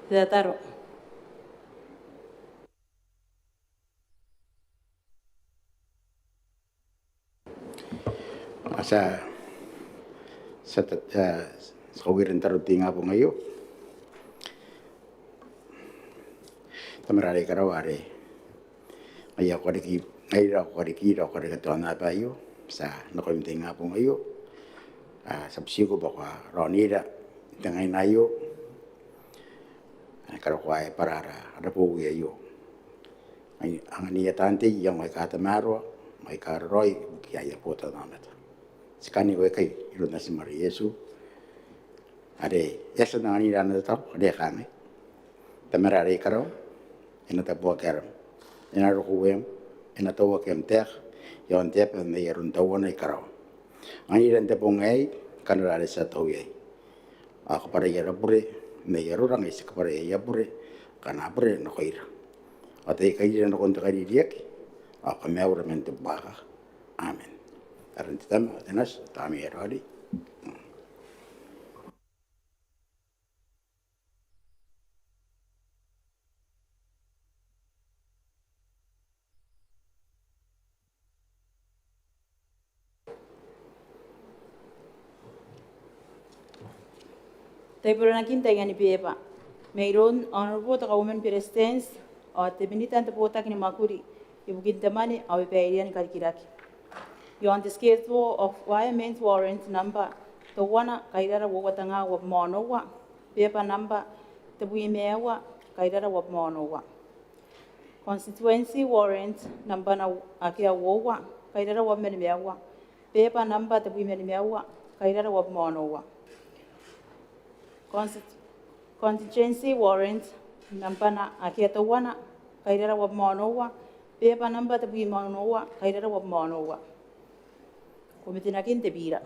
Te taro. Sa kawiran taruting nga po ngayon. Tamarari karawari. Ngayon ko karikira ko katuan na tayo sa nakuminting nga po ngayon. Sa psiko ba ka ronira tangay na yo. Karakway parara ada po yo. Ang niyatante yang may katamaro may karoy kaya po ta namat. Sekali gue kay ilo na si Maria Yesu. Ade yasa na ni rana ta ade kame. Tamarari karo ina ta po karo. Ina ro kuwem ina to wa kem ter yon tep na yerun tawon ay karo. Ani ran te po ngai kanara sa toye. Ako para yara pure na yerurang is para ya pure kana pure no koira. Ate kay ran ko konta kay diek. Ako meawra mente baka. Amen. Aran titam atenas tami erodi. Te puranakin tayani pieba. Mayroon honorable the Kauoman Presidents or the Beretitenti Te Botaki ni Mwakuri, ibukin Mwane or Babairean Karikirake. You on the schedule of Virement Warrant number the one Kairara Watanga of Monowa, paper number the Wimewa, Kairara of Monowa. Constituency Warrant number Akia Wowa, Kairara of Maneaba, paper number the Wimewa, Kairara of Monowa. Contingency Warrant number na Akiata Wana, Kairara of Monowa, paper number the Wimonowa, Kairara of Monowa. Contingency Biira.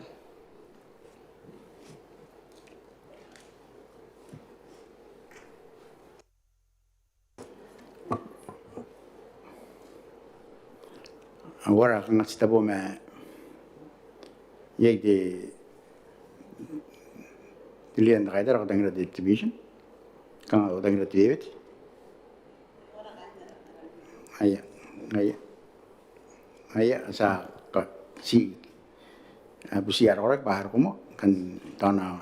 Agora kang stabo me yeg de dilian da kaidar ko tangira distribution kang ko tangira tiwet aya sa ka si busiar orek bahar ko mo kan tana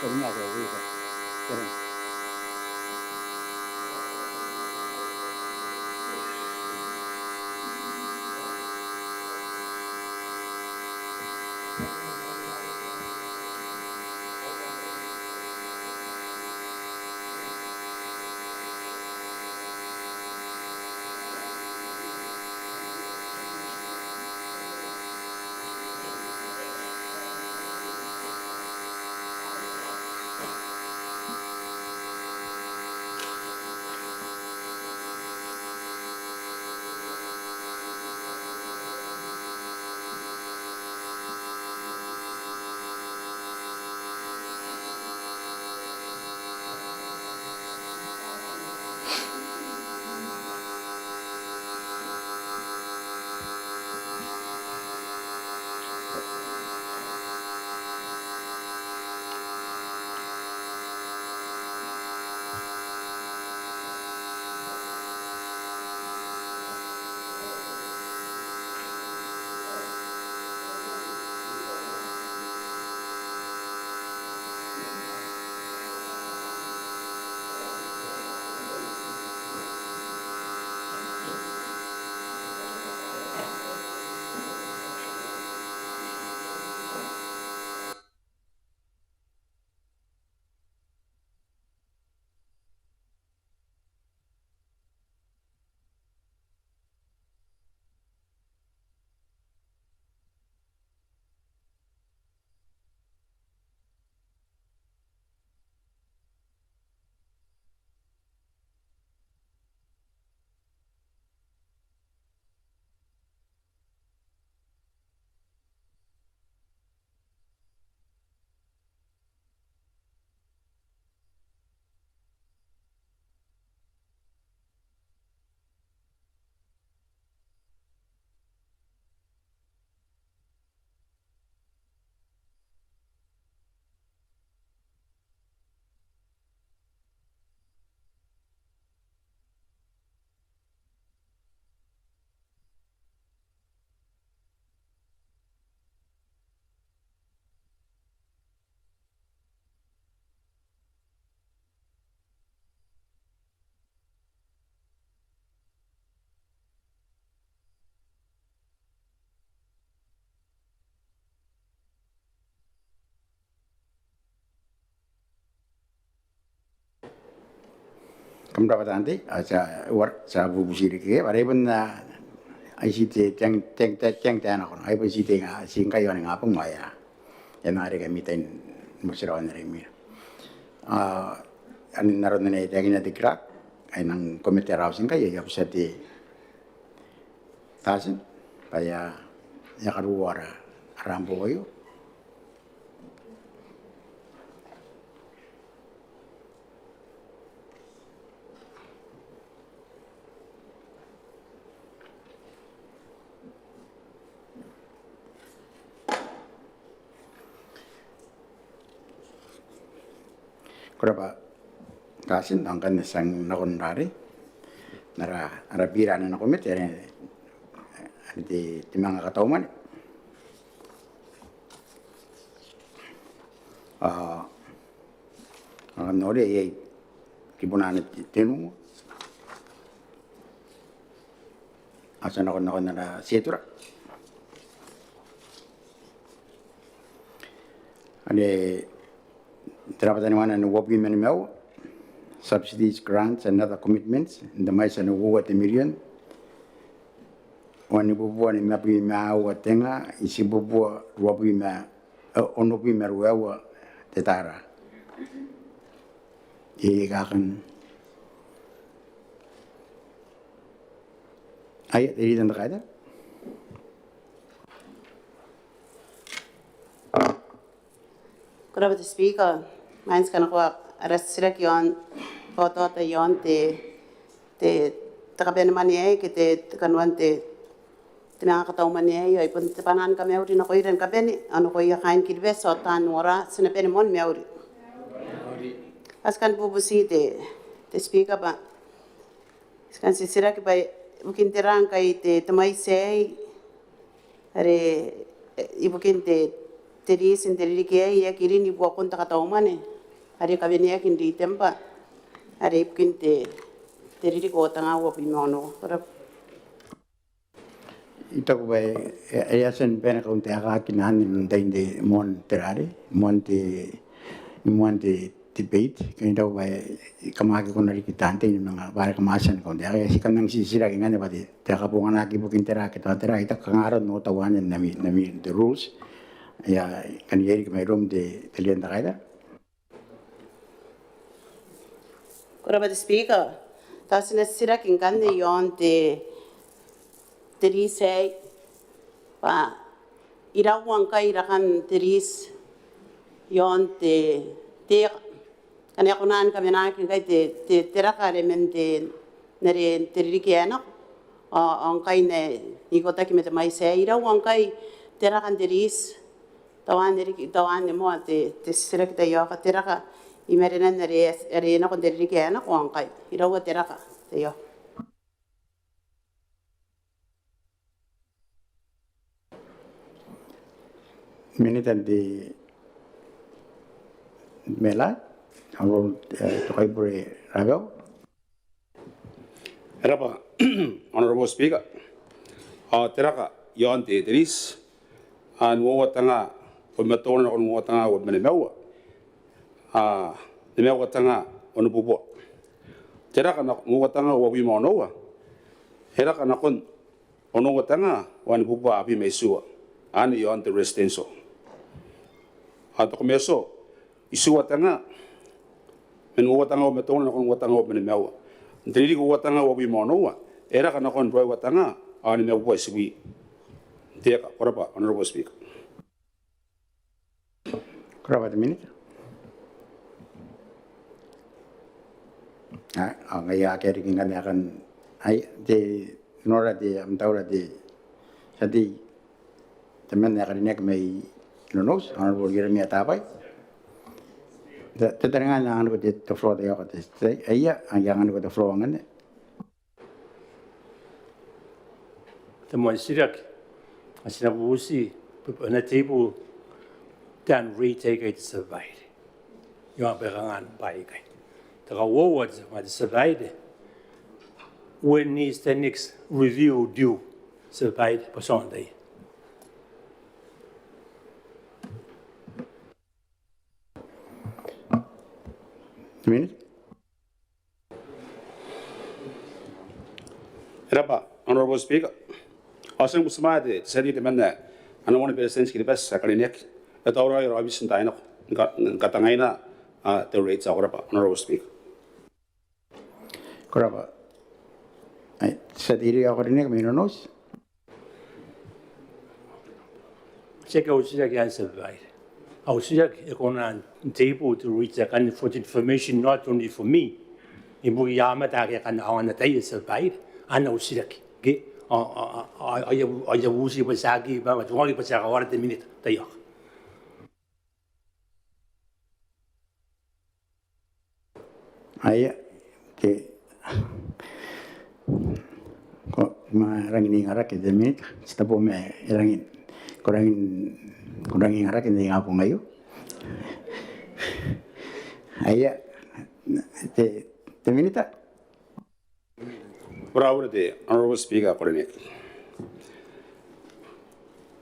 Soalnya ada juga. Kamera tadi, sa bubusiri ke, ada pun ICT ceng tanah kon, ada pun ICT nga singkai yang ngapung maya, yang ada kami tain musirawan dari mir. Ani naron na itagin na tikrak, ay nang komite housing kaya ya bisa di tasin, kaya ya karuara rambo kayo. Kenapa? Kasin angkan sang nakon dari, nara Biira na komite di Manga Kataumwane. Ang nori ay kibunan tinu. Asa nakon na setura. Ade terapatan mana nu wopi MnM, subsidies, grants, and other commitments in the mais and over $1 million. Wani bubua ni mapi mau tenga isi bubua wopi ma onopi meruawa tetara. Kakan ayat dari tanda kata. Good the speaker. Mine's gonna go arrested yon photo the yon the kabenmanie ke te kanwan te Manga Kataumwane yo ipun te panan ka meuri na koiren ka beni ano ko ya kain kirbe so tan ora sina beni mon meuri. Askan bubusi te speaker ba. Askan sisira ke ba bukin terang kai te mai sei are ibukin te teris interi ke ya kirin ibu akon ta Kaouman are ka beni ya kin di tempa are ibukin te teri ko tanga wo pimono Ito ko ba ayasan pena kung te akakinahan nung de mon terari mon te debate kaya ito ko ba kamaki ko nari kitante yung mga para kamasan ko te kaya sikan nang sisira kaya nga ba te kapungan naki bukin tera kita tera ita kangaron no tawanan nami the rules ya kaniyeri ka may room de talian ta kaya Kuraba the speaker tas na sira king kan yon terisay pa irawang ka irakan teris yon te kanya kunan kami nakin kay te terakare mente nare teririkiano ang kay ne ikota kimete mai say irawang kay terakan teris tawan mo te sira kita yo ka teraka imerenan nare arena kon teririkiano ko ang kay irawa teraka te yo Minita di Mela, ang tukay buri rabaw. Erapa, Honorable Speaker, teraka yon te teris an wo tanga ko metona on wo tanga wo MnM de mewa tanga on bubo teraka na wo tanga wo wi monoa heraka na kon ono wo tanga wan bubo abi mesua ani yon te residential ato komeso isua tanga men wo tanga wo metona on wo tanga wo MnM Ndiri ko watanga wo bimonoa era kana kon roi watanga ani me wo siwi teka korapa Honorable Speaker Korapa the minute. Ang ay akeriking kami akan ay di nora di amtaura di sadi teman akan ini kami nonos Honorable Virement tapay. Tetarangan ang ano ko dito floor tayo ko dito. Iya ang yang ano ko dito floor ngane. Temuan sirak asinabusi na table dan retake it survive. Yung berangan baik. Taka wowas ma survive. When is the next review due? Survive på Sunday. Minute. Rapa, Honorable Speaker. Asang Musmade, Sadi de Mane, and I want to be a sense the best Sakarinek, at our Robinson Dino, Katangaina, the rates of Rapa, Honorable Speaker. Koraba. Ay, sa diri ako rin minanos. Check out the answer right. I was on table to reach that kind of information not only for me. In Buyama, I can on the day survive. I know Sirak. I was Sagi, but 20% of the minute. Ay, ke ko marangin ngarak de minit. Stabo me rangin. Kurangin ngarak hindi nga po ngayon. Ay, te minita. Bravo de Honorable Speaker Korinek.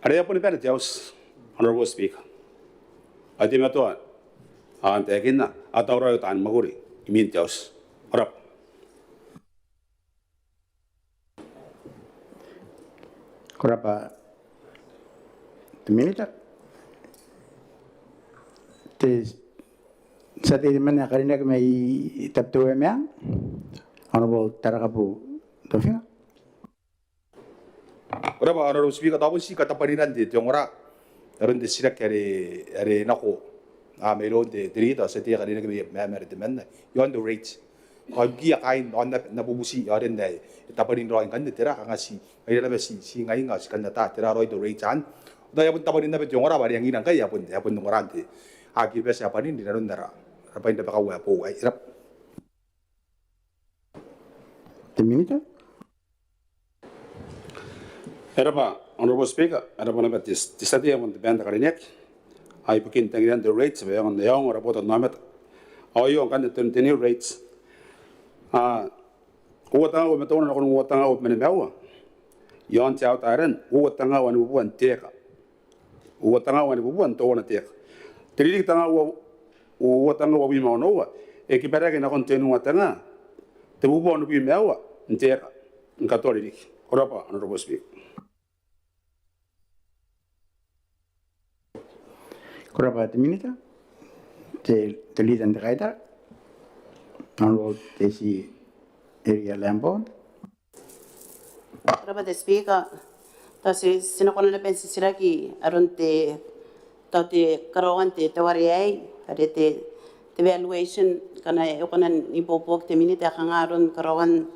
Area pun better Jaus, Honorable Speaker. Adimato, Antegina, Atoro and Mwakuri, Imin Jaus. Orap. Koraba. Te minita. Te sa te mana karinak may taptuwe mea. Honorable Tarakapu. Tofia. Orapa, Honorable Speaker, tapos si katapaninan di Tiongora. Aron de sila kare nako. Meron de dirita sa tiya kanina kami may demand. Yon the rates. Kaya kain on nabubusi aron na tapanin roin kan tira kang si ay na si ngayon nga si kanata tira roy the rates an. Daya pun tapanin na Tiongora bari ang inang kaya pun ngorante. Agil pa sa panin di naron dara. Rapain na bakawa po ay rap. Te minita. Erapa, Honorable Speaker, erapa na betis. Tisati ang banda karinek. Ay ibukin tangian the rates bayang ang yung raport namet. Ayo ang kanit continue rates. Uwatanga o metona na kung uwatanga o MnM. Yon tiyaw taran, uwatanga o nibubuan teka. Uwatanga o nibubuan to na teka. Tiridik tanga o uwatanga o bimaunowa. Ekiparake na kontinu watanga. Tebubuan o bimawa, teka. Nkatolidik. Orapa, Honorable Speaker. Koraba te minita. Te lidan de gaita. Honorable te si area Lambon. Rapa the Speaker, tasi sinakona na pensi sila ki aron te karoon te wariay ade te evaluation kana ukanan ipopok te minita kang aron karoon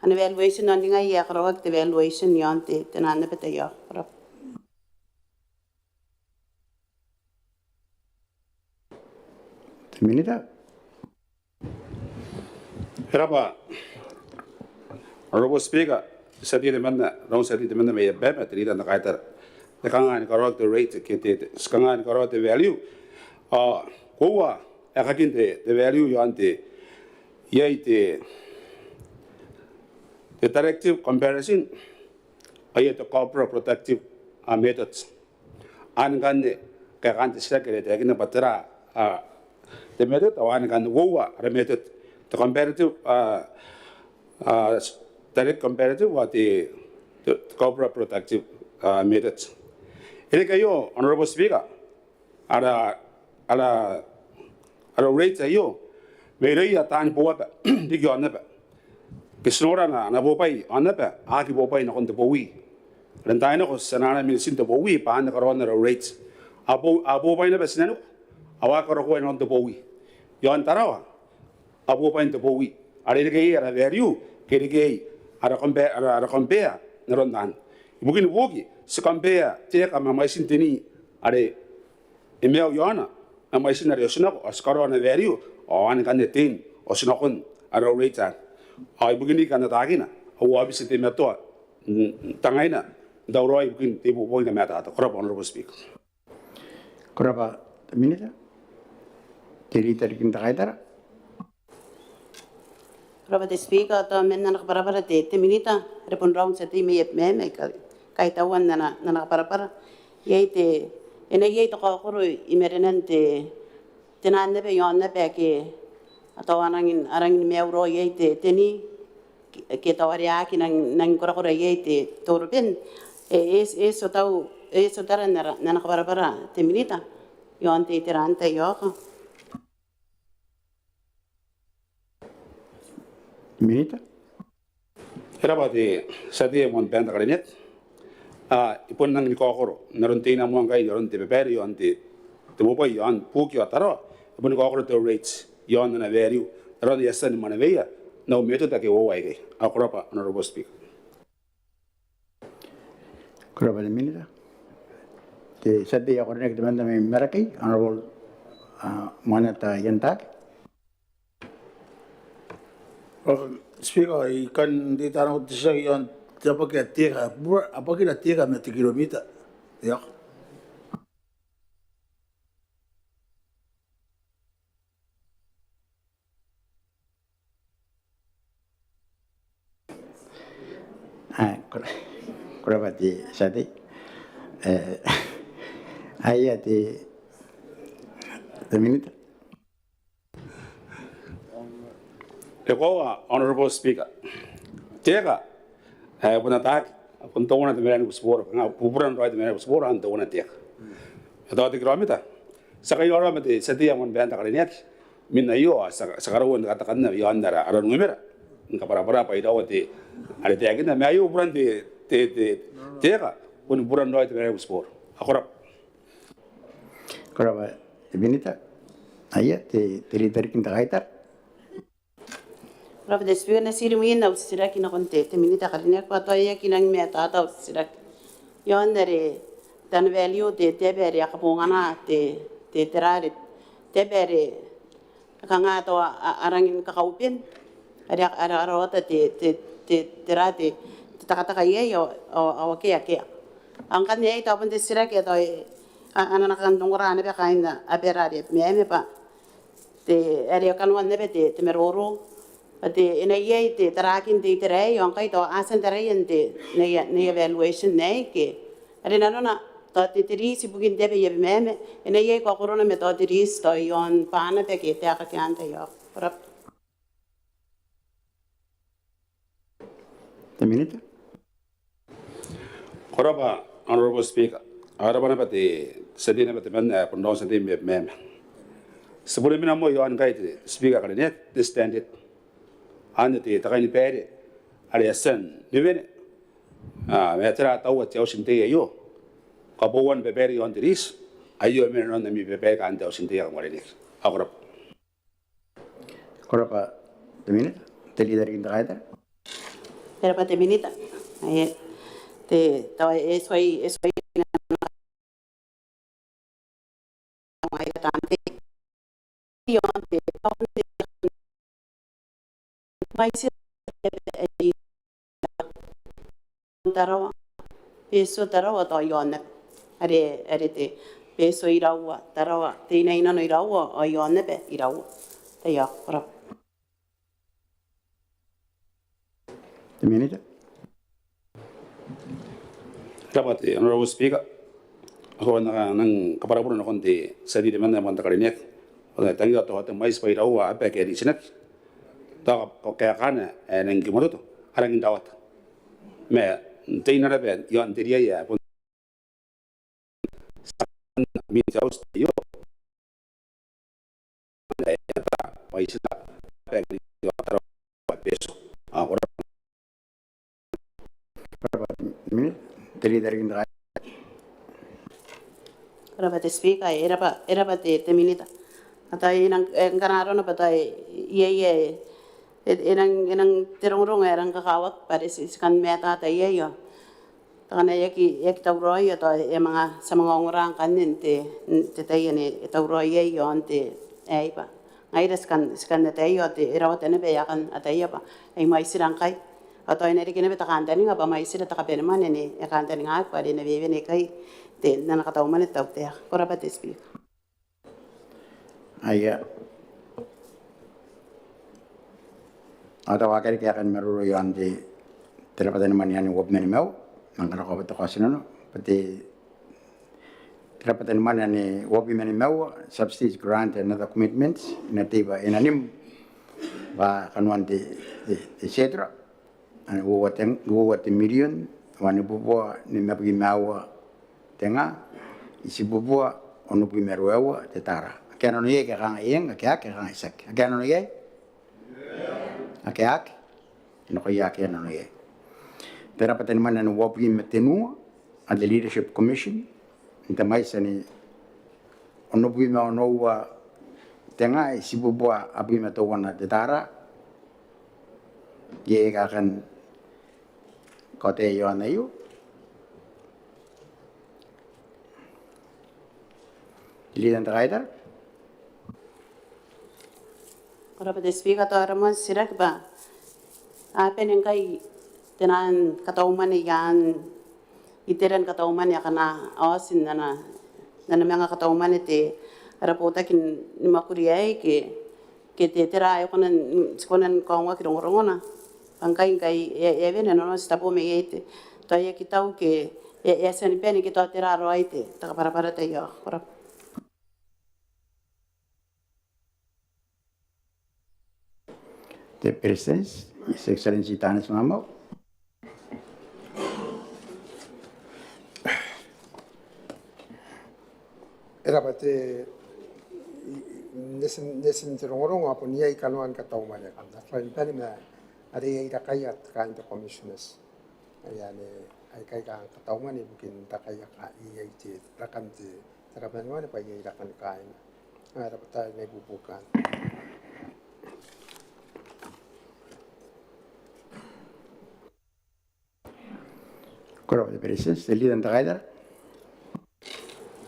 an evaluation on nga ya karoon te evaluation yon te tenan pete ya. Te minita. Erapa, Honorable Speaker, sadi de mana, rong sadi de mana may bema tiri na kaita. Kangan correct the rate kete, kangan correct the value. Kauoua, akakin the value yante. Yai the directive comparison. Ayat the corporate protective methods. Angande kakante sekere te kina patra the method or angande kauoua the method. The comparative, direct comparative, what the corporate protective methods. Ini kayo, Honorable Speaker, ada rates ayo, mereka tan buat, digi anda pa. Kesenora na bopai anda pa, aki bopai na konti bowi. Rentai na ko sanana milisin to bowi, pa anda karon na rates. Abopai na pa sinano, awak karokuan na konti bowi. Yon tarawa. Abu pain to bowi. Ada lagi ada value, kiri ada compare nerondan. Mungkin bogi secompare tiap ama maisin tini ada email yana, ama maisin ada sunak sekarang ada value, awan kan detin, sunakun ada rate. Begini kan tagina, awak bisa tiap tu tangaina, dauroi mungkin tiap bogi na mata atau korban Honorable Speaker. Koraba minita. Tiri tadi kita kaitar. Rapa the Speaker, to men na nakaparapara te minita, repon round sa te may MnM, kaitawan na nakaparapara. Yay te, yay to kakuro, imerenan te, tinan na pe yon na pe ke, ataw arangin meuro yay te, teni, ke warekaki nang kora ye te torben so tara na kabara te minita yon te tirante yo Minita. Era pati sa dia mon benda kalinet. Ipon nang ni kokoro naron tina mo ngai naron te beberi yon te mo pa yon puki ataro ipon ni kokoro te rates yon na value naron yesa ni manaveya no meto ta ke o ai ge akora pa honorable speaker. Kuraba de Minita. Te sa dia ko nek demanda me meraki honorable Mwane ta yantak. Speaker, ikan di tanah utisa yang apa kita tiga, apa kita tiga meter kilometer, ya. Kuraba di sadi. Ayat di Minita. Honorable Speaker. Tega, punatak, puntona de mera sport, pupuran right mera sport and dona tek. Ito di kilomita. Sa kayo ora mate sa dia mon benta kalinet. Min na yo sa karawon katakan na yo andara aron numera. Nka para pa idaw ti ale te agina me ayo puran te tega, pun puran right mera sport. Akora. Kuraba de Minita. Ayat te dari kita kaitar. Rafa de speaker na siri mo na usira kina konte te minita kalinek pa toya kinang me tata usira yon dere dan value te bere akapungana te terare te bere kanga to arangin kakaupin ara rota te terate takataka ye yo awake ake angkan ye ito pun te sira ke to ana nakandungura ne be kaina aberare me pa te area kanwan ne be te meroro Ate ina ye te tarakin te tere yon kai to asan tere yente ne evaluation ne ke are na na to te tiri si bugin debe ye meme ina ye ko corona me to tiri sto yon pana te ke te aka kante yo rap The Minita. Koraba honorable speaker. Arabana pati sedina pati men pondong sedin me meme. Sebelum mina mo yon kai te speaker kalinet this standard ane te takani pere ale sen nivene me tra tau te o sinte yo ka bowan beberi on diris ayo me non mi bebe ka ante o sinte ya ngore nik agora Kuraba de Minita. Te líder kita kaitar. era pa te minita te to eso ahí mai tante yon te mai si tarawa peso tarawa to yon are te peso irawa tarawa te ina no irawa o yon be irawa te ya ora The Minita. Dapat honorable speaker ako na nang kaparapuno na konti sa di man na kalinet o tangi to at mais pa irawa ape ke di sinak ta kaya kana nang gimoto arang dawat me tina rabe yo anteria ya pun mi jaus yo mais na pe yo taro peso agora Kuraba de Minita. Te líder kita kaitar. Era te speaker era pa te minita atai nang kanaro na patai ye enang terong erang kakawak pare si kan meta ta ye yo kana yaki tauroi to e mga sa mga orang kanin te tayo ni tauroi ye yo ante ai pa ngai skan na tayo te era wate ne be yakan atay pa ai mai sirang kai ato ina rikine be takanta ni ba mai sira takaperman ni e kanta ni nga pa ni be ne kai te na Kauoman tau te ora pa te speak Ayat. Ada wakil kaya kan meruru yon di terapatan manian wab meni mau mangkara ko beto kasino pati terapatan manian ni wab meni mau subsidies grant and other commitments natiba inanim ba kanwan di setra Ana wo te million wana bubua ni mapi mawa tenga isi bubua onu pi meruewa te tara. Ke ano ye ke kanga ien ke ake kanga isak. Ke ano ye? Ake no ko ya ke ano ye. Tera paten mana no wapi metenu at the leadership commission nta mai sani onu pi ma no wa tenga isi bubua api metawana te tara ye ka kan kote yo na yu Lidan Rider. Ora pada speaker to arama sirak ba. Apa nengkai tenan Kauoman yan iteran Kauoman ya kana awasin nana Manga Kataumwane te Botaki ni Mwakuri ai ke te tera ai konan kaunga ki rongorongona. Pangkai kai e vene no stapo me ete. Teuea ki tau ke e sani pene ki tau tera ro ai te para te yo. The President, His Excellency Tanis Mamau. Era pate nesen terongorong apa nia ikanuan Kauoman kan. Selain tadi mah ada yang kaiat kan the commissioners. Yani ai kai kan Kauoman ibukin kariaiakaki itu rakan te terapan mana pa ia rakan kain. Ada pata ne bubukan. Koro the President, the leader and rider.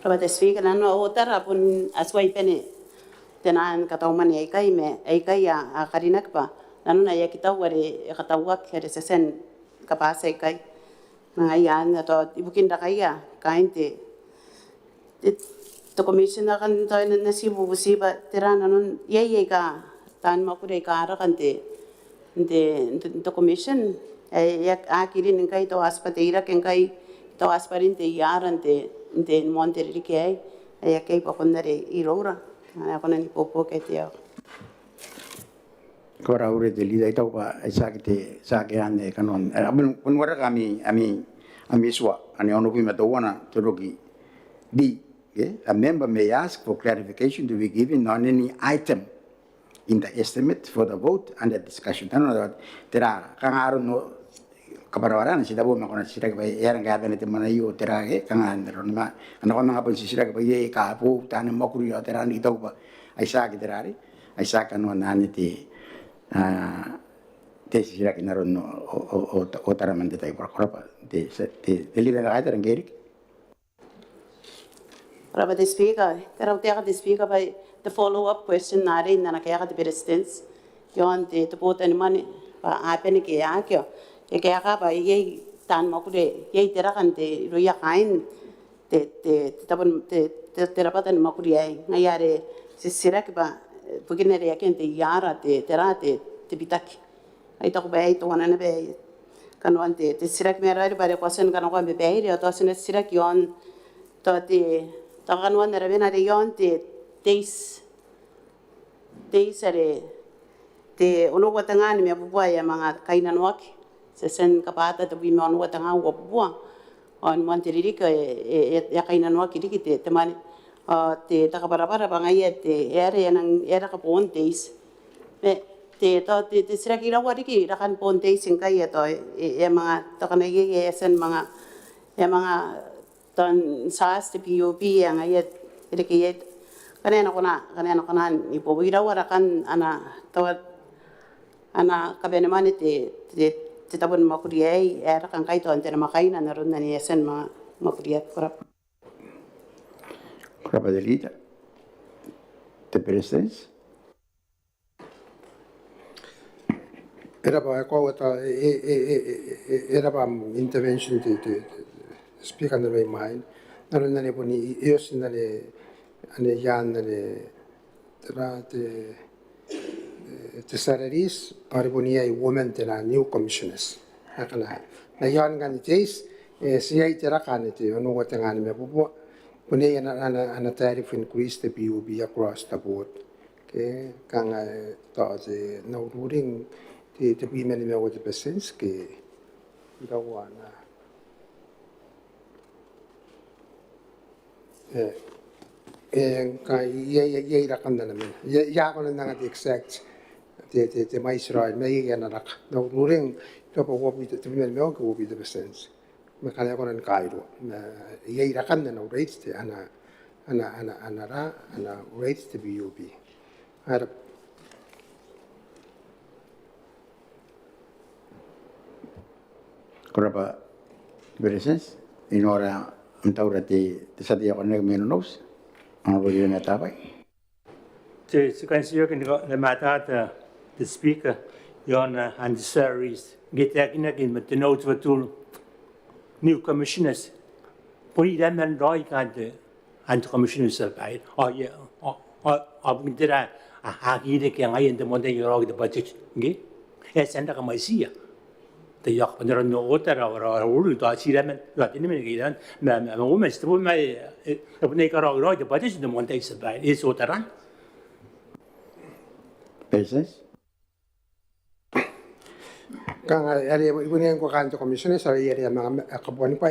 Ora pada speaker nano otara pun aswai pene tenan Kauoman ai kai a karinak pa nanu na ya kita ware katawak kere sesen kapasa kai na ya na to ibukin da kaya kain te to commission kan to na sibu busiba terana nun ye ka tan makure ka ara kan te to commission ya akiri nin kai to aspateira ken kai to asparin te yaran te monterri ke ai kai pa kondare irora ana konan popo ke te Kora ure the leader ito pa sa ke ane kanon. Pun wara kami swa ani ono pi matawana toroki di. A member may ask for clarification to be given on any item in the estimate for the vote and the discussion. Tano tera kangaro no kaparawaran sida bo makona sida ka yaran ga bene te mana yu tera ke kangan ron ma ana ko mga pun sida ka ye ka po tan Mwakuri yo tera ni to ba ai sa ki terari ai sa kanon nani te sida ki naron o taraman de tai por korapa te leader ga tera ngerik. Ora pada speaker tera te aga speaker by the follow up question nare nana kaya ka president yon te pota ni mane pa apene ke akyo e kaya ka ba ye tan Mwakuri ye tera kan te roya kain te tapon te tera pata ni Mwakuri ai ngayare sisira ke ba puginere yaken te yara te tera te bitaki ai to ba ai to wana ne be kanwan te sirak mera ri bare kwasen kan ko be be ri to sene sirak yon to te kanwan ne be na ri yon te are te ono watanga ni me bua ya mga kainan waki se sen kapata te bi ono watanga wa bua on monteriri ka ya kainan waki ri te mane te takapara banga ye te era ka ponteis te sirak ira wari ki rakan ponteis kai to e mga to kana ye sen mga ton sas te POP yang ayat ire ki ye kanena kona ni po ira wara kan ana kabenemane te tabon Mwakuri ai era kan kai to antena makaina na ron ni sen mga Mwakuri korap de leader. The President. Era pa ko era pa intervention te speaker na may mind naron na po ni ios na ane yan na tera te salaries para po niya women te na new commissioners akala na yan gan tes siya itera kan ite ono watangan me po punya ana tariff increase the PUB across the board. Okay, kang to the no ruling te pime ni me o te presence ke ira wana ka ye ira kan na me ya ko na nga exact te mai Israel me ye na rak no ruring to po wo te pime me o ko bi te presence me ka ya ko na kairo ye ira kan na no rates te ana rates te BUB ara Korapa Beresens, in ora amtaura te satia ko neg menos, ang bodi na tapay. Te sekansiyo kin le matata the speaker yon and salaries get kin met the notes watul new commissioners. Poi dan man roi kan de and commissioners by. Oh yeah. Ab dira a gide ke ngai ende monde yoro the budget ngi. Es enda ka mai sia. Te yak pandera no otara ora ulu to asiramen. La tini men gidan ma women stu mai ne ka roi the budget the monde is by. Is otaran. Beresens? kang ari ibunian ko kanto commissioner sa yeri mga kabuan pa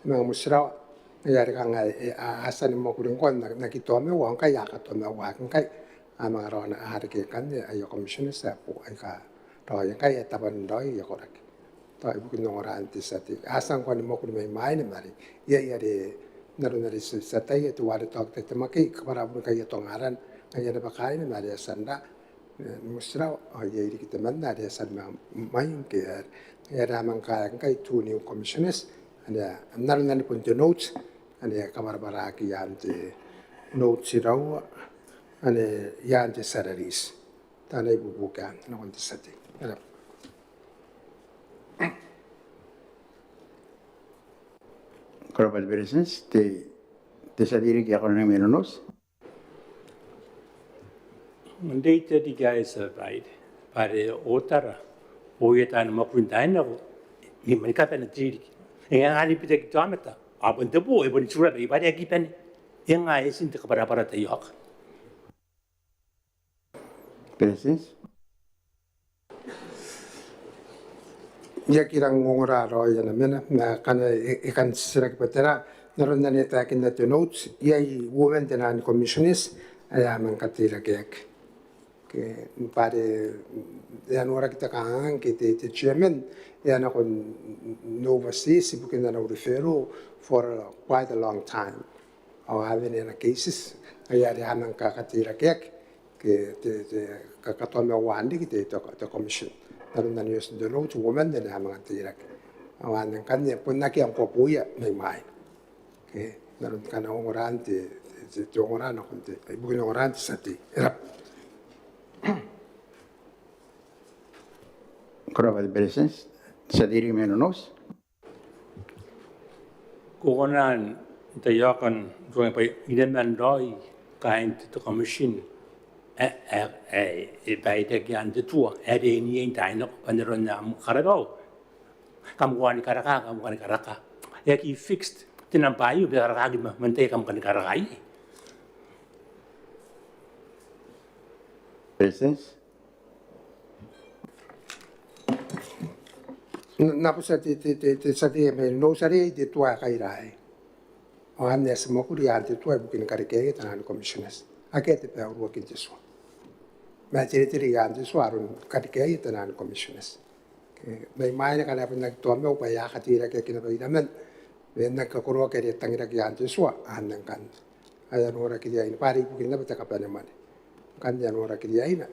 mga musra yari kang asan mo kuring kon nakito me wa kaya ka to me wa kay mga ron hari ke kan ayo commissioner sa po ay ka ro yang kay taban doi ya korak to ibu kun ngora anti sati asan ko ni mo kun mai ni mari yari naru nari sa tay to wa to te maki para bu kay to ngaran ay na bakay ni mari sanda musra yeri kita manna dia sama main ke ya ramang kai two new commissioners ada naran pun the notes ada kamar baraki ante notes raw ada yante salaries tanai bubukan no konti sati ada Korapa Beresens, te sadiri ki ako neg menos. Data di guys right pare otara oyetan makuntaina ni mereka pen tiri yang ali pite kitameta abun tebu e boni sura be pare kipen yang ai sin te para te yok Beresens? ya kirang ngora ro ya na mena na kan ikan sirak patera naron na neta kin na notes ya women tenan commissioners aya man katira kek ke pare ya nora kita kan ke te chairman ya na kon no overseas bukan na referral for quite a long time or having in cases ya dia man ka katira kek ke te ka katome wandi ke te commission naron na news the note woman de ha man katira awan kan ne pun na ke ang popuya mai ke naron kana ngorante te ngorana kon te bukan ngorante sati Korapa Beresens, sadiri menos. konan te yokan going by ineman roi kind to commission by the gan de tour at any time panderon nam karado kamwan karaka yaki fixed tinampai beraragi mente kam kan karagai Beresens? na pusa te sati me no sari te tua kai rai o ane se mo kuri ante tua bukin karikake tanan commissioners ake te pe uru kin teso ma te ante so arun karikake tanan commissioners ke mai kana pun nak tua me pa ya khati ra ke kina pa idamen ve nak ko ro ke tangira ki ante so anan kan aya no ra ki ya ini pari bukin na ta kapane mane kan ya no ra ki ya ina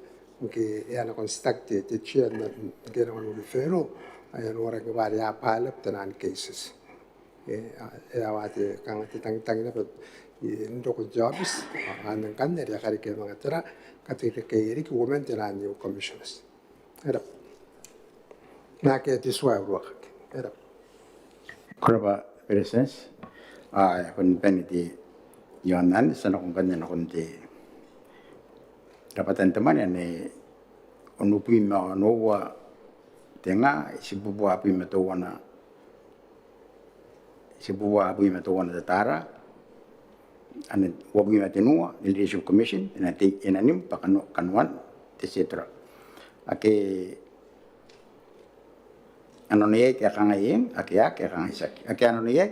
ke ya na constate te chia na ke no referral aya ora ke vari a pilot tenan cases awate kang te tang na ndo ko jobs anan kan ne ya kari ke mga tera katire ke iri ki women tenan new commissioners era na ke ti swa ro era Korapa Beresens, kun peniti yonan sana kung kanya na kunti dapatan teman ya ne onupi ma nowa tenga si bubu api metowana tatara ane wabi matenua leadership commission ina te ina nim pakano kanwan etc ake ano ni ke kanga ing ake ake kanga isaki ake ano ni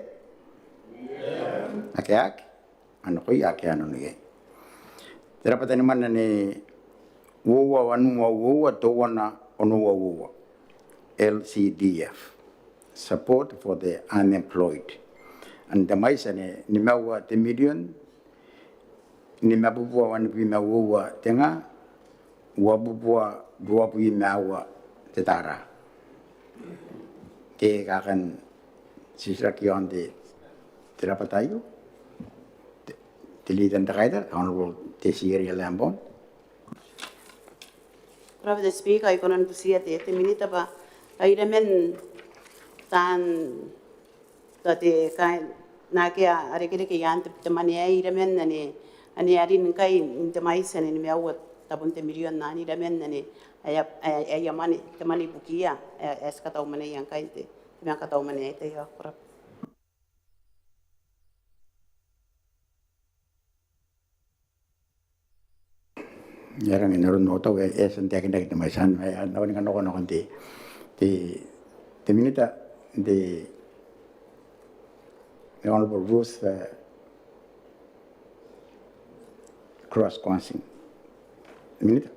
ake ake ano koi ake ano ni tera patani mana ni wowa wanu wowa to wana ono wowa LCDF support for the unemployed and the maisa ni mawa te million ni mabubua wan pi mawa tenga wabubua dua pi mawa te tara ke kakan sisa kion de terapatayo tilitan takaida honorable te siri lambon Private speaker ikonon pusia te minita ba airemen tan te kai nakia arekere ke yan te mani airemen ani arin kai te mais ani me awat tabun te million nani remen ani aya mani te mani bukia es Kaouman yang kai te Manga Kataumwane te ya kurap yarang inarun noto esen te akinda kita maisan nawan kan nokon te minita the honorable Ruth cross crossing minita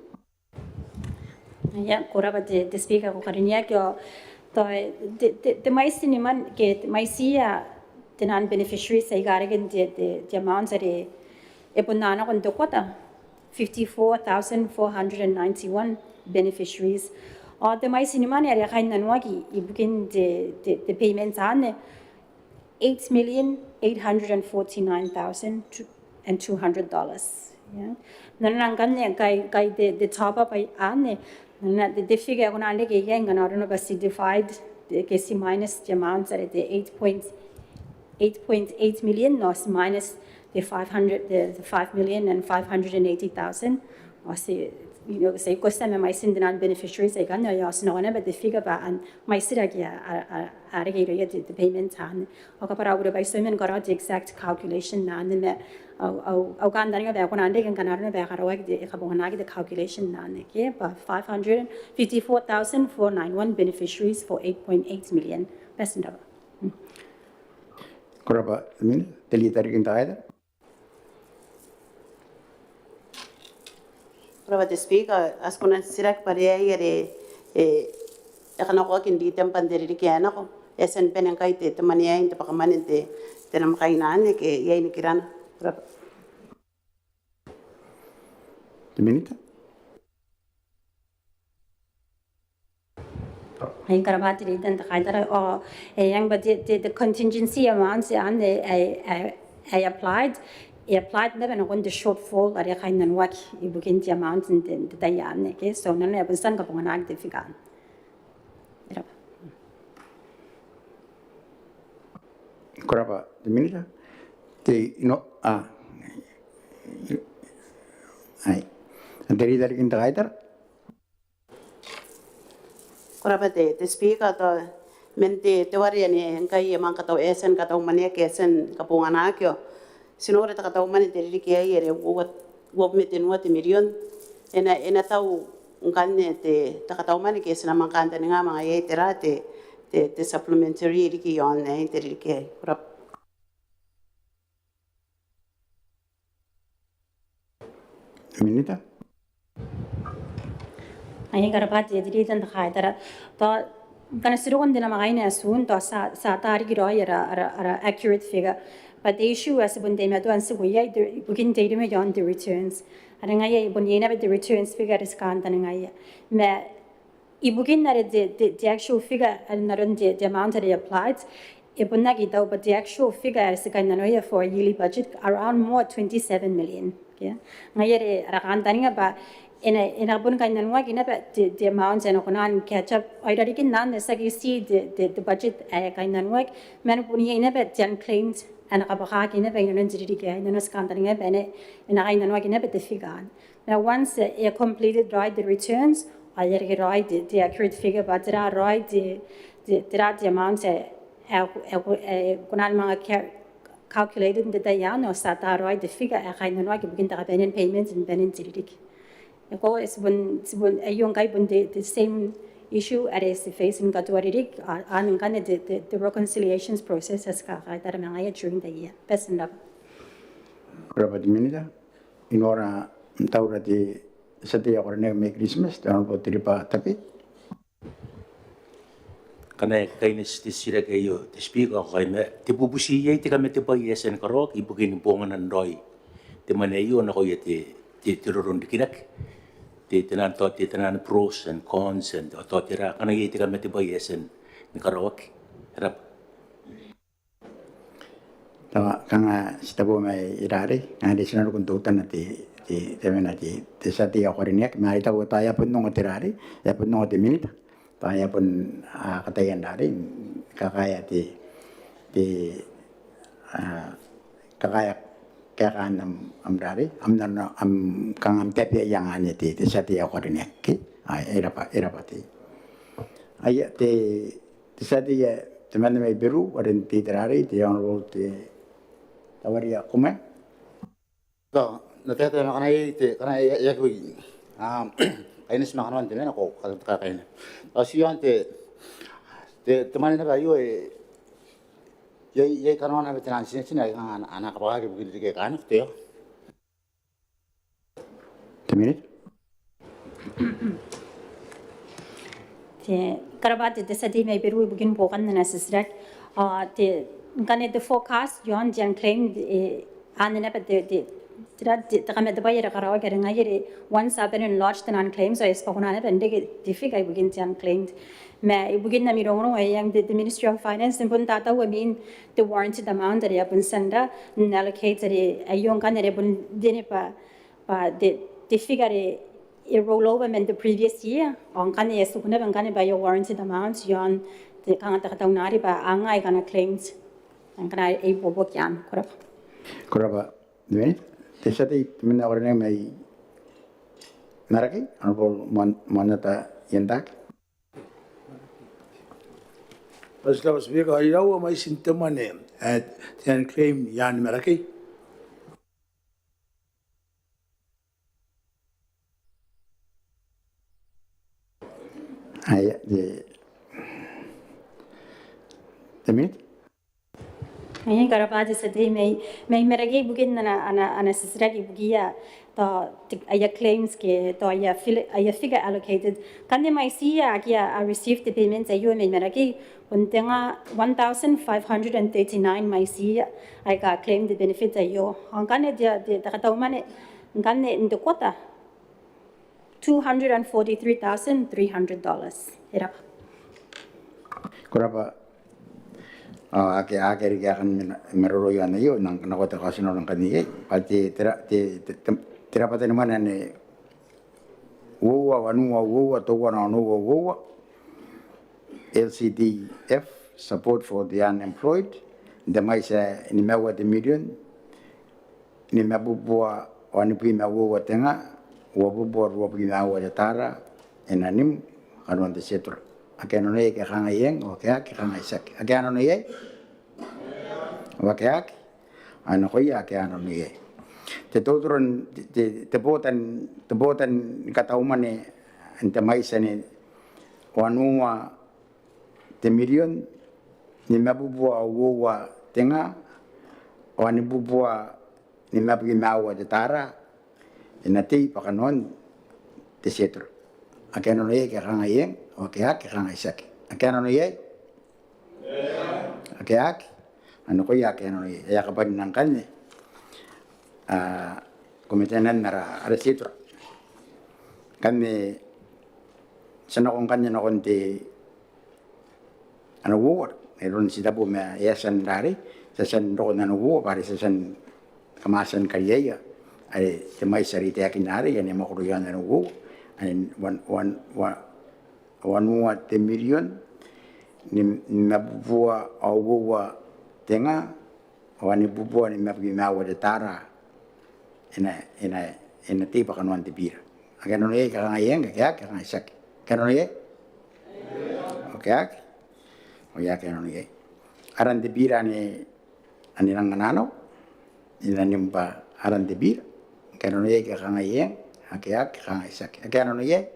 ya kuraba de speaker ko karinya kyo to de maisi ni man ke maisia the non beneficiary sai garagen de amounts are epunana kon to kota 54,491 beneficiaries or the maisi ni man are kain nanwagi ibukin the payments ane $8,849,200 yeah nanangan kai the top up ane the figure on ande ke yang na ro ba divide ke si minus the amounts at the 8.8 million no minus the 5,580,000 or say say costa me mais in non beneficiaries I can no no but the figure ba and my siragi are the payment han o ka para ura by so men got the exact calculation na and me au kan daringa ba ko ande kan kanarno ba karawa de kabonagi the calculation na ne ke ba 554,491 beneficiaries for 8.8 million best number koraba min teli tarikin taida Private speaker askona sirak pariaire kana ko kin di tempan deri ke ana ko esen penen kai te mani ai te pakamane te nam kai na ne ke yai ni kirana minita Hai karabati ridan ta kaidara o yang but the contingency amounts and I applied never on the shortfall are kainan wak ibukin the amounts in the dayan okay so nan ya bunsan ka ponganag de figan koraba the minita te ai teli tarikin taida Koraba te speaker to mente te wari ani kai Manga Kataumwane ke esen kapungana kyo sinore ta Kataumwane te riki ai ere wo mete no te million ena tau nganne te ta Kataumwane ke esen Manga nga mga ye tera te supplementary riki yon ne te riki ai koraba minita Ai karabati ridan ta kaidara to kana sirogon dina magaina soon to sa tari giro ara accurate figure but the issue as when they do answer we begin data me on the returns aranga ye when ye never the returns figure is kan tananga me ibugin na the actual figure and not the amount that they applied ibunagi though but the actual figure is kind of for a yearly budget around more 27 million okay ngaye ara kan tananga ba in a bun kind of working about the amounts and on catch up I already none as you see the budget kind of work man puni in about 10 claims and a baka in a vein and no scanning a bene and I know working about the figure now once you completed right the returns I get right the accurate figure but there are right the amounts calculated the dayan or sat right the figure I kind of like begin to have payments and then in Go is when a young guy when the same issue at is facing katuaririk and kan the reconciliations process as ka tara mga during the year. Best enough. Berapa di minita? Inora tahu rati setiap orang yang make Christmas dan orang terima tapi. Kana kainis ti sira kayo ti speaker kay me ti bubusiye ti kami ti payesen karok ibukin pongan andoi ti maneyo na ko ti roron dikinak ti tanan pros and cons and to tira kana ti kami ti payesen ni karok rap Tawa kanga sitabo mai irari ngadi sinar kuntutan ti temena ti sati akorinek mai tahu taya pun nong tirari ya pun nong ti minita. Tanya pun katayan dari kakaya ti kakaya kekan am dari am kang tepi yang ane ti sati aku ni ki era pati ayat ti sati ya teman mai biru orang ti terari ti yang rol ti tawaria kume to nanti kana ya kui kainis makanan din ako kakain. Tapos yun Teman na kayo yay kanon na betinan sina anak kapag begitu kayak kan itu ya. Teminit? Te karabati desa di may biru bugin bukan na sisrak te kane the forecast yon jan claim anene pa de kami ada bayar karawa kering aja once have been lodged and unclaimed so is pakunane bende difficult bugin jan claimed मैं बुगिन ना मिरोंगरों yang the Ministry of Finance pun tata we mean the warranted amount dari apun senda allocate dari ayong kan dari pun dini pa the figure a rollover in the previous year on kan ya sukuna bang kan ba your warranted amount yon the kan ta tahu nari ba angai kan claims ang kan ay bobok yan Korapa demi tesati mina orang yang mai naraki anpol monata yendak Pas lawas biar iraw may sintoman at yan claim yan meraki. Ay demi Ngayon karapati sa day may meragi bugin na sisragi bugia to aya claims ke to aya figure allocated kande may siya I received the payments ayo may meragi untenga 1,539 may siya I got claim the benefit ayo ang kane dia Kauoman kane into quota $243,300 era Korapa ake akan meroyan iyo nang nakota kasi nang kaniye pati tira pati naman ane uwa towa na uwa LCDF support for the unemployed the mais ni mewa de million ni mabubua wanipi mewa tenga wabubua wapi mewa de tara enanim kanon de setro akan ono ke kanga yeng o ke kanga isak akan ono ye o ke ano ko ya ke ano ye te totron te botan Kauoman ni ante mais ni wanua te million ni mabubua uwa tenga wani bubua ni mabugi mawa de tara inati pakanon te setro akan ono ye ke kanga yeng Oke kang isak. Akan ano ye? Oke ano ko ya ano ye? Ya kapag nangkan ni komitenan nara resitro. Kami sanakong kanya na konti ano war. Meron sila po may yasan dari sasan ro na no pare sasan kamasan kariaya ay may sarite akinari yan mo kuruyan na no ay wanua te million ni mabua auwa tenga wani bubua ni mabugi mawa de tara ina tipa kanuan te Biira akan ono ye kanga yeng ka kanga isak kan ono ye oke o ya kan ono ye aran te Biira ni anirang nano ina nimpa aran te Biira kan ono ye kanga yeng kanga isak akan ono ye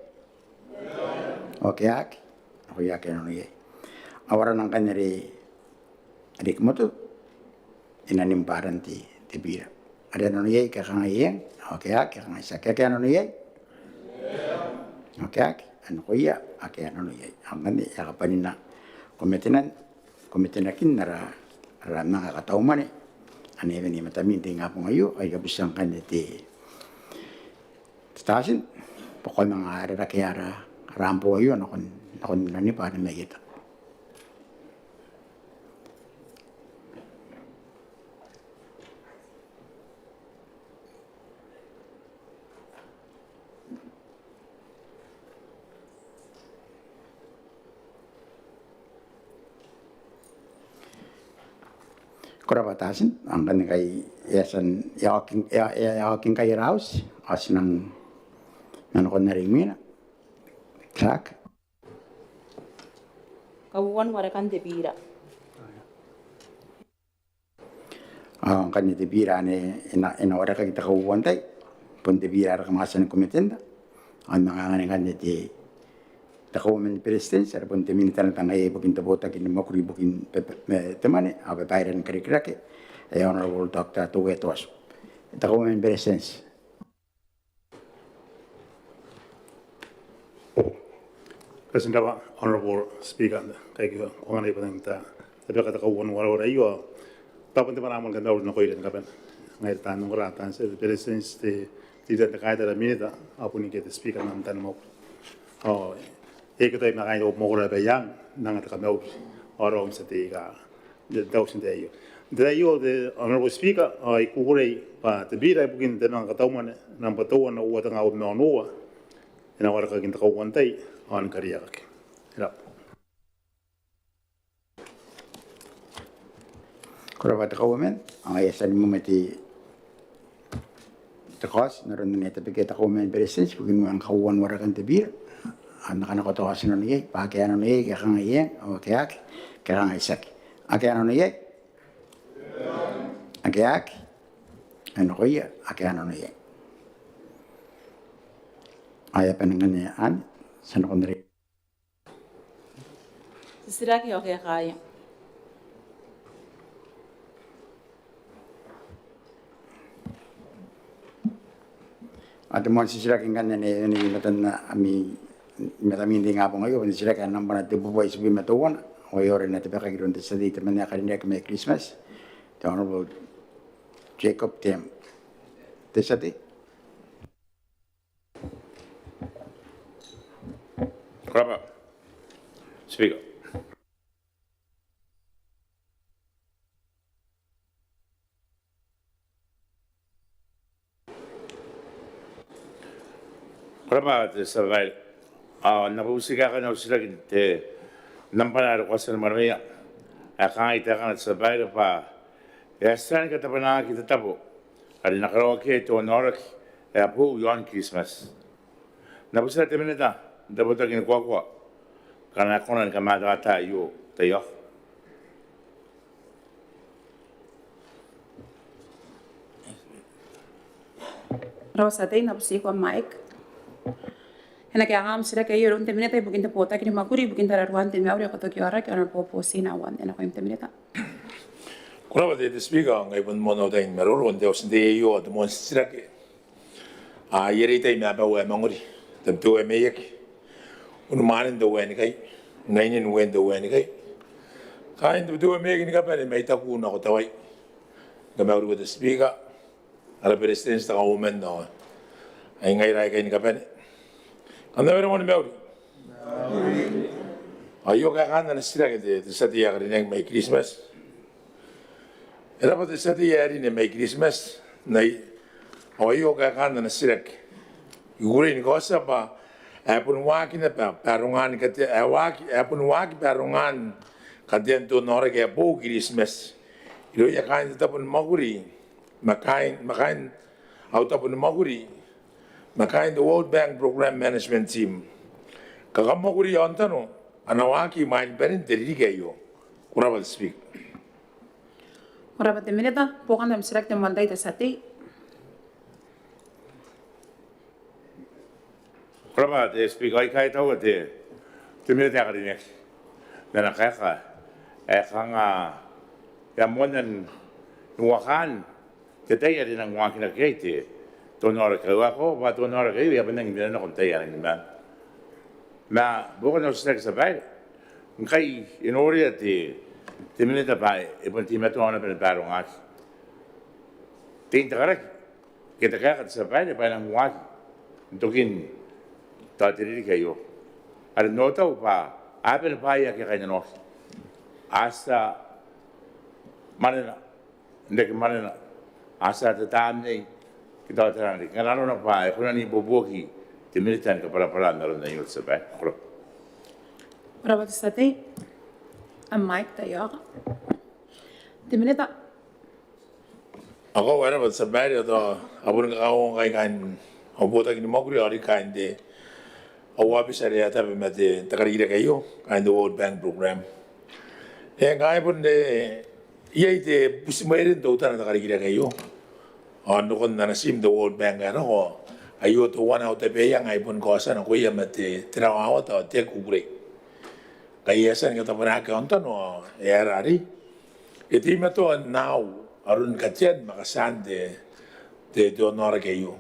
warekaki ako ya ke no ye awara nang kanere adik moto inanim paranti te Biira ada no ye ka kanga ye warekaki kanga sa ke no ye warekaki an ko ya ake no ye angani ya kapanina kometenan kinara ra Manga Kataumwane ane veni matamin te ngapo ngayo ay kabisang kanete tasin pokol mga ara kaya rampo ayo nakon nani pa na megita Kurabatasin ang kanay yasan yaking kay raus as nang nanokon na rin mina krak Kauoman warekaki te Biira. ang kanay te Biira ne ina warekaki ta Kauoman tay pun te Biira ra kamasan komitenda ang mga kanay te Kauoman president sa pun te Minita na tangay ibukin ta Botaki ni Mwakuri ibukin te Mwane Babairean Karikirake Honorable Dr. Teuea Toatu Kauoman president. President Honorable Speaker, kaikki ongan ei panen ta tapi kata kauan wala iyo tapon te maramal kan daud no koiden kapen ngai tan no ratan se president te ta kaita da minita apuni ke te speaker nam tan mo e ke tai na kai op mo ra be yang nang ta kamau oro om se te ga de dausin te iyo the Honorable Speaker ai kukurei pa te Biira ibukin te Manga Kataumwane nam patua na ua tanga op no noa ina warekaki te Kauoman tai on kariaiakaki. Kuraba te Kauoman ang ayasan mo mati te kos naron na te peke te Kauoman president bukin mo ang Kauoman warekaki te Biira anak anak to asin no ye pa ke ano ye ke kanga ye o ke ak ke kanga isaki ake ano ye ake ak ano ko ye ake ano ye aya penangan ye an sana kondre Sisiraki okay kaya. at mo sisira kingan ne ni matan na ami matamin di nga po ngayon sisira kan nang banat po boys bi matuwan o yore na te baka giron te sa dito man karinek may Christmas the Honorable Jacob Tem te sa di Kuraba. Speaker. Kuraba te survive. Napusika ka na usira te nampanar ko sa marmia. Akai te ka survive pa. Yasan ka tapana kita tapo. Ali nakaraoke to norak apu yon Christmas. Napusira te Minita. Da Botaki ni kwa kana kona ni kama data yo tayo Rosa dei na busi ko Mike ena ke agam sira ke yoro te Minita ibukin te Botaki ni Mwakuri ibukin te Rairana te Mauri ko to kiora ke ana popo sina wan ena ko te Minita Kuraba te speaker ngai pun mono dai meroro onde os de yo de mon sira ke yere te me ba wa manguri te to e meyek un manen do wen kai ngainin wen do wen kai kain do me ni ka pare mai ta ku na ko tawai ga ma ru de speaker ala president ta Kauoman no ai ngai rai kai ni ka pare anda vero mon meuri ayo ka kan na sira ke de sa dia ga ni mai Christmas era pa de sa dia ri ni mai Christmas nai ayo ka kan na sira ke yure ni ko sa pa apun waki na perungan kate apun waki perungan kadian tu nore ke po Christmas ilo ya kain tapun Mwakuri makain out tapun Mwakuri makain the World Bank Program Management Team kakam Mwakuri ontano anawaki main perin teriri kayo kuraba speak Kuraba te Minita pokan nam sira te mandai te sati Kuraba te speaker ai kai tau te Te Minita Karikirake. Nana kaka. Kanga ya monan nuakan. Te Teuea rin ang Mwakuri te. Tonora kawa ko, ba tonora kayo, ya benang bilang ko Teuea rin man. Ma bukan ako sa bahay. Kay inori te Minita pa ipon ti matuana pa parong ak. Tinta karak. Kita kaya sa bahay pa nang wak. Tukin tatiri kayo. Ada nota pa apa pa ya kaya no. Asa mana ndek mana asa tatam ni kita terang ni. Kalau nak pa kuna ni boboki te Minita ka para na ron na yun sa bahay. Rabat sate ang mic tayo. Te Minita. Ako wala ba sa bahay ito abon ka ako kay kan Botaki ni Mwakuri ari kan de awabi sa rea tabi mate takarira kayo kan the World Bank program. Kaya pun de iya ite pusimayin do tan takarira kayo. Ano kon na nasim the World Bank ano ko ayo to one out pe yang ay pun kosa na kuya mate trabaho to te kubre. Kaya san ka tapana ka onto no erari. Iti mato now arun katyan makasan de donora kayo.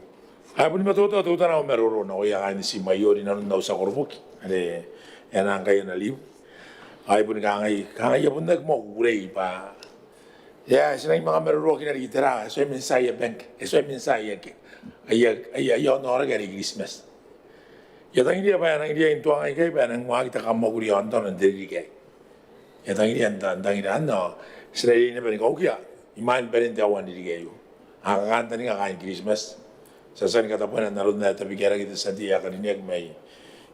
Apun mato to na meroro na kuya kan si mayori na daw sa korbuki. Ade yan ang kayo na liw. Ay pun kangay pun nagmo kubre pa. Ya, sila yung mga meroro kinarigitara. So yung mensaya bank. So yung mensaya ki. Ay honor kay Christmas. Ya tang dia pa nang dia into ang kay pa nang mga kita kamokuri onto ng diri kay. Ya tang dia no. Sila yung pa ni kokya. Iman pa rin tawa diri kayo. Ang kanta ni kain Christmas. Sa san katapunan naroon na tabi kaya kita sa dia kaniyak may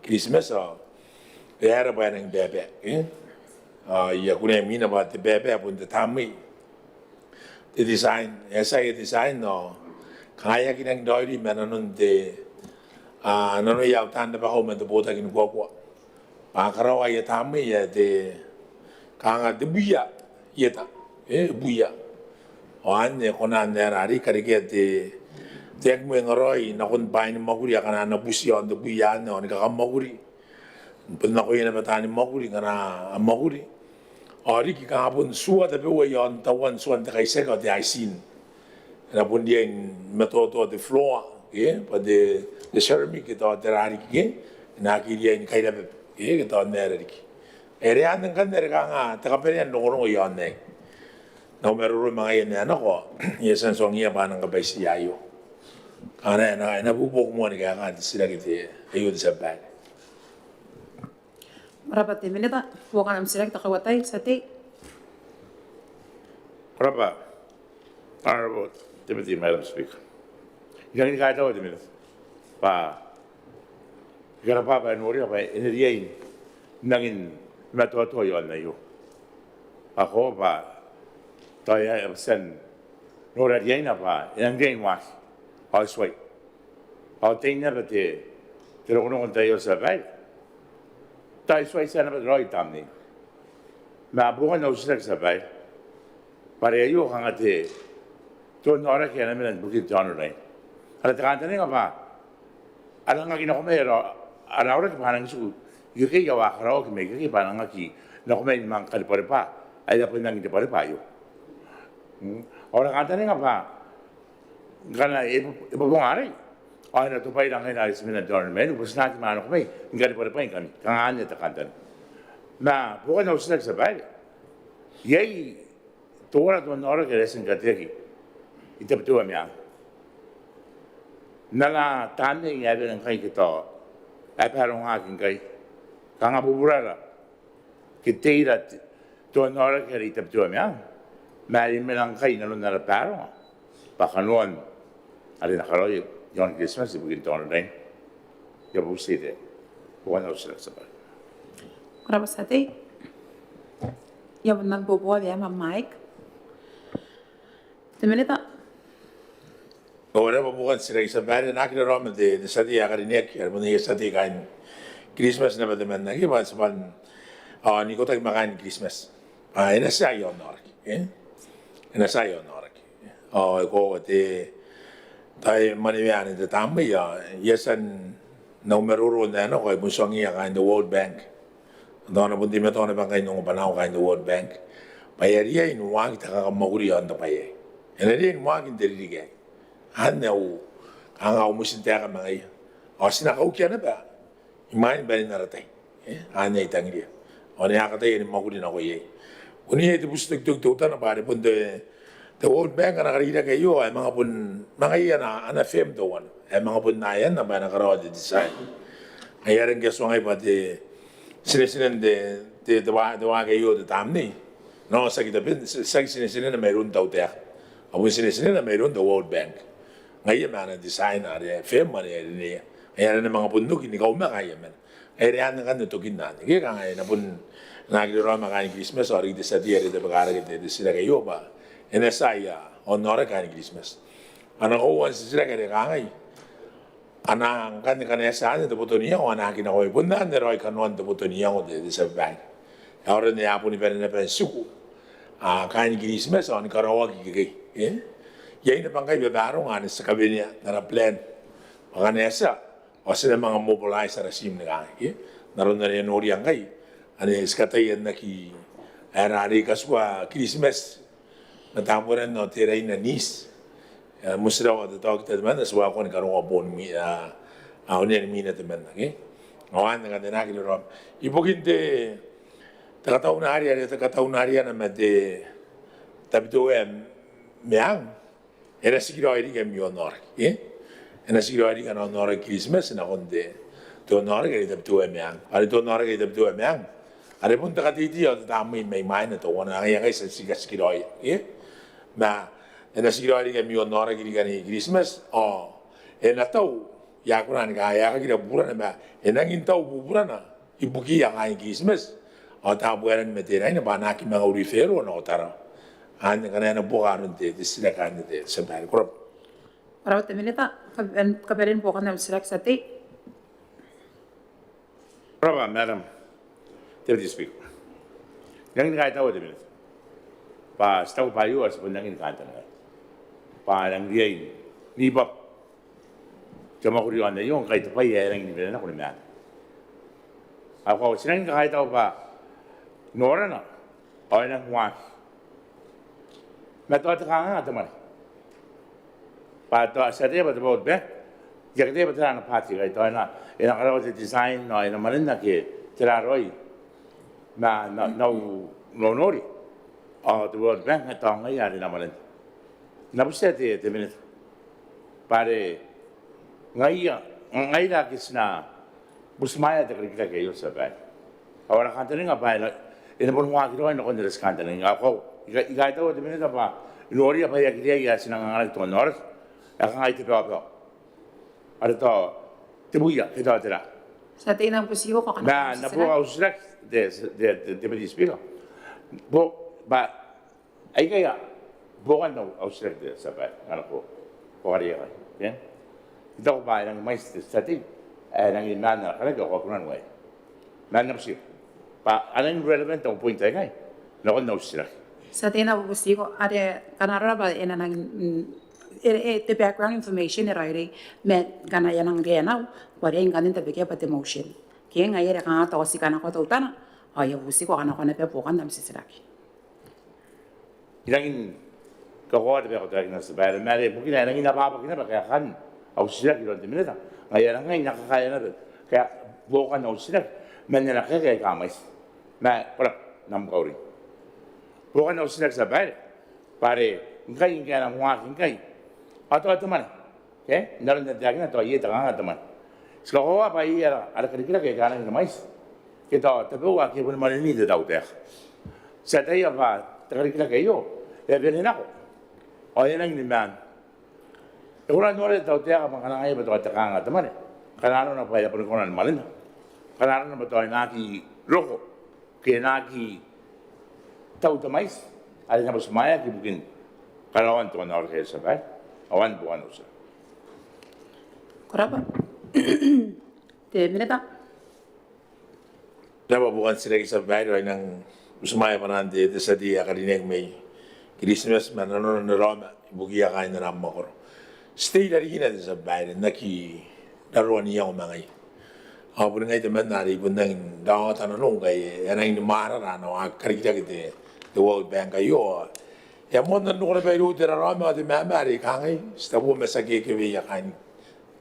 Christmas kaya pa nang bebe. Ya kuna mina ba te bebe apun te tamay. The design, design no. Kaya kinang doiri menanon de nono yaw tanda ba home de Botaki ni Kauoman. Pakaraw ay tami ya de kanga de buya yeta. Buya. Oan ne konan nerari karike de tek mo ngoroi na kon bain Mwakuri kana na busyon de buya no ni ka Mwakuri. Pun ko yena batani Mwakuri kana Mwakuri. Ari ki kapun suat tapi wayan tawan suan terkait seka di aisin. Na pun dia metodo the floor, pada the ceramic kita terari ki, na ki dia in kaida kita nerari ki. Ere an kan nere kanga takaperian dongorong yan ne. Na meron mga yan na ko, yesan song iya pa nang kabay si ayo. Kana na bubok mo ni kaya sila kiti ayo sa bag. Rabat Te Minita, huwag ka naman sila takawatay sa te. Rapa, Honorable Deputy Madam Speaker. Yang ini kata Te Minita, Gara pa nuri apa ini nangin metodo yon na yo. Ako tayo sen nuri dia apa yang dia mas, asway. Au tingnya bete, terus tayo sa baik. Tayo sway sana ba roy tamni. Mabukan na usag sa bay. Pareyo kang ate. To nora kaya namin bukid John Ray. Ala takanta ni ba? Ala nga kinakomero, ala ora ki panang su. Yuki yawa karaw ki may ki panang ki. Nakomay mang kalipare pa. Ay dapat nang hindi pare payo. Ora kanta ni ba? Kana ibubungari. Ay na tupay lang kayo nalis minang dormen, ubos natin maano ko may, hindi pa rin kami, kangaan niya takantan. Na, bukan na usilag sa bahay. Yay, tuwa na tuwan na oras kaya sa kateki, itapatuwa niya. Nala, tanda yung yabi ng kayo kito, ay parang aking kayo, kangabuburara, kitira, tuwan na oras kaya itapatuwa niya. Mali mo lang kayo, nalun na parang, pakanuan, alin na karoy, yon Christmas ibukin tono rin. Ya busi de. Bukan na sila sa bahay. Rabat sa te. Yaw nagboboa diya ma mic. Te Minita. Ora pa bukan sila sa bahay. Nakita rin de sa diya karinek. Alam mo niya sa diya kain Christmas na ba naman na. Iba sa pan. Ni ko tayo makain Christmas. Inasayo na orak. Inasayo na orak. Iko te tayo maniwaan ito tamay yesan na umeruro na ano kay musongi ang the World Bank Dona pun timnya tona bangkai nong panau kain the World Bank. Bayaria in wang kita Mwakuri on the paye. And I didn't walk in the rig. And now, Kangau musin teka mga Osina kaukia na ba? Imain ba rin naratay? Anya itangria. O niya katay yung Mwakuri na ko ye. Uniya ito bustuk-tuk-tutan na pare pun the World Bank na nakarira kayo ay mga pun mga iyan na fem to one. Ay mga pun na yan na ba nakarawa di design. Ngayon kaswangay pa di sinisinan de dawa kayo de tamni. No sa kita bin sa sinisinan na mayroon daw tayo. Abun sinisinan na mayroon the World Bank. Ngayon man design na fem man niya. Ngayon na mga pundok hindi ka umakaya man. Ay riyan na kan to kinan. Kaya ngayon na pun nagdiro makain Christmas or di sa diere de bagara de sila kayo ba. Enesaya honor kain Christmas. Ana ko sila kaya kangay. Ana kan sa ano to niya o ana kinakoy pundan de roy kanon to niya o de sa bank. Ahora ne apo ni pera na suku. Kain Christmas on karawagi kay. Yain na pangkay bebaro nga sa kabinya na plan. Makanesa o sila mga mobilize sa regime na kaya. Naroon na rin oriyang kay. Ano iskatayan na ki arari kaswa Christmas natamuran no tiray na nis musra wa to ta man aswa ko ni karong abon mi awnen mi na teman okay awan nga na ki ro ibukin te takataw na area na mate tabito meang era siguro iri ke mi honor era siguro iri kan honor Christmas na konde to honor ke tabito meang ari to honor ke tabito meang Ada pun tak titi atau tamu main itu orang yang kaya sigas kiroi, nah, ena sikiroi ni kami orang kiri kani Christmas, ena tahu ya kuran kaya kira bulan apa, ena ingin tahu bulan ibuki yang kaya Christmas, tahu bulan metera ini banyak yang mengurus fero na utara, hanya kerana ena bukan nanti disilakan nanti sampai kurang. Para te minita kaperin po kana select sa te. Brava, madam. Deputy Speaker. Yang kahit tahu dia pa setahu payu harus benangin kantor. Pa yang dia ini ni bab cuma kurian dia yang kahit payu yang ini benar aku ni mana. Aku senang kahit tahu pa Nora na orang yang kuat. Mata tekangan atau mana? Pa tu asalnya betul betul ber. Jadi dia betul anak parti kahit tahu na. Yang kalau design na yang mana nak ke teraroi. Na nori the World Bank at all ngay ari naman napusete te minute pare ngay kis na busmaya de krikita kayo sa bay awara kantaring apa ina pun wa kiro no kon res kantaring ako igay to te minute pa nori pa ya kriya sinang ngal to nor akang ay te pa ara to tibuya ito tira Sa te nang pusiho ko kana. Na po ausrak de Deputy Speaker. Ba ay kaya bukan daw ausrak de sa ba ano po kariaiakaki. Yan. Ito ko ba ng mais static nang inana kaya ko kunan way. Manam siya. Pa anong relevant ang point ay kay. Nakon na ausrak. Sa te nang pusiho ade kanara ba ina nang the background information right met kana yanang renaw wari ang kanin tabi kaya pati motion kaya nga yere kanga to si kana ko to utana ay busi ko kana ko na pe pokan dam sisiraki Ilangin kawa de ko tayo na sa bayan mare bukin na ngin apa kina ba kaya kan ausrak ilo de mineta ngayon nga nakakaya na kaya bukan ausrak man na kaya kamais na pala nam kauri bukan ausrak sa bayan pare ngay kaya na muakin kay atau mana, okay? Dalam dagangan atau ia tangan teman. Sekarang apa ia ada Karikirake kanan ni mais. Kita tapi wakil pun mana ni dia tahu dia. Saya apa Karikirake yo, dia beli nak. Orang yang ni man. Orang orang tahu dia apa kanan ayah betul tangan teman. Kanan orang apa ia pun kanan malin. Kanan orang betul naki roko, ke naki tahu temais. Ada yang bersemaya ki mungkin kalau orang tuan orang kaya sebab. Awan bukan usah. Kenapa? Te minita. Kenapa bukan sila kisah bayar yang usmaya panandi itu sedia kali ini may Christmas mana nono Roma ibu kia kain na nama kor. Stay dari hina itu sebab naki daruan yang mangai. Apa ngai te mana ri bunang da ta no ngai ana ni mara na no karikirake te the World Bank ayo. Ya mona no ra bai ru te ra ma te ma ri kangai sta bo mesa ke vi ya kan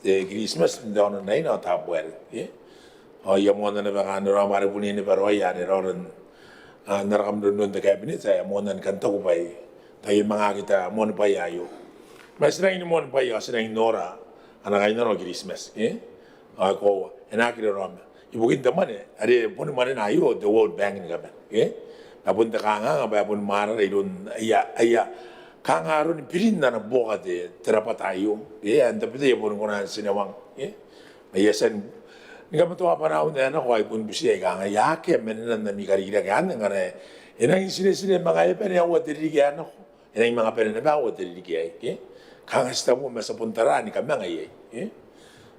te Christmas da no nei no ta buer. Ya mona na ba no ra ma ri bunini ba ro ya ne ron na ram do no te cabinet ya mona kan to bai. Tai mga kita mon bai ayo. Mas na ni mon bai as na nora ana ga no Christmas. Ko enakire roma ibukin te Mwane are pun Mwane na yo the World Bank ni kaban apun te kanga ba pun mara idun aya kanga ron pirin na boka de terapat ayo anda pite pun kona sinawang mayasan ni kaban to apa na una na ko pun bisi kanga ya ke menan na mi karikirake an ngare enang sine mga pe ya watiri ke ano enang mga pe na ba watiri ke kanga sta mo masa puntarani kamanga ye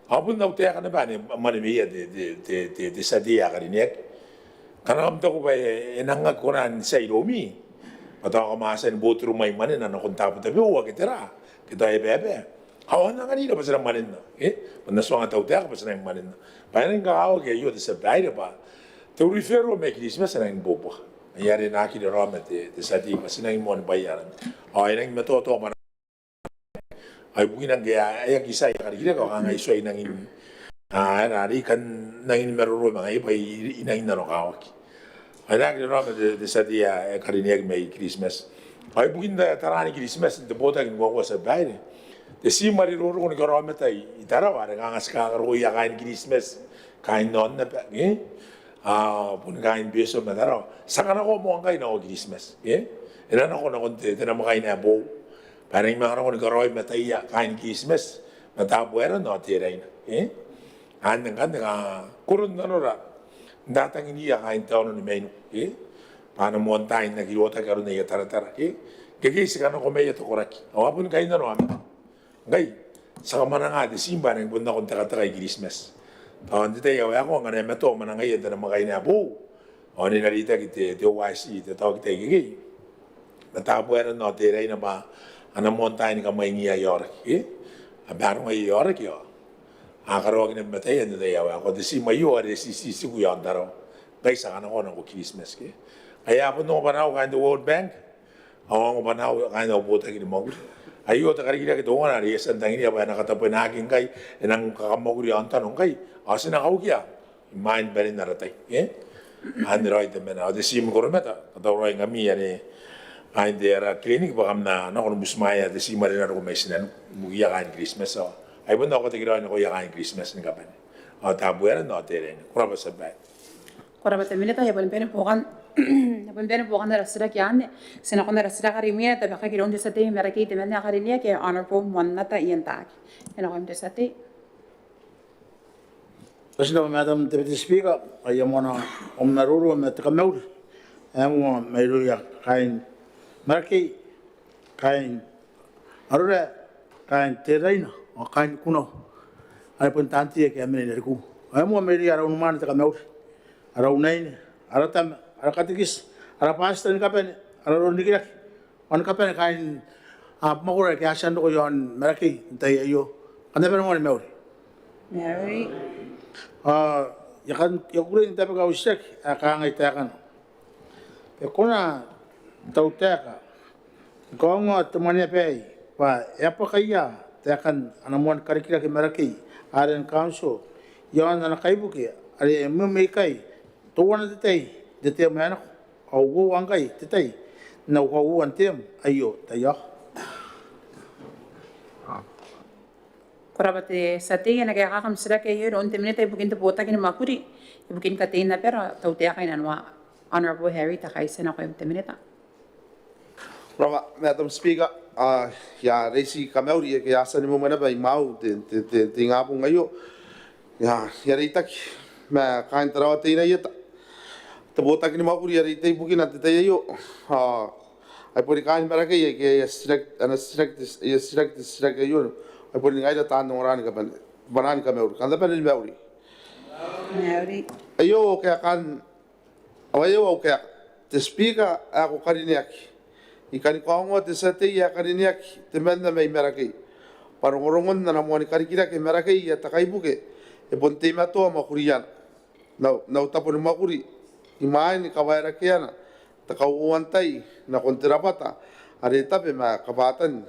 Apun na utea kana bani mani mia de sadia karinek. Kana am to ko ba enanga koran sei romi. Pata ko masen botru mai mani na no konta pa tabi wa ketera. Kita e bebe. Hawana ngani na pasara mani na. Mana swanga ta utea ka pasara mani na. Pa nga awo ke yo de sabai ba. Te rifero me Christmas na in bobo. Yare na ki de roma de sadia pasina in mon bayaran. Ai nang meto to mana ay bukin ang gaya kisay karikira ko ang ay soy nangin nari kan nangin meruro mga iba inangin na kawak ay nakita de sa dia karinig may Christmas ay bukin da tarani Christmas de Botaki ko sa bahay de si mariruro ko ni karome tay itara wala nga ska ro ya kain Christmas kain non na pa pun kain beso na daro saka na ko mo ang kain na Christmas ina na ko na konti na makain na bo Parang mga orang nagkaroy mataya kain Christmas, matabuera no tirain. Andang nga kurun na nora. Datang niya kain taon ni menu. Paano mo antayin na giwota karon na tara-tara. Gagisi ka na kumeya to koraki. Awapon kain na no amin. Ngay, sa kamana nga di simba nang bunda kong taka-taka Christmas. Taon dito yaw ako nga na meto manangay na makain na po. O ninalita kita DOYC tawag kita gigi. Matabuera no tirain na ba ana montagne ka may ngiya york abaro ngay york yo akaro gina matay and they ako de si mayo de si ku yon daro guys ana ko ng Christmas ke kaya po no banaw ka the World Bank awang banaw ka no Botaki ni Mwakuri ayo ta karikira ke dongan ari san tangini apa nakatapo na aking kay enang kakamaguri ang tanong kay asin na kaukia mind berin naratay android men de si mo kormeta katawray ngami ani Ay dera klinik bakam na no kono busmaya de si marina ko may sinan mugiya kain Christmas so ay bunda ko tigira no ko ya kain Christmas ni kapan o tabuera no teren kuraba sabay kuraba te minita ya pon pene pokan na rasira kiane sina ko na rasira karimia ta baka kiron de sate meraki te mena karinia ke honorable Mwanata ientak ena ko de sate President Madam Deputy Speaker ayamona omnaruru met kamel amo meiru ya kain Marki kain arura kain teraina o kain kuno ai pun tanti ke amene nerku ai mo meri ara unman ta kamau ara unain ara tam ara katikis ara pastor ni kapen ara ron dikirak on kapen kain magura ke asan ko yon marki tai ayo kana pen mo ni meuri Mary yakan yakurin ta pa usek aka ngai ta kan pe kona tauteka kongo temane pei pa apa kaya tekan anamuan karikirake maraki aren council yon na kaibuke are me kai to wana de te mana au go wangai te na ko wantem ayo tayo kurabate sate na kaya kakam sira kay yun te minute ibukin te Botaki ni Mwakuri ibukin katin na pero tautea kay nanwa honorable Harry takay sina ko te minute Madam Speaker, ya resi kameuri ke asa ni mo mana ba mau te ngapu ngayo. Ya ritak ma kain tarawa te ina yeta. Te Botaki ni Mwakuri rite bukin ate te yo. Ai pori kain bara ke strike yo. Ai pori ngai da tan ngorani ka ban banani kameuri. Kan da ban ni meuri. Meuri. Ayo ke kan ayo ke te speaker ako kariniaki. Ikan kaungo te sate ya kariniaki te mena mai meraki. Parongorongon na Mwane karikirake meraki ya takaibuke. e ponte mato Mwakuri ana na tapo ni Mwakuri i mai ni Kawairake ana ta kauoua tai na konterapata are tape ma kapatan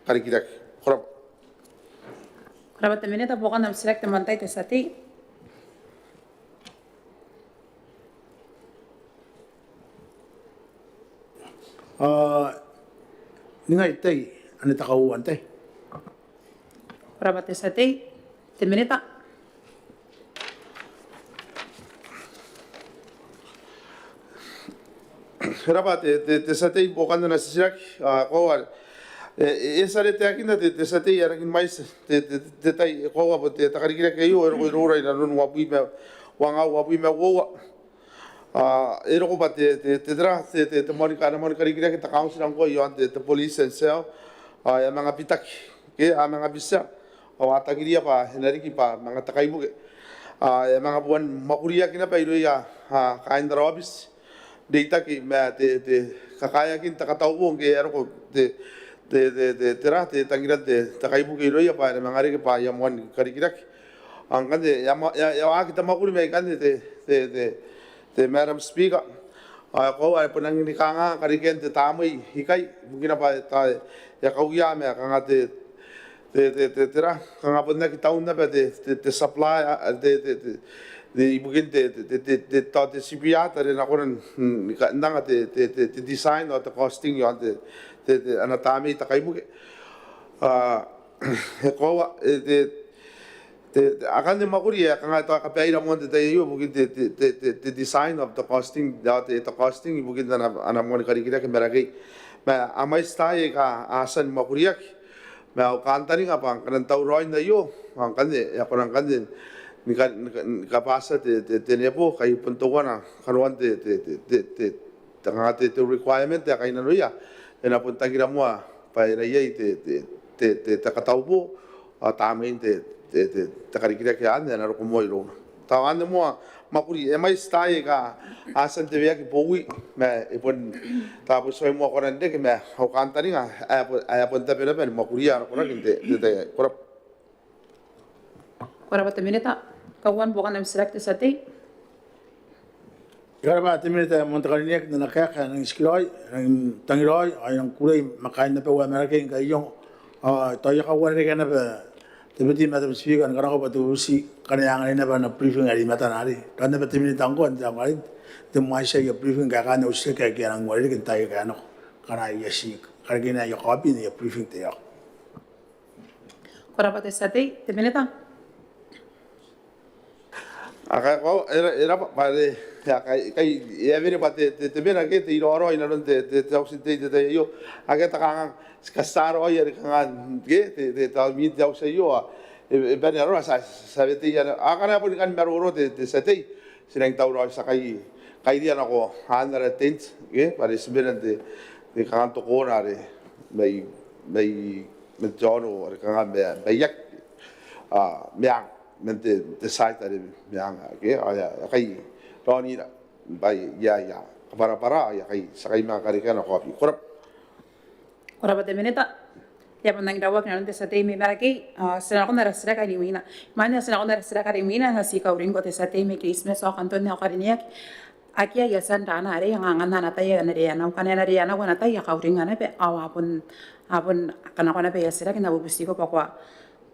Karikirake korap Korapa Te Minita bukan nam sirak te mantai te sati. Ningai tai ane takauoua tai. Korapa Te sati. Te Minita. Rapa te satei bukan na sirak kawar esa te akina te satei arakin mais te tai kowa po te Karikirake yo ero rora ina non wapui me wanga wapui me woa ero ko pa te dra te moni Karikirake ta council ang ko yo ante te police and cell ya mga pitaki ke mga bisa o atagiria pa henariki pa mga takaibuke ya mga buwan makuria kina pa iro ya kain darabis data ki me te kakaiakin ta katauon ke ero ko te ra te tangira te takaibuke iro ya pa mga reke pa ya Mwane Karikirake ang kande ya kita makuri me kande te Madam Speaker ko ay panang ni kanga kariken te tamai hikai mungkin apa ta ya kauoua me kanga te ra kanga ponna ki tauna pa te supply de ibukin te CPR te na koran nanga te design or the costing yo te anatami ta kaibuke ko akan de Mwakuri kanga ta kapaira mo te yo bukin te design of the costing the costing bukin ana Mwane Karikirake meragi ma amai stai ka asan Mwakuri ma kantani ka pang kan tau roi na yo ang kan ya korang kan ni kapasa te nepo kai puntuana karuan te tanga te requirement ya kai na noia ena puntagira mo pa ina ye te takataupo tamen te Karikirake ande na ro mo iro ta ande mo Mwakuri e mai stai ka asan te vea ki poui me e pon ta po soi mo koran de ke me ho kantani nga a pon ta pera ben Mwakuri ar koran te korap Korapa Te Minita. Kauoman bukan nam sirak te sati. Korapa Te Minita Montakariniak na nakaka ng iskiloi ng tangiroi ay ng kulay makain na pa wa American kayong toya kawan rin na pa Deputy Madam Speaker, ang karang ko patusi kaniyangan na ba na briefing ari matanari. Tanda pa timin tangko ang tangko te mo siya yung briefing kaka na usik kaya kaya nang wali kan tayo kaya no kariaiakaki kaya na yung copy niya briefing tayo. Korapa Te sati. Te Minita. ko era pare ya kai e vere pa te bena ke te iro ina non te ausite te yo aga ta kan skasaro ia kan ke te ta mi te au yo e bene ro sa vete ya aga na pun kan mero te sete sinang tau ro sa kai dia na ko handara tent ke pare sibena te kan to ko na re mai me jono kan be yak meang mente te site ari meanga ke aya kai toni da bai ya para ya kai sakai ma kari kana kopi korap Korapa Te Minita. Ya pandang dawak na te sati mi maraki sena ko na rasra ka limina. Mana sena ko na rasra ka limina na si kauring ko te sati mi Christmas o kanton na kariniak. Aki ya san dana are yang angan na tayo na Rairana kana na Rairana ko na tayo kauring na pe awapun kana ko na pe yasira kina bubusti ko pa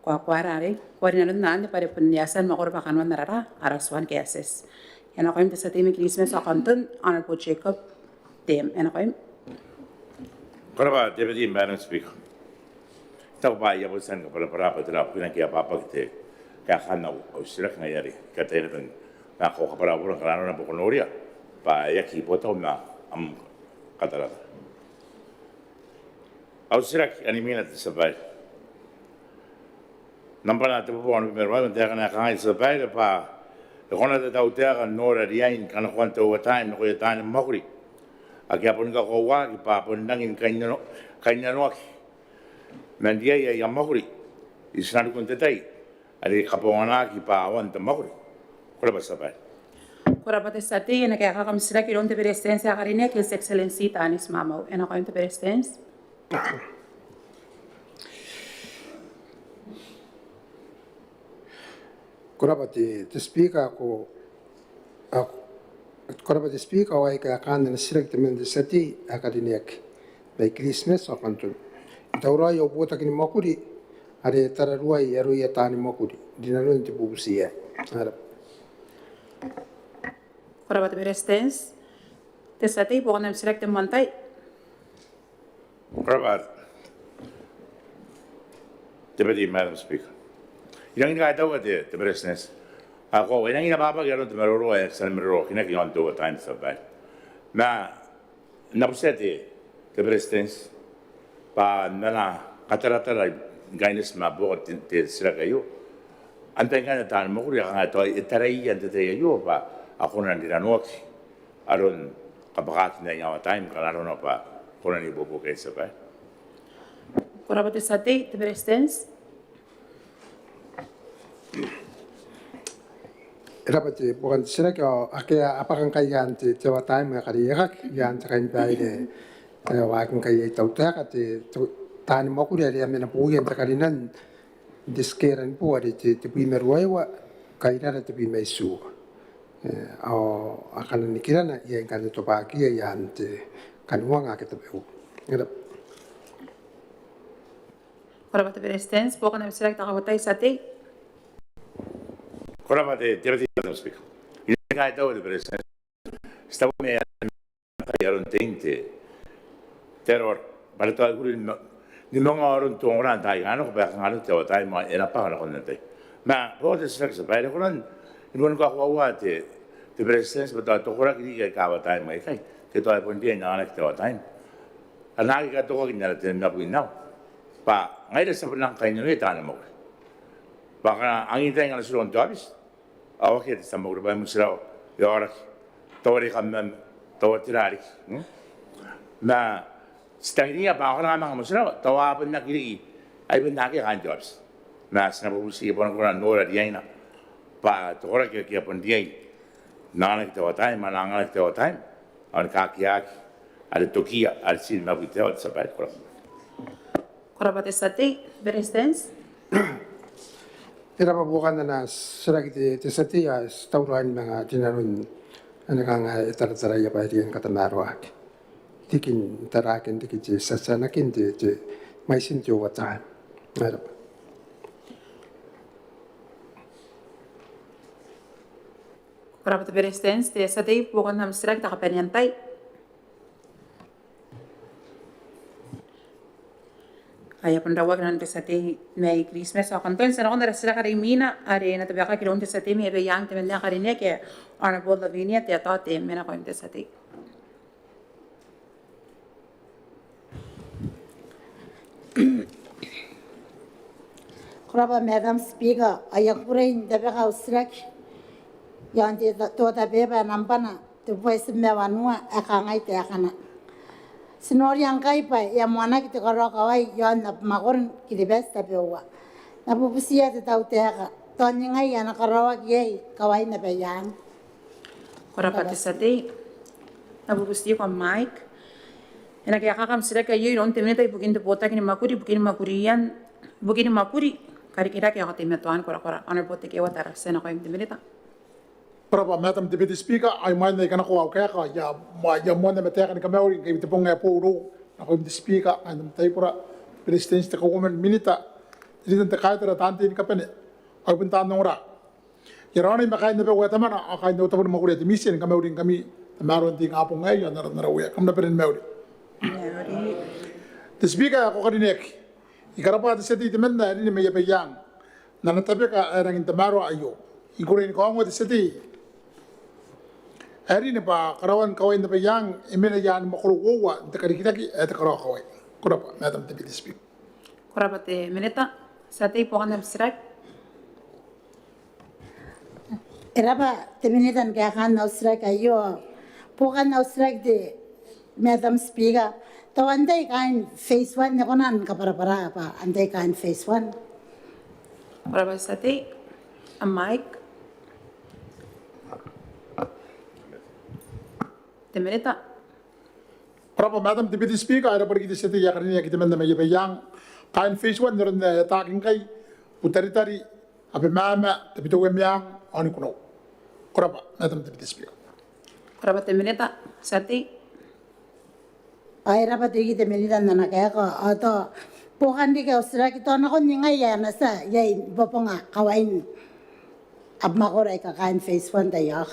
kwa rare na nande pare penyasan makor pakanwan narara araswan keses yana koim te sati mi Christmas akanton ana po check up tem yana koim Korapa Deputy Madam Speaker. Tau ba ya bosan ka para patra pina ki apa te ka kana o sira kana yari ka te pen na ko para pura kana na po noria pa ya ki poto na am katara au sira ani mina te sabai Nampana te popo anu merwa te kana kai se pai pa e kona te tau te ka nora riain kana kwanta o time no e tane Mwakuri a kia pon ka ko wa ki pa pon nangin kaina no aki men dia ya Mwakuri i sna ku te tai ari ka pona ki pa wan te Mwakuri kola ba sabai Korapa Te sati ena kaya kakam sira ki ronte presidencia karinia ki excellency tanis mamau ena koim te presidents Kurapa the speaker ko kurapa the speaker o ka kan na sirak temen de sati akadiniak by Christmas o kanto. Taura yo Botaki ni Mwakuri are tararua I ero ia tani Mwakuri. Dinalo ni bubusia. Kurapa te Presidents. Te sati po kanam sirak te mantai. Kurapa. Deputy Madam Speaker. Yang ini kata apa the Presidents? Ako yang ini apa kalau te meroro ya san meroro kena kian tu time sabai. Na napusete the Presidents pa nana kata-kata gainis mabot te sirakayo. Anteng kan tan mo kuya nga to itarai yan te yo pa ako na niranok aron kapakat na yaw time kalaro na pa kuna ni bobo kay sabai. Kurapa te sati te Presidents. Rapati bukan sirak o akia apakang kayan te Teuea time kariaiakaki yan te kain baile wakin kaya Teuea te tani Mwakuri ada mena puyan te kalinan diskeran po ada te primer wa kairara te primer su o akan nikirana yan kan to pagi yan te kanuanga kita beu. Kurapa te Presidents po kanam sirak takawatay sati. Kurapa te Deputy Madam Speaker. Ini kata apa the President? Estava me aron tente terror para to aguri ni mga aron to orang tai ano ko ba ngalo te tai ma era pa ko nete. Ma po te srak sa pai ko nan ingon ko kauoua te President ba to ko ra ki ka ba tai mai kai te to ai pon dia na te tai. Ana ki ka to ko ni na te na bu na. Pa ngai sa lang kai ni ta na mo. Baka ang intay nga sulon jobs. Awak kita sama grup musrao ya orang tori kami tori tirari. Na setengah ini apa orang orang musrao tawa pun nak kiri, ay pun nak kan jobs. Na senapu busi pun kurang nora dia ina. Pa tori kia pun dia. Nana kita watai, mana nana kita watai. Orang kariaiakaki ada Tokia ada sini nak kita wat sampai kurang. Kurapa te sati Presidents. Era pa bukan na sirak te sati ya tauran mga tinarun anakang tarataraya pa diyan katamaruak. Tikin tarakin tikin sasanakin te may sintiyo watahan. Kurapa te Presidents te sati po kanam sirak takapanyantay. Kaya pandawag na sa ti may Christmas o kanton sa nakon na sila karimina are na tabi ka kilon sa ti may bayang ti mala karine ke Honorable Lavinia ti ato ti mena ko sa ti. Kurapa Madam Speaker ayak purein tabi ka usrak yan ti to tabi ba nampana ti voice mewanua akangai ti akana. Sinori ang kai pa ya Mwane kita karo kawai yon na makorin kiti besta pewa. Na pupusiya te tau teka. Tony ngai ya na karo kiyai kawai na peyang. Kurapa te sati na pupusiya ko Mike. Ena kaya kakam sila kayo yon timinita ibukin te Botaki ni Mwakuri bukin Mwakurian bukin Mwakuri Karikirake ako timatuan kora honor Botaki watara sena ko yung timinita. Praba Madam Deputy Speaker, ay man na kana ko kaya ka ya mo na meteka ni kamay kay tipong nga puro ako yung speaker and tay pura President te Kauoman minita dito te kaya tara tanti ni kapene ay punta nong ra Rairana makay na weta man akay no tapon Mwakuri at mission kamay kami maron ting apong ngayon na rawe kam na peren mawri the speaker ako kadinek ikarapa te seti temen na ni may yapayang na natabi ka erang tamaro ayo ikurin ko ang wala seti hari ni pa karawan kawai na bayang imena yan makuluwa te karikirake te karaw kawai kurapa Madam Deputy Speaker Kurapa te minita sati po kanam sirak. Era pa te minitan kaya kan na usrak ayo. Pukan na usrak de Madam Speaker. Tawantay kain phase 1 na konan kapara-para pa. Antay kain phase 1. Kurapa sati a Mike. Temerita. Prapa Madam Deputy Speaker, ada pergi di situ ya karena kita mana may bayang kain phase 1 naron taking kay putari-tari ape mama te pito wemiang oni kuno. Korapa, Madam Deputy Speaker. Korapa Te Minita, Sati. Ai rapa tegi Te Minita nana kaya ko ato pokan di ka usra ki to na kon ngai ya na sa yai boponga kawain ab makora ka kain phase 1 tayo.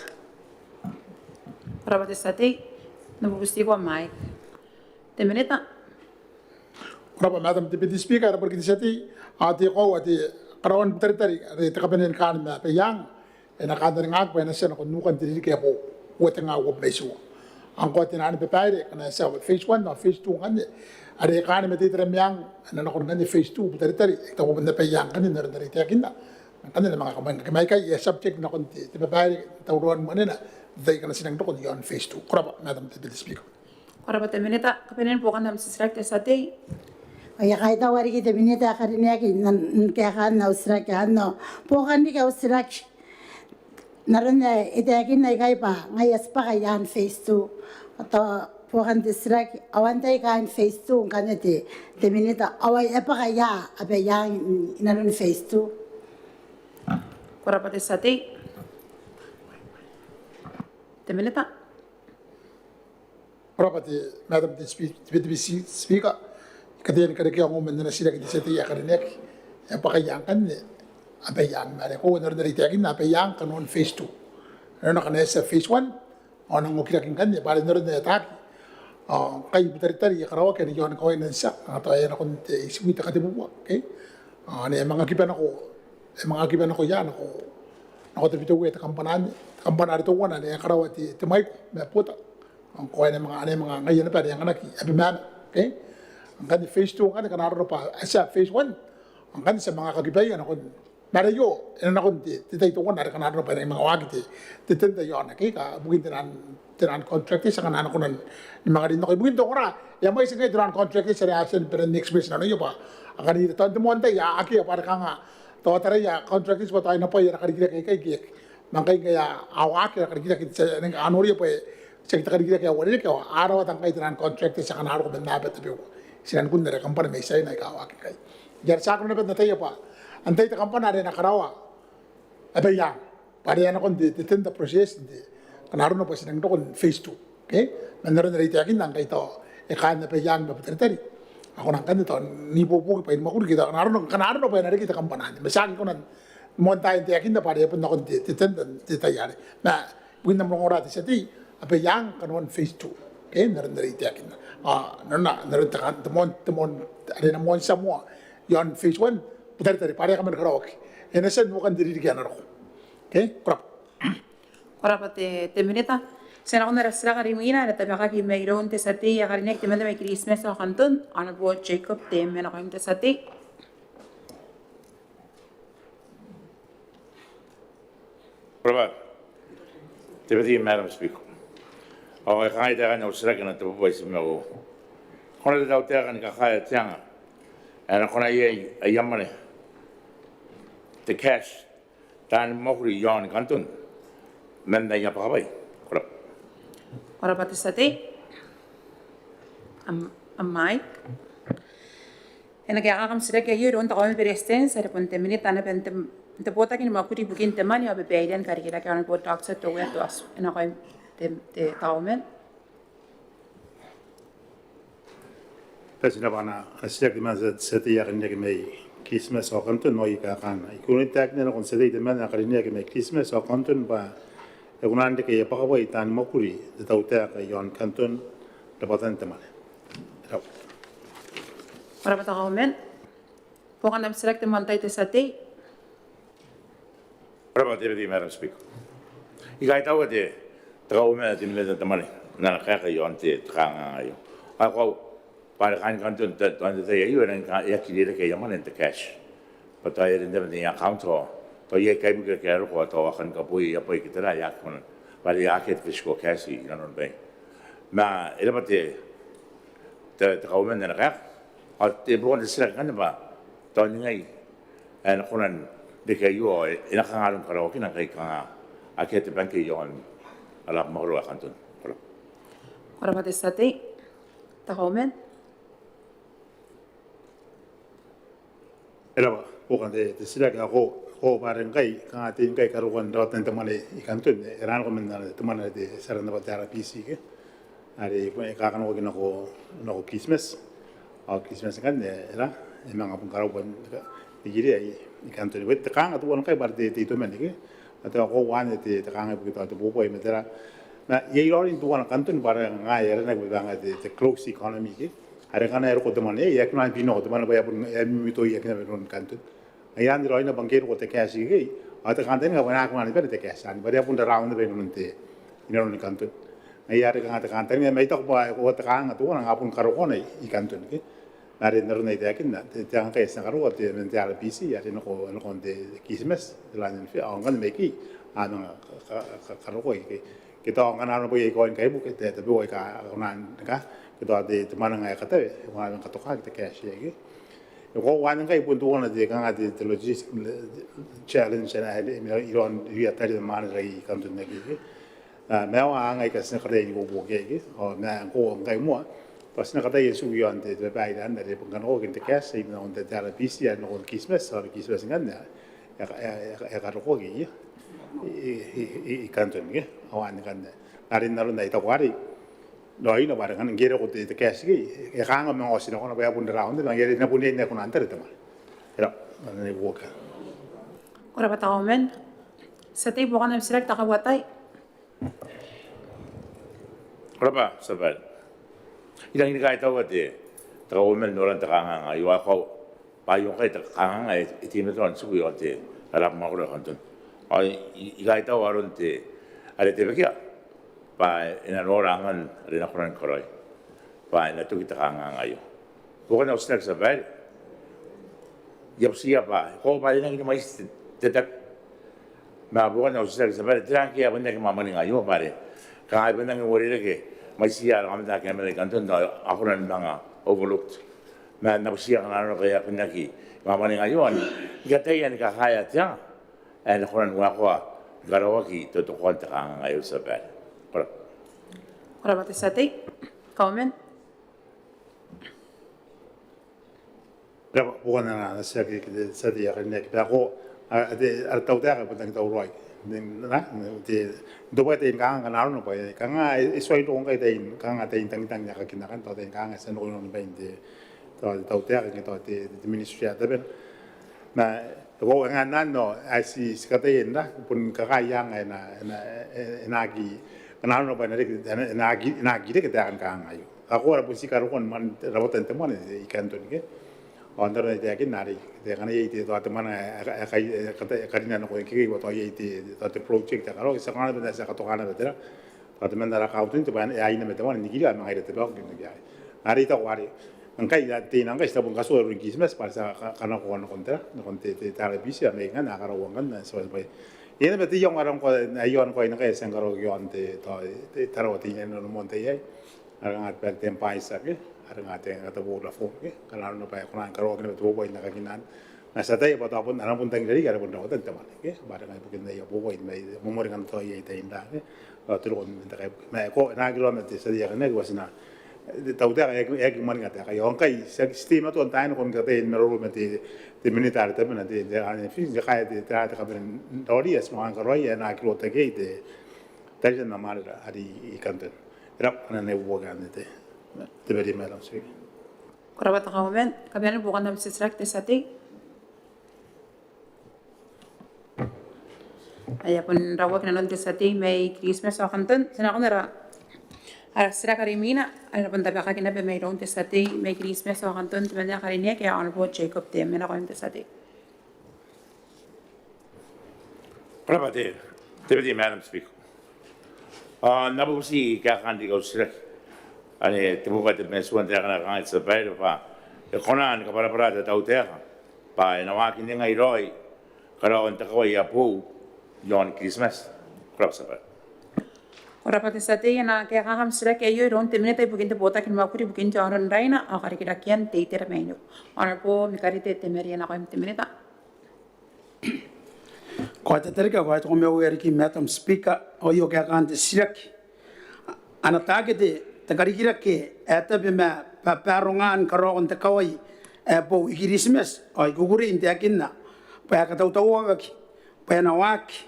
Korapa Te Sati. Nabubusti ko Mike. Te Minita. Korapa, Madam Deputy Speaker, rapa kita seti ati ko ati karawan teri ati tekapenin kan na pe yang ena kada ngak pa na sena ko nukan tiri ke po wetanga wo beso. Ang ko tinani pe paire kana sa phase 1 na phase 2 kan are kan me titra myang na ko ngani phase 2 teri ta ko benda pe yang kan na dari te kinda kan na mga kamay kamay kay subject na kon ti pe paire tawron mo na dai kana sinang to ko yon phase 2. Korapa, Madam Deputy Speaker. Korapa Te Minita, kapenin po kan nam sisrak Te Sati. Ay kaita wari ki Te Minita karinya ki nan kaya kan na usra ki ano pokan di ka usra ki naron na itakin na ikay pa ngayas pa kayan phase 2 ato pokan disra ki awantay kayan phase 2 kanete Te Minita away pa kaya abe yang naron phase 2. Korapa Te Sati. Te Minita. Korapa te Madam Deputy Speaker. Katiyan kada kaya mo man na sila kiti sa tiya karinek yang pakayang kan apayang mare ko na dari tiyakin na apayang kanon phase 2 ano kana sa phase 1 ono mo kirakin kan para na na ataki kay bitari karawa kay yon ko na sa ato ay na kun iswita katibuwa okay ani mga kipan ako yan ako te bitaw eta kampanan to wana ne karawa ti may me puta ang ko ay mga ngayon pa yang anak abi man okay. Ang kan phase 2 kan kanaro pa sa phase 1 ang kan sa mga kagibayan ako narayo ina ko titay to na kanaro pa mga wagi titenda yon ka bugin tinan contract sa kanano ko nan mga rin ko bugin to ora ya may sige tinan contract sa reaction pero next week na yo pa ang kanito to mo antay ya aki para ka nga to tara ya contract is pa tayo na pa ya karikirake kay mangkay kaya awak ya karikirake sa ano rin pa sa karikirake wala ka araw tang kay tinan contract sa kanaro ko Maneaba tabi sinan kun nere kampana may say na ikaw kay jar sa kun na tayo pa antay ta kampana na karawa abay yang para yan kon the process di kanaro na pa sinang dokon phase 2 okay manaro na rito yakin nang kay to kan na pa yang ba tari ako nang kanito ni popo pa Mwakuri kita kanaro na pa na kita kampana masagi ko nan montayin yakin na para yapon na kon titayari na buin na mo ora ti sati abay yang kanon phase 2 okay, naroon na rito yakin na. Naroon temon, ada na mon semua. Yon phase 1, tari pare kami nagkarawak. Enasan mo kan diri diyan ako. Okay, Korapa Te Minita. Sena ko na rasla karimina na tabi kaki mayroon te sati ya karinek te may Christmas o kanton. Ano po Jacob te mena ko yung te sati. Korapa. Deputy Madam Speaker. O kaya tayo na usra ka na ito po sa mga ko. Kung na daw tayo ka ni kakaya tiyanga, ano ko na ayaman eh. The cash, tayo mo kuri yon kanton, menda niya pa kabay. Kurap. Korapa Te Sati. Mike. Nagkakakam sila kayo doon tako may President sa Te Minita na Te Botaki ni Mwakuri ibukin te mani o Babairean Karikirake ano po Dr. Teuea Toatu. Ano ko te Kauoman. President bana asiak di masa seti yakin ke mai Christmas o kanton noi ka kana ikuni tak ne kon seti de mana karini ke mai Christmas o kanton ba ekunan de ke pa ko itan Mwakuri de tauta ka yon kanton de patente mane Para ta Kauoman. Pokan nam select mantay te sati. Para Deputy Madam Speaker. Ikai tahu de Kauoman di nila tamani na kaya yon te kanga ayo. Ako para kan kanton tuan te ayo na ya kiri ke yaman te cash. Patay rin de account to ye kai bu ke ro to kan ka pui ya pui kitara ya kon para ya ke fiscal cash na non be. Ma ila pate te Kauoman na kaya at te bron de sila kan ba to ngai en konan de ke yo ina kangalon karo kina kai ka akete banki yon ala mahoro kanton. Korapa Te Sati. Ta Kauoman. Era bukan te sila ka ko ko bareng kai ka tin kai karuan rotan temane ikantun eran ko men temane de sarana batara PC ke ari ko ka kan wogina ko no Christmas a Christmas kan era emang apun karuan digiri ai ikantun wet ka nga tuan kai bar de to men ke atau ko wan de ka nga bu to bo boy metera na ye lorin tuan kantun bareng nga era na bu banga de close economy ke ari kana er ko temane ye kan pino temane ba ya pun mi to ye kan ron kantun ayan di roina bangkir ko te kasi gi ata kanten ga wana ko ani per te kasan bari apun round be nunte ino ni kantun ayar ga ata kanten ga mai tok ba ko ta kan tu na apun karo ko nei I kantun ki nare ner nei te kin na te tang ka sa karo te men te ala PC ya te no ko de kismes la ni fi ang kan me ki ano karo ko ki to ngana no bo ye ko kai bu ke te bo ka nan ka ki to de mana nga ka te wa ka to ka te kasi gi ko wan ngai pun tu na de ka de logistic challenge na iron ria ta de man rai kan tu ne gi me wa ngai ka sen ka de go bo ge gi o na ko ngai mo pas na ka de su yon de Babairean de pun kan o te ka sai na on de ta PC ya no Christmas or Christmas ngan na ya ka ro gi I kan tu ne o an kan na rin na ta wari Loi no barang ngere ko te cash gi e kanga mo osi no ba pun round na ngere na pun ne ko antar te ma era ne woka ora Kauoman sate bukan abstrak ta kawatai ora ba sabar idang ni kai tawa te Kauoman no ran ta kanga ai wa ko pa yo kai ta kanga ai ti me ton su yo te ala ma ko kan ton ai I kai tawa ron te ale te bekia pa ina rorangan rena koran koroi pa ina tu kita kanga ngayo bukan ausnak sabar yap siapa ko pa ina mai tetak ma bukan ausnak sabar trang kia benda ke mama ngayo pare ka benda ke wori ke mai sia ram da ke mele kanton da akoran banga overlooked ma na sia kana ro ke benda ki mama ngayo ani gate yan ka haya tia en koran wa ko garawaki to konta kanga ngayo sabar ora bate sate Kauoman bukan na sa ki sa dia kan ne ka ko ade ar tau ta ka tang tau roi na te do ba te ka nga na no pa ka nga isoi dong kai te ka nga te tang tang ya ka kin kan to te ka nga sa no no ba inde to tau ta ka to te ministry ta ben na ko nga nan no asi ska te na pun ka ka yang na gi kana no ba na gi de ka ta kan ka nga yo ako ra pusi ka ro kon man rabotan te man I kan to ni ke Onder ne te kin nari te kana ye te to te mana kai karina no ko ki ko to ye te to project ta ro sa kana be sa ka to kana be tera to te manda ra ka utun te ban ai ne me te wan ni gila ma ire te ba ni ya ari ta wari ngai ya te nanga sta bun ka so ro kismes pa sa kana ko no kontra no konte te ta re bisi me ngana ka ro wangan na so ba ye ne be te yong aron ko ai yon ko ina ka sen ka ro yon te to te taro te ne no monte ye ara ngat per tempai sa ke ada ngate ngata bola fo ke kalau no pa ko nan karo ke to boy na kakinan na sa tay pa tapon ana pun tang dari gara pun dapat teman ke barang ai bukin ya boy mai momor kan to ye tay inda ke to ron ta kai mai ko na kilometer sa dia ne wasna tau ta ek man ngata ka yon kai sa sistema to tan kon ka te no ro mate te militar te na te ana fi ja kai te ta ka ben dori es mo an karo ye na kilo te ke te ta na mal ari I kanten era na ne wo ga ne te Teberi malam sih. ora Kauoman kabian bukan abstrak te sate aya pun rawa kena non te sate mai Christmas akan ten sana ra ara sira karimina ara pun tabe ka kena be mai ron te sate mai Christmas akan ten te mena karinia ke on bo Jacob te mena ko te sate Berapa te? Teberi malam speak. Nabu si ka kan di ausrak ane te buka te mesuan te kana kan sa pai pa e kona ka para te tau te pa na wa ki ngai roi kara on te ko ia pu yon Christmas crop sa pai ora pate sate na ke ka ham sira ke yo ron te minita ibukin te Botaki Mwakuri ibukin te aron Rairana a Karikirakian te iter menu ona po mi karite te meriana ko te minita ko te terika ko to me o eriki metam speaker o yo ke kan te siraki ana tagete te karikirake eta be ma parongan karo on te kawai po Christmas ai guguri inte akinna pa ka tau tau ki pa na waki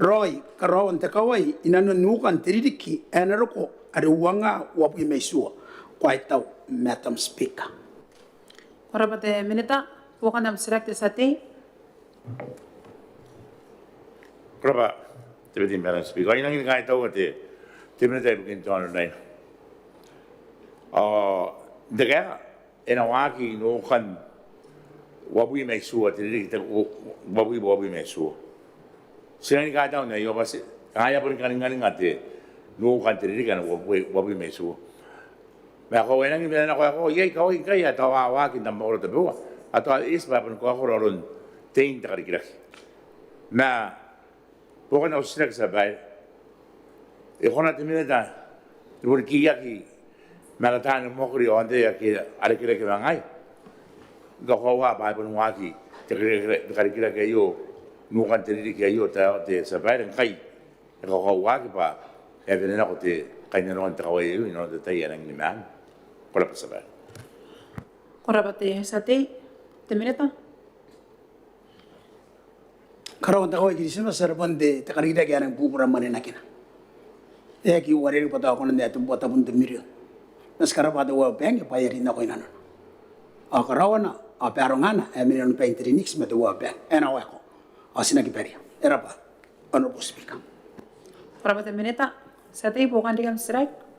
roi ka roan te kawai ina no nukan tiririki ana roko are uanga wapu meisua kwai tau Madam Speaker. Ora te Minita, pukan am sirak te sate. Ora te beti Madam Speaker. Ina ngi kai tau te Minita bukin tuan nai. Dega ena waki no kan wapu meisua tiririki te wapu meisua. Sila ni kai tau nei yo basi kaya pun kan ngate no kan tiririki kan wapu meisua. Mea ko enangi mea na ko ye ka oi kai ata wa ki na mo te bua ata is ba pen ko ko ron tein ta karikirake na po kana usira sa bai e kona te mena ta te por ki ya ki mea ta na mo kri onde ya ki ale kire ke bangai ga ko wa ba pen wa ki te karikirake yo no kan te ri ki yo ta te sa bai kai ko ko wa ki ba e venena ko te kai na ron ta wa yo no te tai ana ni man. Ora pa saber. Ora pa te sate, te Minita. Karon ta oi kisima sarbande te karida ke anang pupura mane nakina. E ki wari pa ta kono ne tu bota bun de mirio. Nas karapa ta wa bang pa yeri na ko inana. A karawana a perongana e mirio pe intrinix me wa bang. Ena wa ko. Asina ki peria. Era pa. Honorable Speaker. Ora pa te Minita, sate pukan digam strike.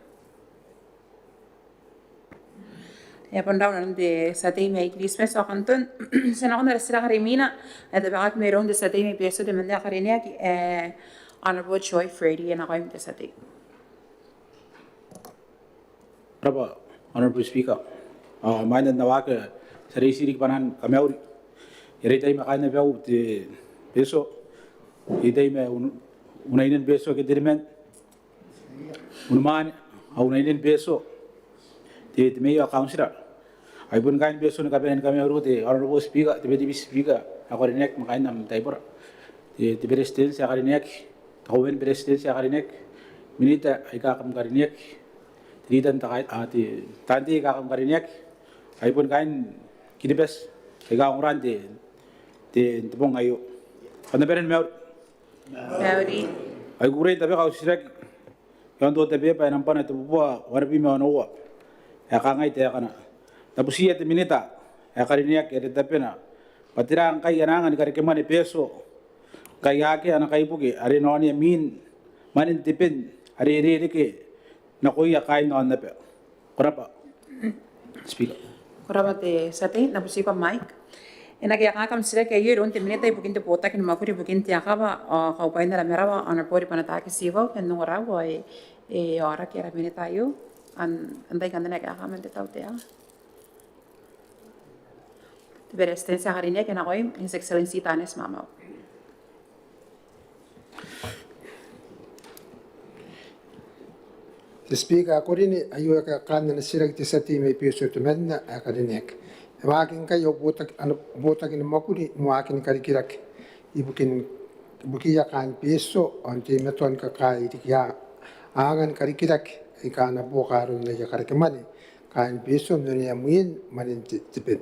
Ja pandau de sate me Christmas och antun sen on resira harimina at the back me ronde sate me peso de menda harinia ki honorable Choi Freddy and I'm the sate. Raba honorable Speaker. Mainan nawaka sari sirik panan kamauri. Iretai makanya bau de peso. Idai me unainen peso ke Virement. Unuman unainen peso. Te meio councilor. Ai pun kain beso na kapinan kami uru te honorable Speaker te bedi Speaker ako rinek makain nam taipor. Te president sa karinek, Kauoman president sa karinek. Minita ai kakam karinek. Tridan takait ati tanti kakam karinek. Ai pun kain kidipes ai kakam te pong ayo. Ano peren meur? Meuri. Ai gurei tabe kau sirak. Yang tu tabe pa nampan itu buat warbi meonowa. Ya kangai te kana. Tapos siya te Minita, kariniak tapena. Patira ang kay anangan karikimani peso. Kayake anak kay pugi, ari no ni min manin tipin, ari ke nakuya kay no nape. Kurapa. Speaker. Kurapa te sate na pusi pa mic. Ena kaya kakam sila kay yun te Minita ibukin te Botaki ni Mwakuri ibukin te akaba kaupain na lamera honor pori panatake siwa ken no rawa e ora kaya Minita yo andai kanda na kaya kamen te tau te Beretitenti hari ini kena koi His Excellency Tanes Mamau. Speaker akorini ayo ka kanna sirak ti sati me piso to menna akadinek. Wakin ka yo Botaki ni Mwakuri Mwakin Karikirake. Ibukiya kan piso onti meton ka kai tikia angan Karikirake ikana bokaro na ya karikimani kan piso dunia muin manin tipin.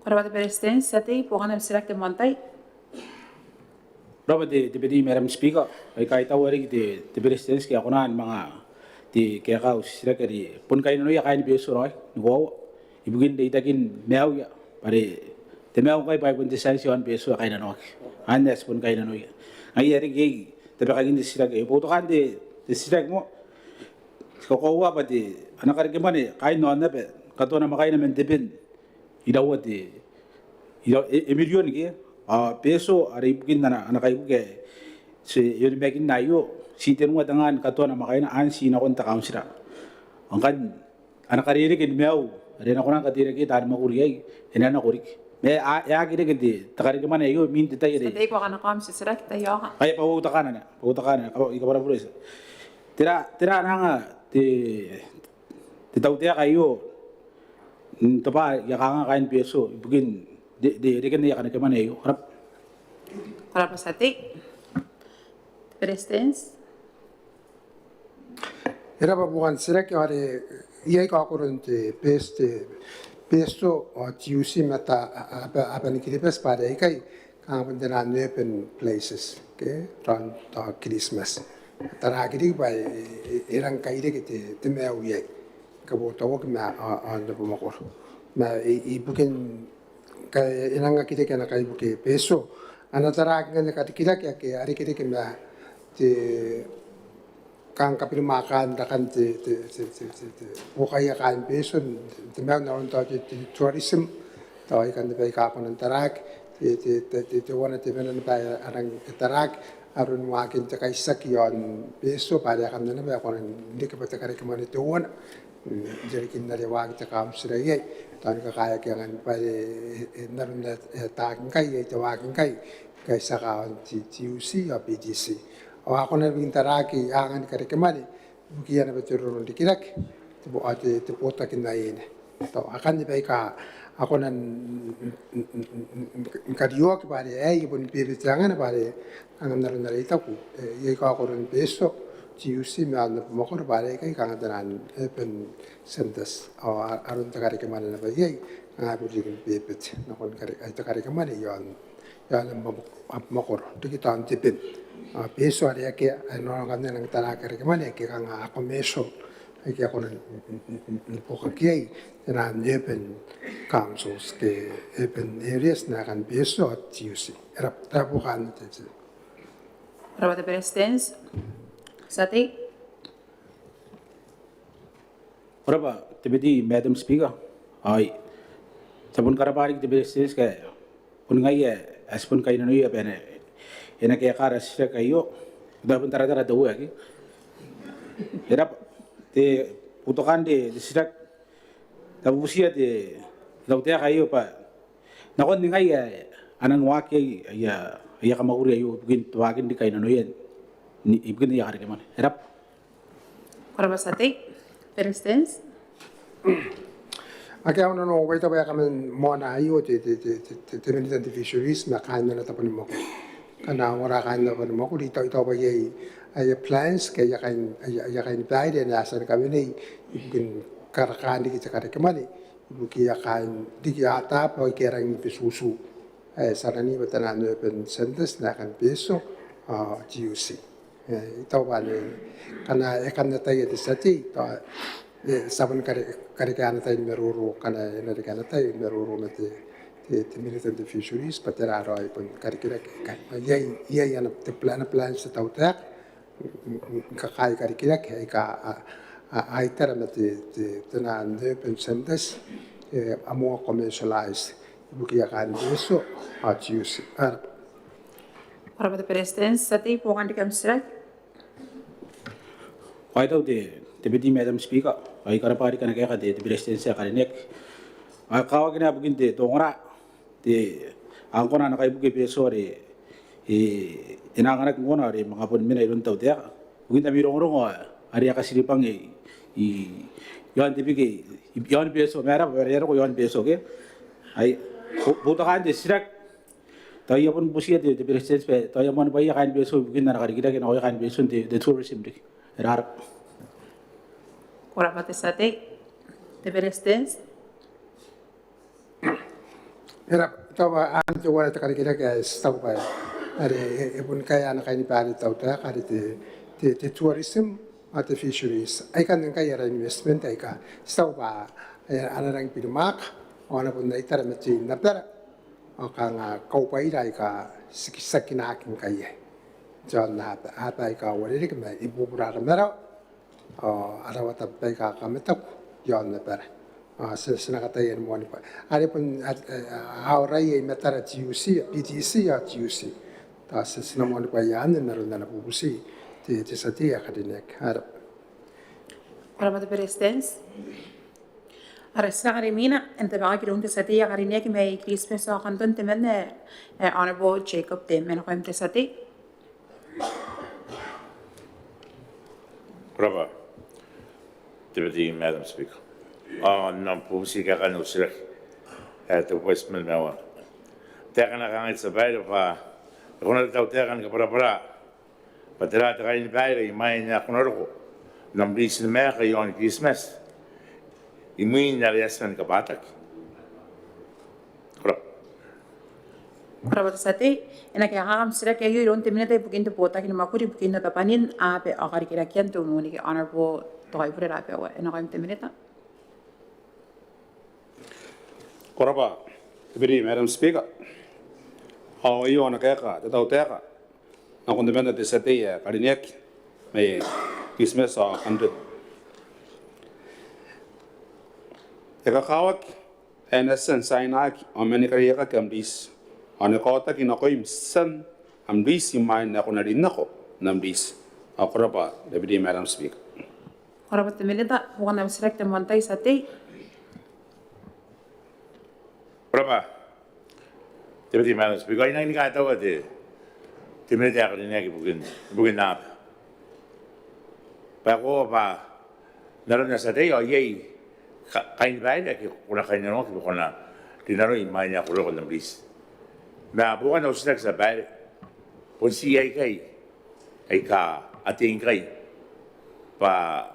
Ora pa president sate pukan am sirak te montai. Raba te bedi Madam Speaker ai kai tau ari te president ki akonan mga ti kaya kau sirak ari pun kai no ya kai ni beso roi ngo ibugin de itakin meaw ya pare te meaw kai pai pun te sanction beso kai na no andes pun kai na no ya ai ari ki te ba kai ni sirak e poto kan de sirak mo kauoua pa te anak ari kemane kai no na pe katona makai na mentepin idawati emilion ke peso ari bukin na anak ibu ke si yun mekin na yo si tenwa tangan kato na makaina ansi na konta kausira angkan anak ari rin meaw ari na konang katira kita ari makuri ay ina na kurik me ya kire kiti takari kemana yo min titay rin sate ko kana kam si sirak tayo ay pautakana ikabara pulis tira nanga ti tautia kayo Tapa ya kanga kain peso bugin de kan ya kana kemana yo harap sate president Era pa bukan sirak ari iyay ka akoron te peste peso o tiusi mata apa ni kiripes pada ikai kang pendana open places ke ron to Christmas tara kiri ba erang kai de ke te me uye ka bo to ko ma on de mo ma ibukin ka erang kiri ke na kai buke peso ana tara ke ka kira ke ari kiri ke ma te kang kapil makan dakan te bukaya kan peso te me na on to tourism to ikan de ka kon tarak te wana te mena ba arang tarak arun wakin te kai sakion peso pada kan na ba kon ndi ke pata kare kemane te wana jadi kin na le wag te kam sira ye tan ka kaya ke ngan pa narun na ta kai te wakin kai saka ti usi ya PGC o ako na bintaraki angan kare kemane bukian ba turun dikirak te bo ate te Botaki na ine to akan ni ka ako nan kariaiakaki pare pun piri jangan pare angan naron na ita ku ye ka ako ron peso tiusi me an mo ko pare kai kang danan pen sendas o arun ta kare kemane na ba ye nga bu rin pepet na kon kare ai ta kare kemane yon mo ko to kita antipin peso are ke no kan nang tara kare kemane ke kang ako meso ai ke ako nan po kai na open councils ke open areas na kan peso at tiusi era bukan te Rabat Presidents, Sati. Berapa? Tebedi Madam Speaker. Ay, sabun karabari tebedi stage ke pun ngai aspun kai nanu ya pene. Ena ke kara sira kayo. Da pun tara do ya ki. Era te putokan de sira tabusia de lautea kayo pa. Nakon ngai anang waki ya kamauri ayo bikin tuakin di kai nanu ya. Ibigin ya kare kemana. Era Korabasati, Presidents. Aki ako no wait away kami mo na ayo te Beretitenti fisheries na kain na tapon mo ko. Kana wala kain na tapon mo ko dito ito ba ay plans kaya kain bayad na asan kami ni ibigin karakan di kita kare kemana. Ibuki ya kain di kita pa kaya ring pisusu. Sana ni batanan open centers na kan peso GUC. Ito ba ni kana na tayo di sati to sabon kare kana tayo meruru kana kana tayo meruru mate te Beretitenti fisheries patera roi pun Karikirake kai ya na te plan sa tauta ka Karikirake ka ai tera mate te na open centers more commercialized bukia kan peso GUC. Rabat Presidents, Sati, Pukan di Kamsira. Why do Tebedi Madam Speaker, ay karapari ka na kaya de presidency karinek. Ay kawag na bugin de tongora de angko na nakaibugi peso re inanganak mo na re mga pun mina ilun tao dia. Bugin na mirong-rong ari akasiripang yon tibigi yon peso mera berero ko yon peso ke. Ay buta kan de sirak tayo pun busia de presidency pe tayo man ba ya kan peso bugin na nakarikita na kan peso de tourism de. Rarap. Korabate Sati, the Presidents. Era tawa an te wala te Karikirake stau pa. Are pun kaya na kain pari tauta kare te tourism at fisheries. Ai kan kaya ra investment ai ka stau pa ana rang pidumak ona pun dai tara mati na pera. O ka nga kaupai dai ka sakinakin kaya. John hata ika wari ke me ibu pura mera ada wata pe ka kameta John na pera sena kata yen mo ni pa are pun aura ye metara GUC PTC ya GUC ta sena mo ni pa yan na ron na pupusi te sati ya kadinek har Rabat Presidents. Arresta Karimina and the background to Sati, Karinek may Christmas or Canton Temene, Honorable Jacob Dem and Quem Sati. Brava, Deputy Madam Speaker. Non publici ka kan usir at the Westman Mewa. Tekan ang sa bayan pa, kung natawtekan ka para, patira tayo ni Biira, imay niya kunoro, nang bisin na kay yon Christmas. Imuin na liyasan ka Botaki. Para sate, ena kaya ham sila kaya yun Te Minita ibukin te Botaki ni Mwakuri ibukin na tapanin ape Karikirakian to muni ki honorable toy pure ape wa ena kaya Te Minita. Koraba, Biri, Madam Speaker. How are you on a kaka, the Teuea? Na kundimenda te Teuea Karikirake, may Christmas or 100. The Kakawak, and essence I like on many kariaiakaki amdis. On a kota kinakoim son, amdis in mind nakonadinako, namdis. Akoraba, Deputy Madam Speaker. Koraba Te Minita, one of select and one day sate. Koraba, Deputy Madam Speaker, I think I told you Te Minita Karikirake ibukin na. Pako pa, naroon na sa tayo, yay, kain ba yun? Kung kain na nung, kung na, tinaro yung mga niya kulo ko ng bis. Na bukan na usag sa bahay, kung siya ay ka ating kay, pa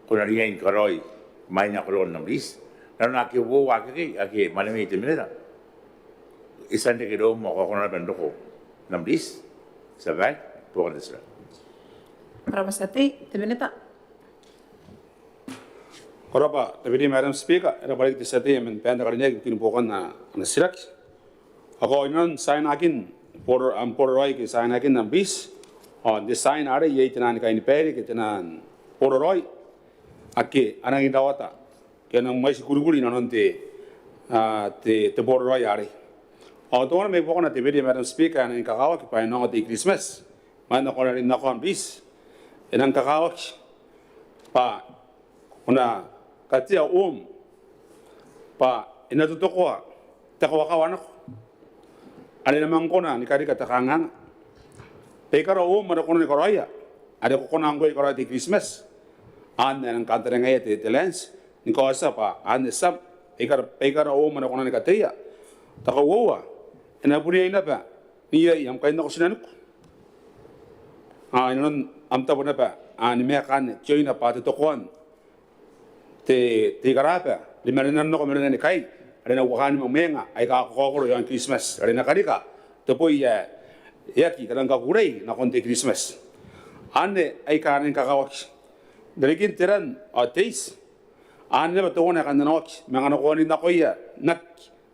kung nariyan karoy, mga niya kulo ko ng bis. Naroon na kiubuwa aki malamit yung minita. Isan na kilo mo kung na bando ko ng bis, sa bahay, bukan na sila. Koraba sate, Te Minita. Koraba, Deputy Madam Speaker, era balik di sate men penda Karikirake kinubukan na sirak. Ako inon sign akin pororoy ki sign akin ng bis. On the sign are ye tinan kain peri ki tinan pororoy. Aki anang indawata. Kaya nang may siguruguri nanon te pororoy are. O doon may bukan na Deputy Madam Speaker ang kakawak ki pa nong ti Christmas. Man ako na rin nako ang bis. Enang kakawak pa una katia pa inatutukoa takawakawan ako. Ano naman ko na ni kari katakangan. Pekara mana ko ni koraya. Ada ko na anggoy koraya di Christmas. Anda nang kantere ngaya ti lens ni ko asa pa anda sab pekara mana ko na ni katia. Kauoua. Ena punya ina pa. Niya yang kain na ko sinanuk. Inon amta po na pa, ni mekan, joy na pa, tutukuan. Te karapa, limanan na ko meron na ni kay, rin na wakan mo menga, ay kakakokoro yung Christmas, rin na karika, tapo yaki, karang kakuray na konti Christmas. Ane ay kanin kakawak, dalikin tiran, taste. Ane ba tuwa na kananawak, mga nakuhanin na ko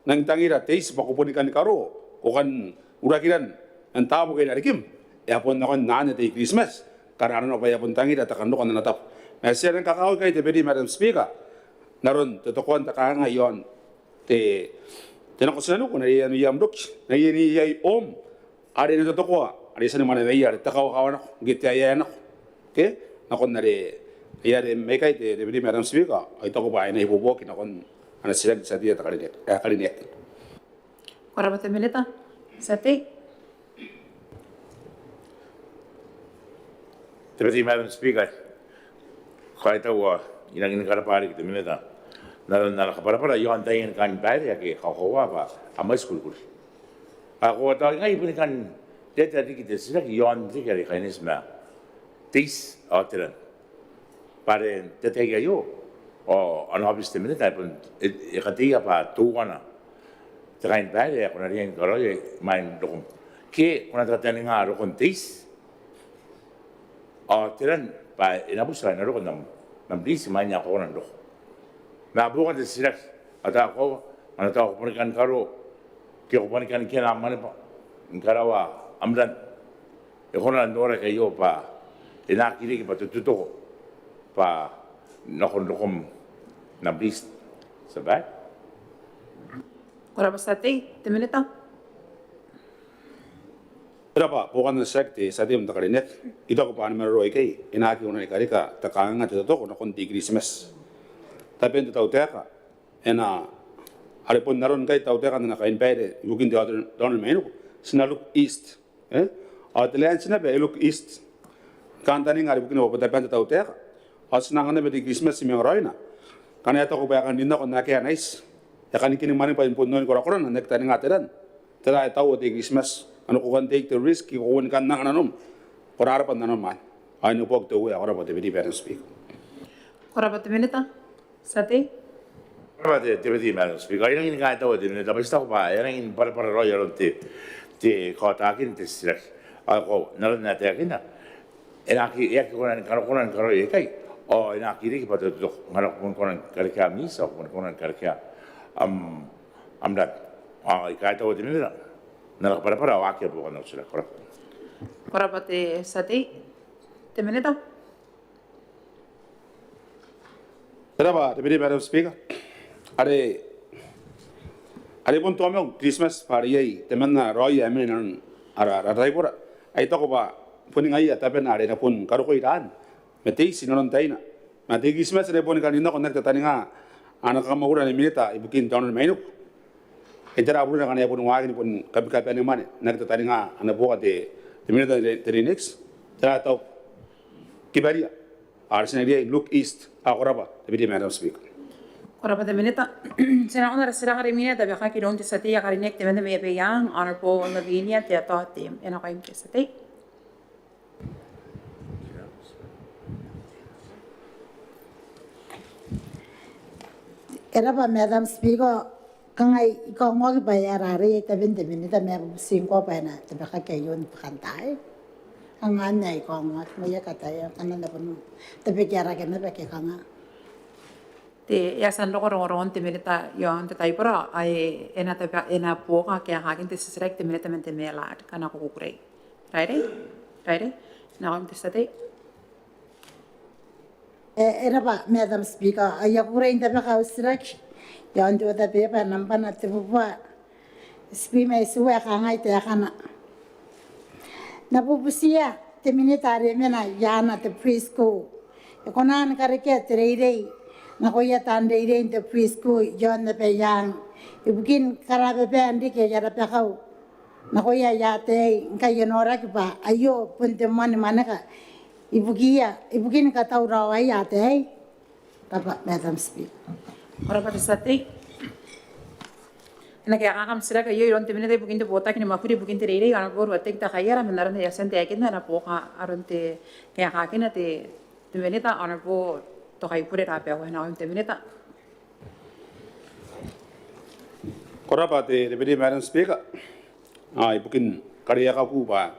nang tangira, taste, pakupunin ka ni karo, kukan urakiran, ang tabo kayo narikim. Yapon na ko naan ito Christmas. Karena ano pa yapon tangi at takando ko na natap. May siya rin kakao kay Deputy Madam Speaker. Naroon, tutukuan taka ngayon. Tinakos na ko, nariyan niyam duk. Nariyan niyay Ari na tutukua. Ari sa naman na iyari. Takaw-kawan ako. Gitiayan ako. Okay? Nakon nari. Iyari may kay Deputy Madam Speaker. Ito ko ba ay naibubukin ako. Ano sila sa diya Karikirake. Koraba Te Minita. Sate. Deputy Madam Speaker, kaya tawa inang inakarapari Te Minita. Nakaparapara yon tayo kan bayar ya kauoua pa amai school. Ako tahu ngai pun kan dia tadi kita sudah yon tiga hari kainis ma tis atiran. Pare tetega yo o anhabis Te Minita pun ikatiya pa tuwana. Terain bayar ya kuna rian kalau main dokum. Ke kuna tratani ngaro kon tis. Tiran pa inabos na ro nam dis manya ko nan do. Na bukan de sirak ata ko ana ta ko panikan karo ke ko panikan ke na mane pa ngarawa amdan e hona ndore ke yo pa ina kiri ke pa tuto pa na kon dokom nam dis sabai. Koraba sate, Te Minita. Berapa bukan sekte sa tim Karikirake ito ko paano meron kay inaki una ni karika takanga dito ko na konti Christmas tapi ito Teuea ka ena aripon naron kay Teuea na kain pere ibukin doon menu sinaluk east atlan sinabe look east kantani ngari bukin opo tapi Teuea ka as nangan na di Christmas si Rairana kana ito ko ba kan dinna ko na kaya nice ya kan kini manin pa impunon ko rakron nek tani ngatiran tara ito di Christmas ano ko kan take the risk ko kan nang nanom para harapan nanom man ay no pog Teuea ora pa Deputy Madam Speaker. Koraba Te Minita. Sate. Ora te vedi Madam Speaker, ina in kai tawa din da basta ba, ina in para royal te kotakin te sirak. Ako na te akina. Ina ki ya konan karo e kai. O ina ki ri pa to ngara konan karika misa konan karika am dat. Kai tawa din na. Na para wa ke bo na sirak. Ora pate sati. Te minita. Teraba, Deputy Madam Speaker. Are pun tuamong Christmas party teman Roy MnM ara Raipura. Ai to ba puning ai atapen are na pun karo ko iran. Meti sinonon taina. Mati Christmas re pun kanina connect taninga anak kamura ni minita ibukin down mainuk. Ejara aburu na kanya pun wagin pun kapi ni mane nak taninga ana boga de minita de next. Tara to kibaria. Arsenal look east akoraba Deputy Madam Speaker. Ora pate minita. Sena ona sira kare minita be khaki don te sati ya karinek te mende me be yang honorable Lavinia Teuea Toatu ena kaim te sati. Era ba Madam Speaker kangai ikaw mo ba yarare te 20 minita me 5 pa na te be khaki yon kantai. Ang anay ko mo maya kataya kanan na puno. Te be kara ke na be ke kanga. Te ya san ron te minita yon te taipura ai ena poka ke hakin te sisrek te minita mente me lat kana ko kukurei. Right? Na kaim te sati. Era ba Madam Speaker aya kurei te be ka usrek. Yon te ta be pa nampana te buwa. Spime suwe kangai te kana. Na pupusia te minita re mena yana te preschool. E konan karike te reirei. Na koya tande reirei te preschool yon te yang. Ibukin karabe be andi ke yara pe kau. Na koya ya te nkai nora ki ba ayo punte mane manaka. Ibukin ka tau rawa ya te. Tapa Madam Speaker. Ora pate sati. Ena kaya kakam sila kayo iron te minita ibukin te Botaki ni Mwakuri ibukin te reirei ana por watek ta kayara menaron te yasen te akin na poka aron te kaya kakina te minita ana po to kay pure rape ako na te minita. Korapa te Deputy Madam Speaker. Ibukin kariaiakaki ba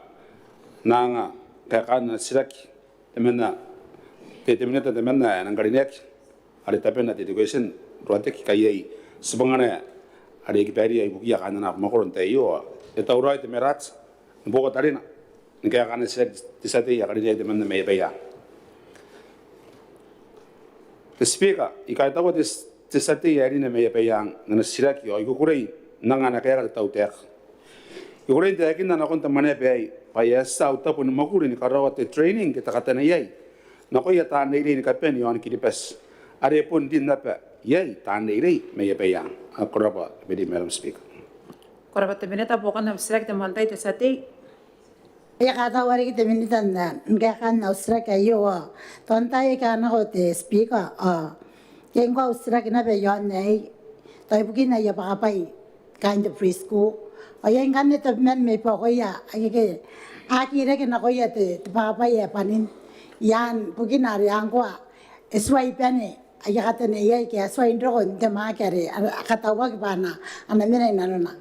nanga kaya siraki temenna te minita temenna nang karinek ada tapen na education ruantek kayai sebangane ada kiperia ibu kia kana na makoron te yo eta urai te merats boga tarina ngai kana sek tisate ya karinek temenna me beya. The Speaker, ikai tawa tisate ya rina me beyang na siraki yo ikurei nanga na kaya tau tek. Ikurei te akin na konta mane bei pa ya sa utapu ni Mwakuri ni karawa te training kita kata na yai. Na ko ya ta nei ni kapen yo an kiripes. Are pun din na pa yai ta nei me beyang. Akoraba Deputy Madam Speaker. Koraba te minita bukan na sirek te mantai te sati. Ya kata wari kita minita na ngai kan na usrek ayo. Tontai ka na ho te Speaker yang ko usrek na be yon nei. Tai bukin na ya pa pai kind of preschool. Ayang kan te men me pa ko ya ake aki re ke na ko ya te pa pai ya panin. Yan bukin ari ang ko eswai pane aya kata ne ya ke eswai ndron te ma kare kata wa ba na ana mena na na.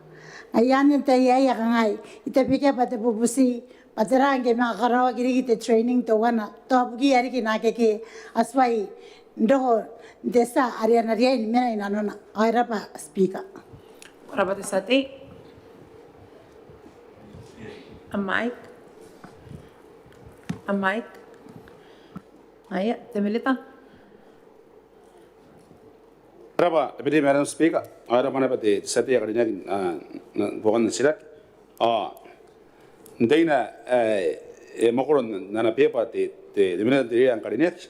Ayan te ya ngai ite pike pa te pupusi paterange ma karawa kiri te training to wana to bugi ari ki na ke aswai ndo desa ariana ria ni mena ina nona aira pa Speaker. Koraba te sati. A mic. Aya te milita. Koraba Deputy Madam Speaker, aira mana pate sate ya karinek bukan sirak. Ndaina makoron nana pepa te minita te yang karinek.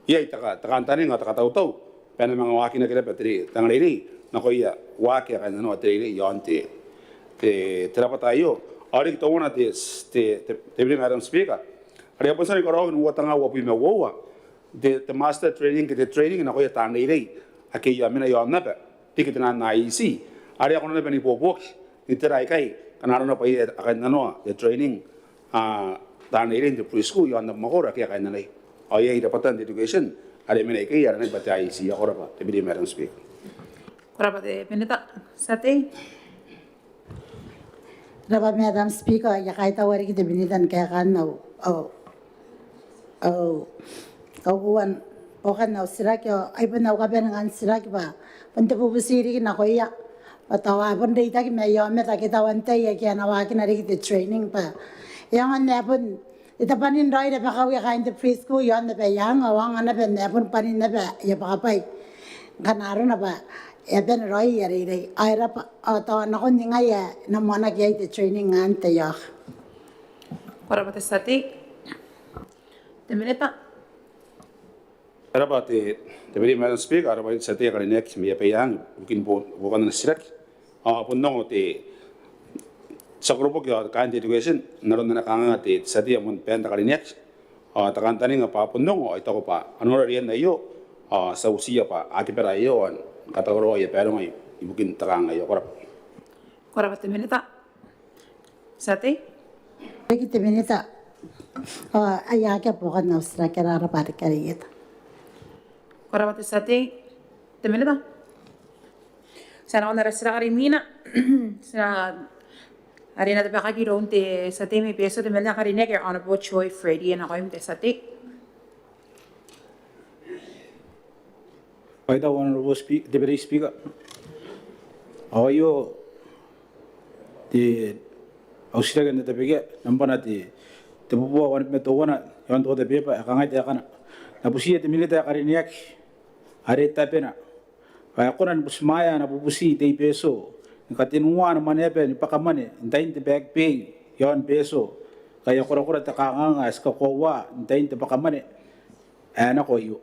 Ia takantani nga takatau pena mga waki na kira patri tangaliri na ko ia waki ka no atri yon te terapatayo ari to una te Madam Speaker ari apa sa ni karo no tanga wa pime wa the master training ke training na ko ia tangaliri ake ya mina yon na ba tikit na IC ari ako na bani popok iterai kai kana no pa ia akan no the training tangaliri the preschool yon na magora kaya kana nai. Ayah ida patan education ada mana ikai ada nak baca IC ya korapa Deputy Madam Speaker. Korapa Te Minita. Sate. Raba Madam Speaker, Yakaita Wariki Te Minita and Kakan Kauoman Okan now Sirakio, I put now Gaben and Sirakba, when the Pubusiri Nakoya, but our one day take me your Metakita one day again, I can the training, but young and Napun. Ita panin roi de baka we kain the preschool yon the young awang ana ben nepun panin na ba ya baka pai kanaro na ba ya ben roi ya re ai ra to na kon ninga ya na mona ke the training ante ya Korapa Te Sate. Te Minita. Araba te beri Madam Speaker, araba sa te karinek mi apayang bukin bukan na sirak. Punong te sa grupo kaya kain education naron na nakanga te sa te amon penta karinek. Takan tani nga pa punong ito ko pa ano riyan na iyo sa usiya pa ati pera iyo an katagoro ya pero ngay ibukin takanga iyo korap. Korapa Te Minita. Sate. Riki Te Minita ayake pokan na usra kera ra par kariyeta Korapa Te Sate. Te Minita. Sana ona resira karimina. Sana Arena the Bakaki don't te Sate me peso de Mena Karineke Honorable Choi Freddy and Akoim Te Sate. By the Honorable Deputy Speaker, how are you? The Australian at the Big Nampanati, the Bubu one met the one on the paper, a Kangai, Nabusi at the military Kariniak, Areta Pena. By a Koran Busmaya and a Bubusi, de peso. Katinwan Maneaba ni Pakamane, dain the back pay, yon peso, kaya Korakura Takanga, Kauoua, dain the Pakamane, and a koyu.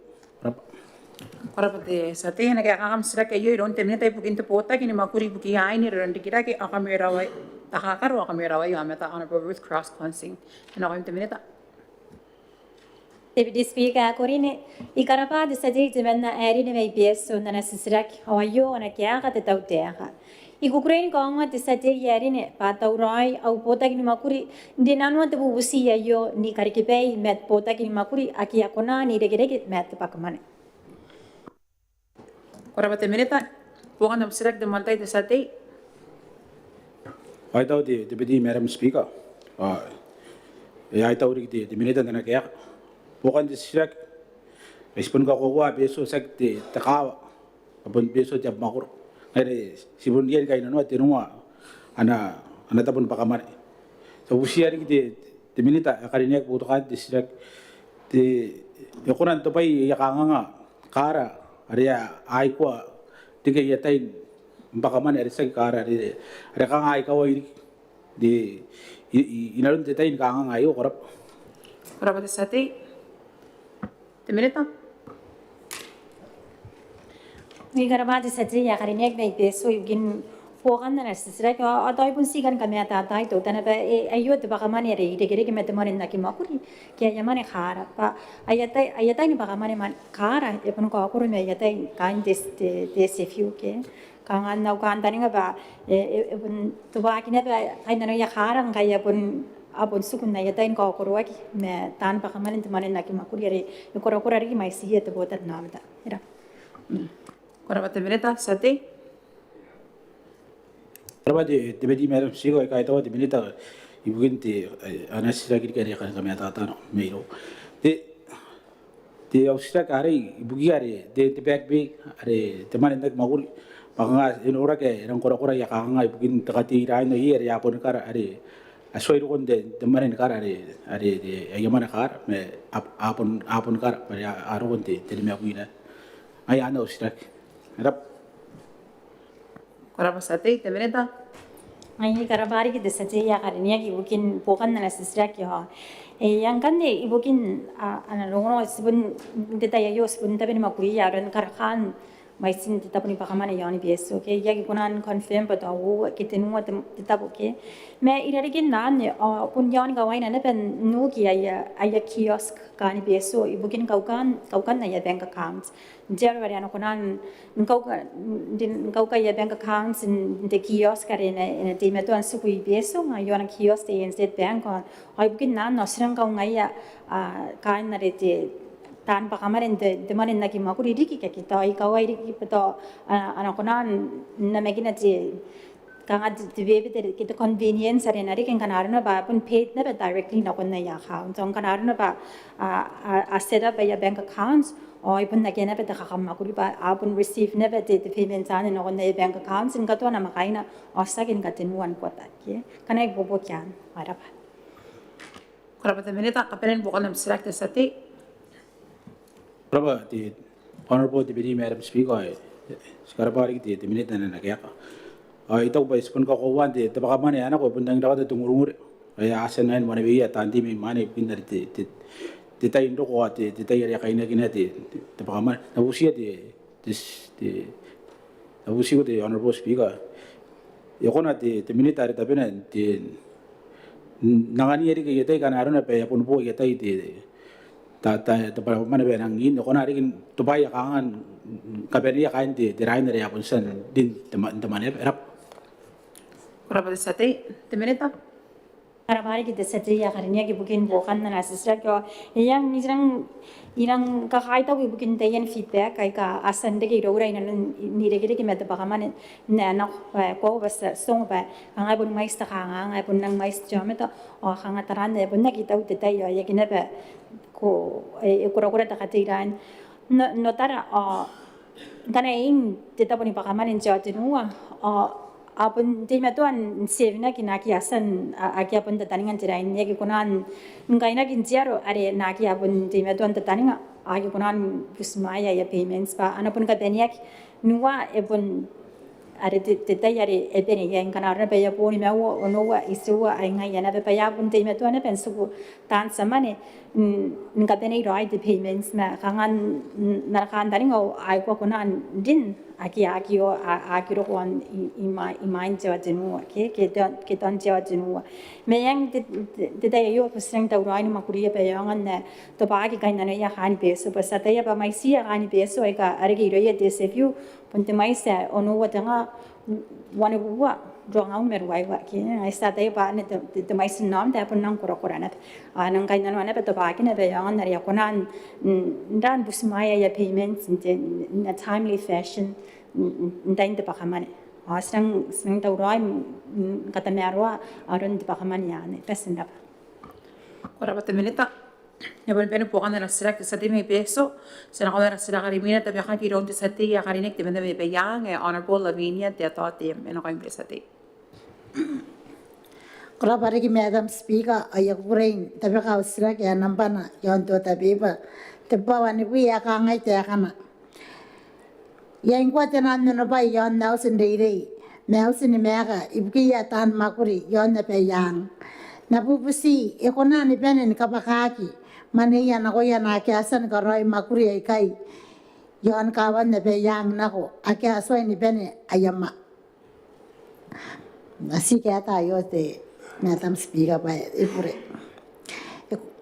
Korapa Te Sate and a Gam Sraka, you don't tell me they book into Botaki and Mwakuri Buki and Kirake, Akamira, Takaro, Akamira, Yamata, Honorable Ruth Cross Consing, and I'm the minute. Deputy Speaker, Corine, Icarapa, the State, the Mena, Erin, may be so necessary, or you on a Kiaka, the Tautea. Ikukrain Kaouman the Sate Yarine, Pataurai, au Botaki Mwakuri, Dinano the Bubusi, yo, ni Karikipe, met Botaki Mwakuri, Akiakona, ni Regret, met Pakamane. Korapa Te Minita. Bukan of select the Malta the Sate. I thought the Deputy Madam Speaker, I thought the minute and a care. Bukan the Shrek, I spun Kauoua, Beso Sec the Takawa, upon Beso Jabmakur. Sibundian kainano tinua anatapon pakamane. So we share the Minita Karinek Botaki district the Koran to pay Yakanga Kara area Aikwa Tika Yatain Bakaman Resek Kara Rekanga Aikawai the Inarun Tain Kanga Ayo Korap. Korapa Te Sate. The Minita. We got about the Sate Yakarinek may be so you can 400 like a toy sigan kamata title than a youth Bakamani, the Geriki Metamon Nakimakuri, Kayamani Kara, but Ayatani Bakamani Kara, Epon Kakurme, Yatain, kind this if you can. Kangan now canting about to back never I know Yakara and Kayapon upon Sukuna Yatain Kakuraki, me Tan Bakaman into Maninakimakuri, the Korakuri might see at the boat at Namada. Korapa Te Minita, Sate. Tapi the Deputy Madam Speaker, I thought the minute you went the unnecessary Kamata Melo. The Australian Bugiari, the back big, the man in that Maul, Manga in Orake, and Korakora Yakanga, begin to Kati Rhino here, Yapon Kara, I saw it on the man in Kara, the Yamana car, upon car, I don't want the Mawina. I know Struck. Korapa Sate, the Minita. I Karabari, the Sate Yakarinek, you can poke on the necessary. A young Kande, Ibukin, and a long spoon, the Tayos, Puntabin and Karakan, my sin the Tapani Pakamani Yonibies, okay, Yakunan confirm, but I will get in what the Tabuke. May it again none or Punyan Gawain and Evan Nuki, a kiosk, Carnibies, so Ibukin Kaukan, bank accounts. January and Konan didn't go bank accounts in the kiosk in a Dimeto and Sukui Beso, I want a kiosk instead bank on. I begin none or Sranka Maya kind of tan pakamarin de manin naki Mwakuri riki kaki to I kawai riki pato anakonan na megina ti kanga ti bebe te kita convenience are nari ken kanarna ba pun paid na ba directly na kon na ya account so kanarna ba a set up ya bank accounts o ipun na kena pa ta Mwakuri ba apun receive never the payments an na kon na bank accounts in kato na makaina o sa kin katinuan ko ta ke kana bobo kyan ara pa Kuraba Te Minita kapenen bukan nam select the sati. Prabha, the Honorable Deputy Madam Speaker, Skarabari, the Minita and Nagaka. I talk by Kauoman, the Bakamani, and I opened the Murur. I asked and Mwane at Tandimi money in the time to what the Tayakaina, the Bakaman, I will see the Honorable Speaker. You want the military cabinet, the Nangani Yeti and Aruna pay upon boy at the Maneaba the Honari to buy a can Caberia kind the Rairana upon Sun did the Maneaba. Kuraba Te Sati, Te Minita. Karabari the sati ya karinya ki bukin bokan na asisra ko yang irang kakaita we bukin tayan feedback ay ka asan de ki rora ina ni de ki meta bakaman na na ko bas song ba ang ay bun mais ta ang ay bun nang mais jameta o hanga taran ne bun na kita ut tayo ya kina ba ko e kura ta katiran no tara kana in tita bun bakaman in jatinua apun di matuan sevna kinaki asan aki apun tataningan tirain ya kunan ngaina kinjaro are naki apun di matuan tataninga aki kunan pusmaya ya payments pa anapun ka beniak nuwa epun are tetayare ebeni ya kanarna pa ya poni mawo onowa isuwa ai ngai na pa ya pun di matuan na pensu tan samane nga beni roi the payments na kangan na kan taninga ai ko kunan din aki o aki ro kon imain jawa jenu ke ton jawa jenu meyang de yo puseng ta rai ni Mwakuri pe yang an to ba ki kain na ya han peso pa sa ta ya ba mai si ya han peso ai ka are ki ro ya de se view ponte mai sa ono wa tanga wane wa rong au mer wai wa ki ai sa ta ba ne de mai sin nam ta pun nang ko ro na nang kain na ne pe to ba ki ne pe yang na ya konan dan busmaya ya payments in a timely fashion ndain de pakamane asang sing tawrai katamerwa aron de pakamane ya ne pesenda Kuraba Te Minita. Ya bun penu bukan na select the sati me peso. Sana kau na sila karimina tapi akan kirong the sati ya karinek de benda me peyang Honorable Lavinia Teuea Toatu eno kain sati. Kuraba ki Madam Speaker ayakurain tapi kau sila kaya nampana yon to tapi ba tebawa ni wi akangai te akana. Yang kuat tenan no ba yon nau sendiri. Mau sini mega ibuki ya tan Mwakuri yon na peyang. Na pupusi ekona ni penen kapakaki. Mane ya na ko ya na kiasan karoi Mwakuri ay kai. Yon kawan na peyang nako. Akia aswai ni pene ayama. Así que tayo te Madam Speaker pa ipure.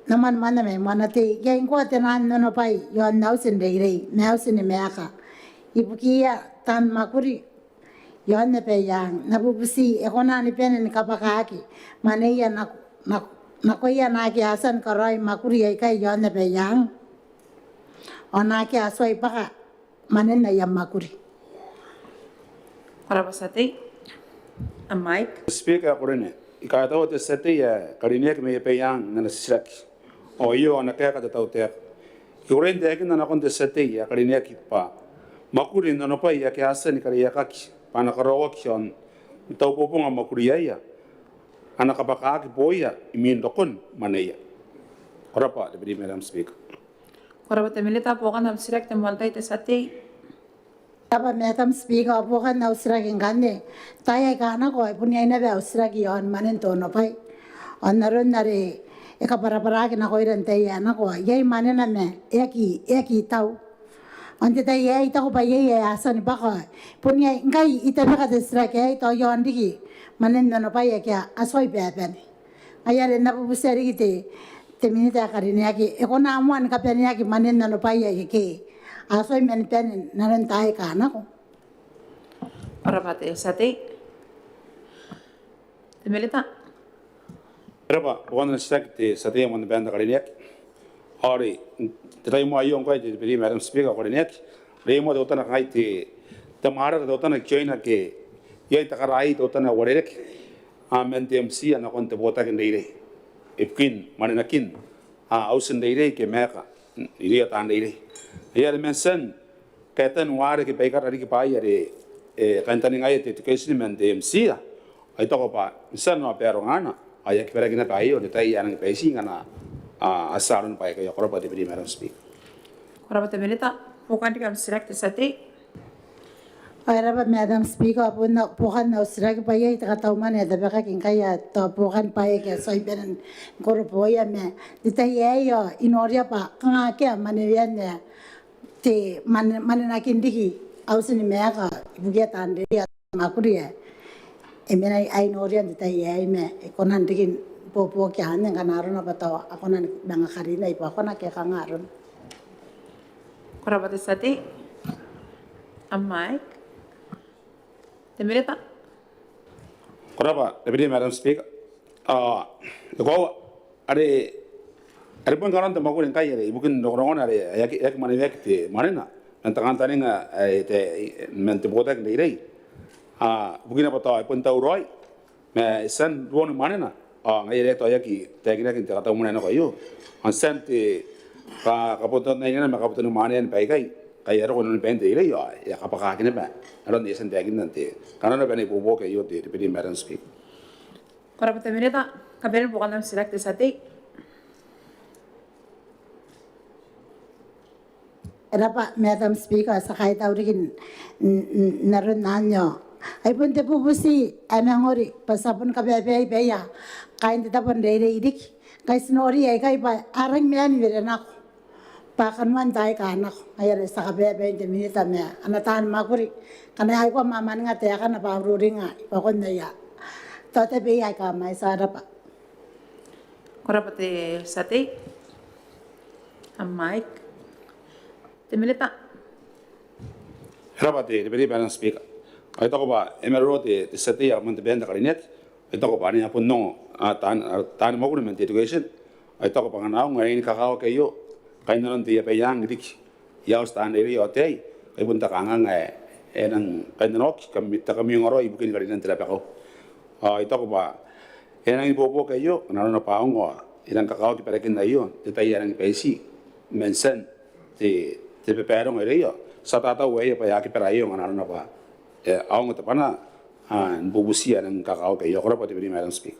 Naman mana me manate yang kuat tenan no pa yon nau sendiri. Mau sini mega. Ibuki ya tan Mwakuri yon na peyang napupusi ekona ni penen kapakaki mane ya na ko ya na kiasan karoi Mwakuri ay kai yon na peyang ona ki aswai paka mane na ya Mwakuri Kuraba Sati. A mic. Speaker korene ikatawa te sati ya karinek me peyang na nasisrak o iyo na kaya ka tautek yuren de kin na kon te sati ya karinek pa Mwakuri no pa ya kiasan kariaiakaki pana karawak yon tau popong Mwakuri ya ana kapakaki boya imin dokon maneya korapa de Madam Speaker. Kuraba Te Minita bukan nam select the montai te sati. Aba Madam Speaker bukan na usra kengane taya kana ko punya ina ba usra ki yon manen to no pai onaron nare eka para na ko iran taya na ko yai manen na me eki tau ante ta yai ta ko pa yai asan ba ko punya ngai ita ba ka usra ke to yon diki manen no pai ya asoi be ben ayare na bu seri ki te minita kariaiakaki ekona amwan ka peniaki manen no pai ya ke asoi men pen naran tai kana ko Kuraba Te Sati. Te Minita. Raba wan stak te sati mon banda kariaiakaki Ori, te tai mo ayong kai te piri Madam Speaker ko nek. Re mo dotana kai te mara dotana joina ke ye ta karai dotana warek. MnM ana kon te Botaki neire. Ibukin manenakin. Ausen neire ke meka. Iria ta neire. Ia le mensen kaitan ware ke peikar ari ke pai are kantani ngai te education MnM ai toko pa misan no pero ngana ai ke pera kina kai o te tai anang peisi ngana asaran pai ke yakora pa te piri Madam Speaker. Kora te minita pokan di kam sirak te sate. Aira ba Madam Speaker puna pokan na usirag pa yai ta Kauoman da baka kin kaya to pokan pa ke soi benen koro poya me dita yo inoria pa kanga ke manevian ne te manena kindiki ausini meka bugia tande ya Mwakuri emena ai inoria dita me konan dikin popo ke hanen kanaro na pato akonan Manga Karina ipo akona ke kangaron. Kora te sate. Mike. Te minita. Korapa, te piri Madam Speaker. Ko are pun karan te Mwakuri kai are ibukin rongon are yak manevek te manena. Antangan taninga te mente Botaki neire. Bukina pata pun tau roi. Me san ruon manena. Ngai re to yaki te kina kin te Kaouman no kayo. An san te kapoto nei na me kapoto no manen pai kai. Kai ero no pente ile yo ya kapaka kine ba. Aron di san te kin nante. Kanana bene bobo ke yo te piri Madam Speaker. Kora te minita kaberen pokan nam sirak te sate. Rapa Madam Speaker sakay taurikin naron nanyo. Ay pun te pupusi amangori pasapun kabebe beya kain te tapon reire idik kay snori ay kay pa arang mian virenak pakan man tay kanak ay sa kabebe te minita me anatan Mwakuri kana ay ko maman nga te kana pa ruringa pakon na ya tote be ay ka mai sa rapa. Kora te sate. Mike. Te minita. Rapa te piri Madam Speaker. Ai toko ba emero te sate ya monte benda karinet. Ai toko ba ni apun no tan Mwakuri mente education. Ai toko pa ngana ngai ni kakao ke yo. Kai non te pe yang dik. Ya stan eri o te. Ai pun ta kanga ngai enang kai nok kamita kami ngoro ibukin karinet te pa ko. Ai toko ba enang ipopo ke yo nano na paongo. Ilang kakao ki perekin na yo. Te tai yang peisi. Mensen te peperong eri yo. Sa tata we pa ya ki perayo nano na pa. Aung te pana bubusia ng kakao ke yo kora pa te piri Madam Speaker.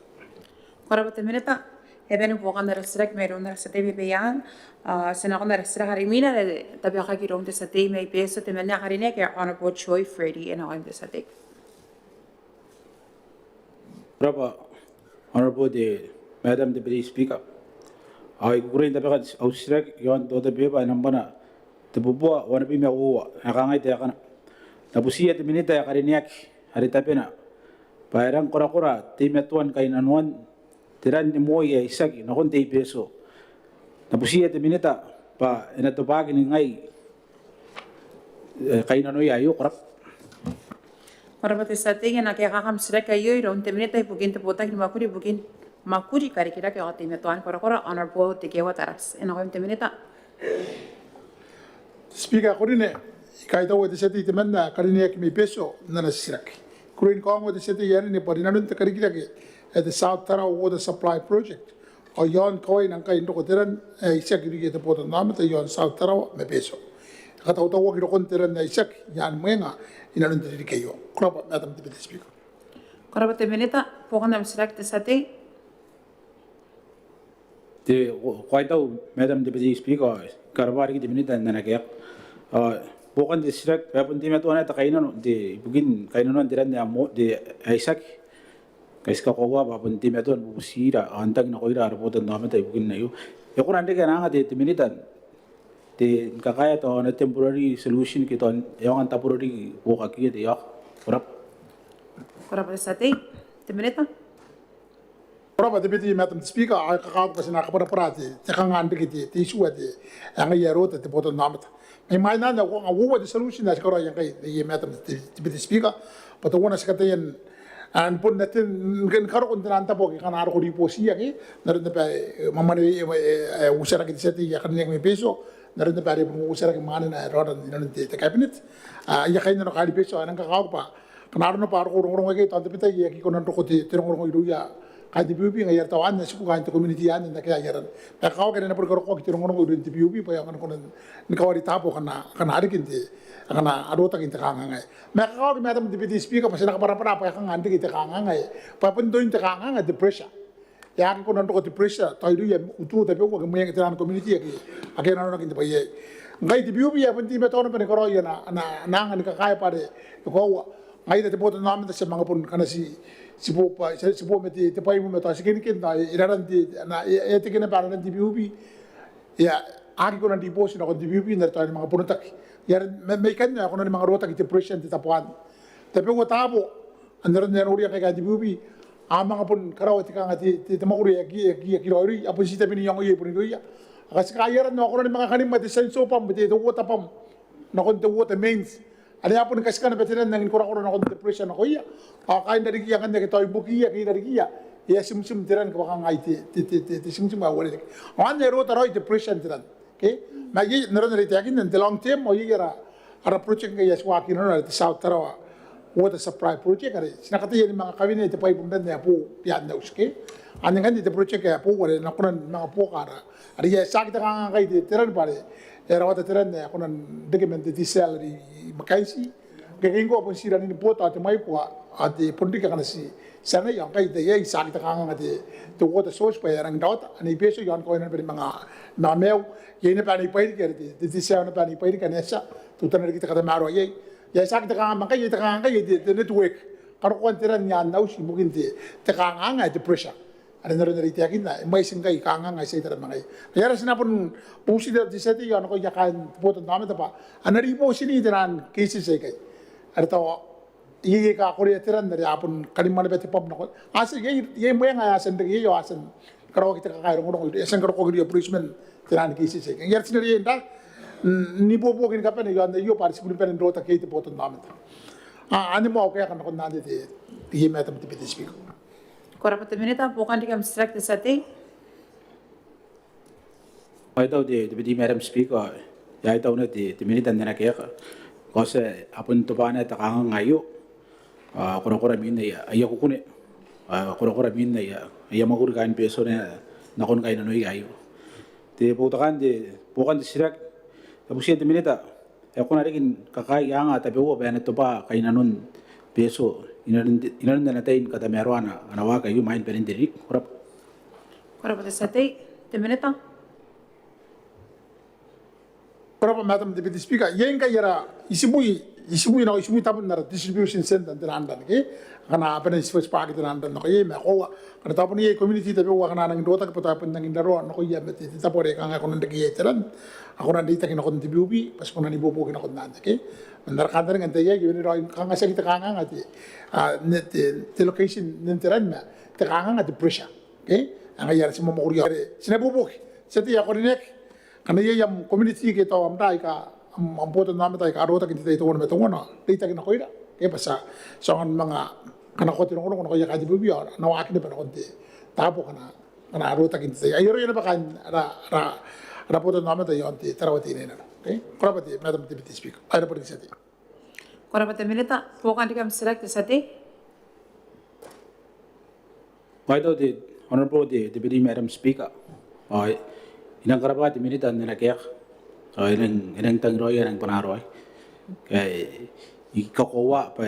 Kora te minita eben pokan na sirak meron na sate bebeyan senakon na sirak harimina tabi ka kirom te sate may peso te menya karine ke honorable Choi Freddy en on te sate. Rapa, Honorable the Madam Deputy Speaker. Ay kukurin tabi ka ausirag yon do te beba nambana te bubua wana pi me uwa nakangay te akana. Napusiya te minita ya kariniak hari tapi na pairang kora te metuan kain anuan tiran ni moy ya isagi na kon te peso. Napusiya te minita pa enatopagi ni ngai kain anu ya yo korap. Kora te sate na ke kakam sirak ayo ron te minita ibukin te Botaki Mwakuri bukin Mwakuri Karikirake o te metuan kora honorable te kewa taras en on te minita. Speaker korine kai tau te seti te manna karine ki mi peso nana sirak. Kurin ko te seti yari ne parinanun te Karikirake at the South Tara Water Supply Project. O yon koi nang kai ndoko teran isak iri te poto nama te yon South Tara me peso. Kata tau ki rokon teran isak yan menga inanun te rike yo. Krapa Madam Deputy Speaker. Kora te minita pokan nam sirak te sate. Te kai tau Madam Deputy Speaker karabari ki te minita nana kaya. Bukan di sirak, walaupun tim itu anak kainan di bugin kainan tiran dia mau di Isaac, kais kauoua walaupun tim itu busira, antang nak koira repotan nama tapi bugin na yo. Ya kurang dek kan angkat di minitan, di kakaya tu na temporary solution kita, yang an temporary warekaki itu ya, kurap. Kurap sate, di minitan. Kurapa Deputy Madam Speaker, ay kakao kasi nakaparapara te kangan dikiti te isu ati ang iyaro te poto nama. May mainan ako ang uwa the solution na sikaro yang kay the Madam Deputy Speaker, but the one is katayan an pun natin ngen karo kun tan tapo ki kana ro di posi yaki narin na pa mamane usara ki seti ya kan nek me peso narin na pa re usara ki mana na ro dan dinan te cabinet ya kain no kali peso anan ka ka pa kana ro na pa ro ro ngi tan te pita ya ki konan ro ko te ro ro ngi ya ka di biubi ngai ta wan na su ka te community an na ka yaran ta ka ka na por ko ki ro ro ngi te biubi pa ya kan konan ni ka wari tapo kana ari kinte kana adota kinta kangangai me ka ko madam deputy speaker pasina ka para pa ka ngandi kita kangangai pa pun do inta kangangai the pressure ya ko non ko the pressure to idu ya utu ta ko ko me ngitan community ya ki ake na no kinta pa ye ngai di biubi ya pun ti me to no pe ko ya na ngani ka kai pa de ko ngai te poto na me se manga pun kana si po me te pai mo ta sikini kin da iraran ti na e te kena para di biubi ya aki ko na di posi na ko di biubi na ta mga punutak yar me kan na kono mga rota ki depression ti tapuan tapi ko tabo andar na uri ka di bubi ama ngapun karaw ti ka ngati ti makuri ki rori apo si tabi ni yang ye pun ya kasi kaya no kono mga kanim mati senso pam ti to wota pam na kon to wota means ada apun kasi kana betinan nang ko na kon depression ko ya kain dari ki kan ki toy buki ya ki dari ki ya sim tiran ko ka ngai ti sim awale on ne rota roi depression tiran okay na ye naran rete yakin in the long term o ye ara project nga yes wa kin na South Tarawa water supply project are sinakati ye mga cabinet pa ipundan na po pian na uske aning kan the project ya po wala na kunan mga po kara ari ye sakita ka kay tiran pare era wata tiran na kunan document the salary makaisi gagawin ko pun sira ni po ta mai po at pundika kana si sana yang kay de ye sakita ka nga the water source pa yang dot ani peso yon ko na mga na meu ye ne pani pai ke ti se na pani pai ke nesa tu tan kita kata maro ye ya sak ta ka maka ye ta ka ye the network karo ko tiran nya na usi mungkin te ka nga the pressure ada nero nero ti akin na mai sing kai ka nga sai tara mangai ya rasna pun pusi da ti seti yon ko ya kan poto na ta pa anari po sini tiran kisi sai kai ada to ye ka ko ye tiran dari apun kalimane beti pop na ko asa ye mo nga asan de ye yo asan karo kita ka kairo ngoro ye san karo ko ye policeman tiran kisi sai kan yer sinari enda ni bo kin kapene yo anda yo participate pen rota ke te poto namata ani mo ka kan ko nande te ye meta te pete speak Kora pata minita bukan dikam strak te sate. Ai tau de pete madam speaker ya tau na te minita nana ke ka kose apun to bana ta kang ngayo kora minna ya ayo ko kune kora minna ya magur kan peso na nakon kay no ayo te bukan de sirak tapos siya minita ako na rin kakai yang at tabi ko bayan ito pa kay nanon peso inanon na natin kata meron anawa kayo main pa rin dirik kurap pata sate te minita kurap madam deputy speaker yen kay yara isibui tapon na distribution center tinandan ke kana apa ni first park tinandan no ye me ko kana tapon ye community tabi ko kana nang dota ko tapon nang indaro no ko ye meti tapore kanga ko nang ye tiran ako na dita kina ko tibubi pas ko na ni bobo kina ko nanda ke mandar kadar ngante ye yuni ro kanga sa kita kanga ngati net the location nintiran ma te kanga ngati pressure ke anga yar si mo mo sina bobo seti ya ko nek kana ye yam community ke to amdai ka ampoto namin tayo karota kinti tayo tuwan metong na dita kina koira kaya basta so ang mga kanakot yung kuno kaya kadi bubiyo nawakin na pa na konti tapo kana arota kinti tayo ayoro yun na pa kan rapoto namin tayo anti tarawati na okay korapati madam deputy speaker ay na po rin sati korapati minita bukan dikam strak te sate. Why do the honorable deputy madam speaker inang karapati minita na nakyak inang tangroy ang panaroy kay ikakowa pa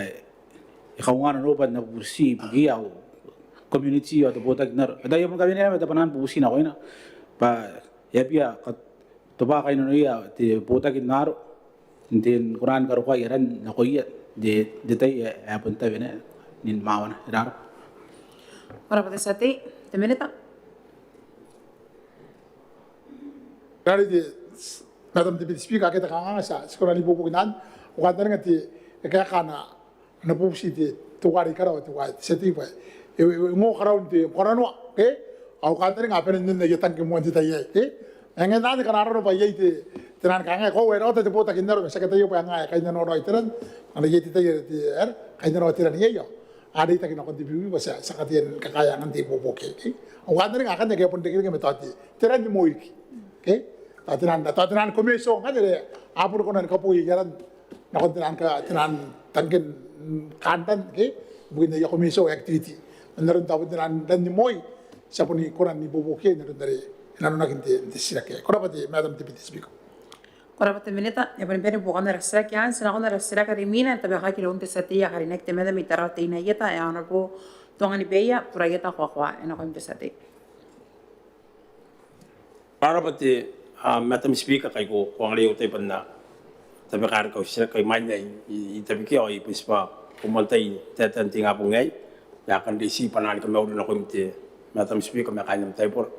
Kauoman no pa na busi biyaw community at Botaki na dayo mo kami nila matapanan busi na ko na pa yapia kat toba kay no ya ti Botaki naro din Quran karo ko yaran na ko ya de tay apunta bena nin mawana rar para pata sate te minita dari de madam deputy speaker kita kanga sa sekolah ni buku nan ukatan ngati kaya kana na busi de tuwari karaw tuwai seti pa ngo karaw de korano ke au kantar nga pen nin de tan ke mo de taye ke engen nan kana ro pa ye de tenan kanga ko we ro de Botaki naro sa kata yo pa nga kay no ro iteran ana ye de taye de kay no tiran ye yo ada ita kina konti bibi basa sakatian kakayangan ti popo ke awan ring akan jaga pun dekir ke metati teran di moiki ke tatinan komiso ngade apur konan kapui jalan nakon tinan ka tinan tangken kantan ke bukan ya komiso activity menaron tahu tinan dan di moi sapuni koran ni popo ke naron dari nanu nakin ti sirake korapati madam deputy speaker Warrants Minita, ja panin perin puhukaan eräs jään, sinä on eräs Riiminen, että vähän kaikille on tässä tiia, hari nekte meitä mitä rauttiin näitä, ja on arvo tuongani peija, purajeta kuakua, en ole tässä tiia. Parapati, madam speaker, kaiku kuangli utai panna, tapi karkau sila kai mainai, tapi kio i puspa, kumaltai tetan tinga pungai, ya akan diisi panani kami udah nak umti, madam speaker makanya taipur,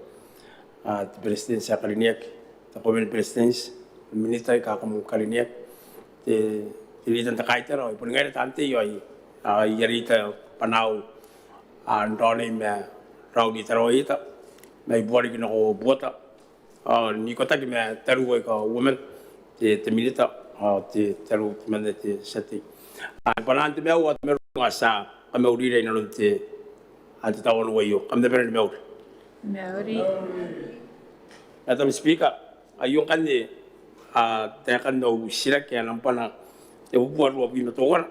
presiden sekalinya, takomen presiden Minita kakam kaliniak te tilitan takaiter oi pun ngai tante yoi yarita panau ndone me raudi taroita mai bori kino bota ni kota ki me taru oi ka woman te Minita te taru mande te sati panante me wat me ngasa kame uri re no te ante tawon oi yo kam de ber me uri madam speaker ayung kan ni tekan no sila kaya nampak na buat buat bina tuan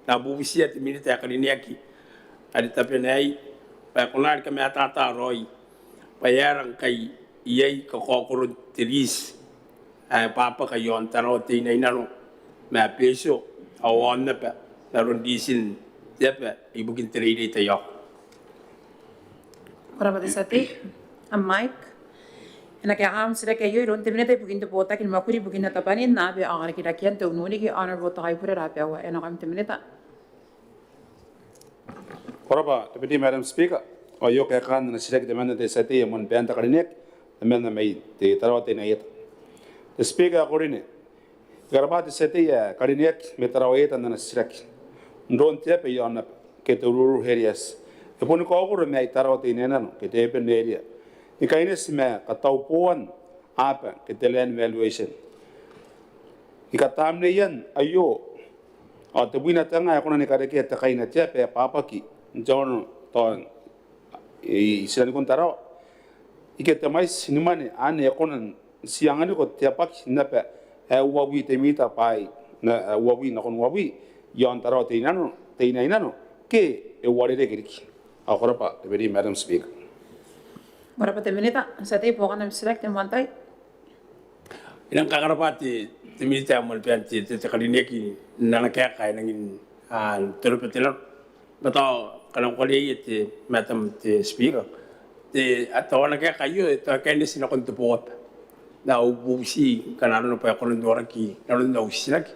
na bubusia ti Minita tekan ini aki ada tapi nai pakonar kami atata roi payarang kai iai kokorun tiris papa kayon taro ti nai naro ma peso awan na pa naron disin tepa ibukin teridi tayo. Warrants sati, Mike. Enak ya ham sila kayo iron temine tayo bukin to Botaki Mwakuri bukin na tapanin na be ang Karikirakian to nuni ki honor Botaki pura rapi awa enak am temine ta. Koraba, Deputy Madam Speaker, o yo kaya kan na sila demanda de sati mon benta karinek demanda may te tarawate na ita. The Speaker ko rin garba de sati ya karinek me tarawate na sila ndon tiya pe yon na ke tururu herias. Epon ko ko may tarawate na no ke te pen area. Ikaines me kataupuan apa ketelan valuation. Ikatam ne yan ayo o te buina tanga ko na ni kareke ta kaina tia pe papa ki jon ton i silan kon taro ike te mais nimane ane ko nan siangani ko tia pak na pe wawi te mita pai na wawi na kon wawi yon taro te inano ke e wale de kiriki akora pa the very Madam Speaker. Warrants Minita, sati puhukaan am select and one tay. Inang kakarapati ti Minita mo pianti te kaliniaki nanakaya kaya nangin terupetilan bato kanang kali ti madam ti speaker ti ato na kaya kayo ito kaya ni sinakon to po na ubusi kanaro no pa kon dora ki naron na usinak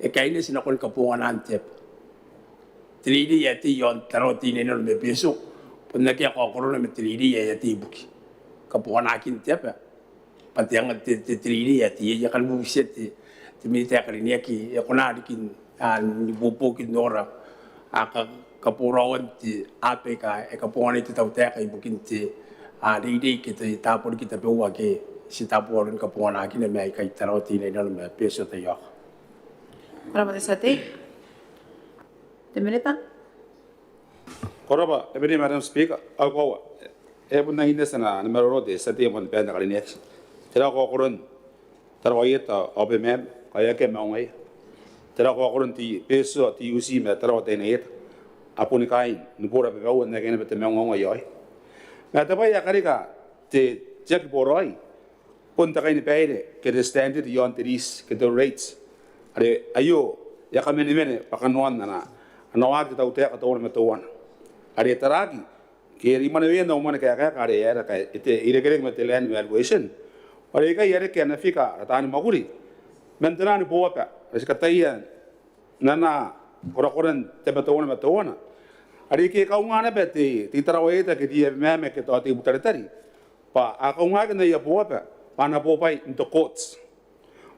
e kaya ni sinakon kapungan antep tridi yati yon taroti ni no me peso pernah kaya kau korona metridi ya ibukin kapuan akin tiapa patiang tridi ya ti ya kan buset ti Minita kali ki ya kona dikin nibupo kin nora aka kapurawan ti apeka kapuan itu tahu tak ibukin ti di kita tapor kita bawa ke si taporin kapuan akin na may kay taroti na no me peso tayo. Warrants sati, Minita. Koraba, Deputy Madam Speaker, ako pun nang hindi sana numero de sati mon benda kalinek. Tira ko koron tarawayet MnM kaya ke maungay. Tira ko koron ti peso ti usi me tarawate na it. Apo ni kain nupura pe bawo na kene bete maungay yoy. Na tabay karika te jack boroi. Punta kain peide ke the standard yon tiris ke the rates. Are ayo ya kamene pakanuan na anawag ta utek ato na tuwan. Ada teragi, kiri mana dia nak mana kaya kari ya, kaya itu iregerek metelan valuation. Ada kaya iregerek kaya nafika, atau Mwakuri, mentera ni bawa apa, sekarang nana orang-orang tempat-tempat. Ada kaya Kauoman apa ti tarawih itu dia MnM kita ati butari. Pa Kauoman kena ia bawa apa, pana bawa into courts.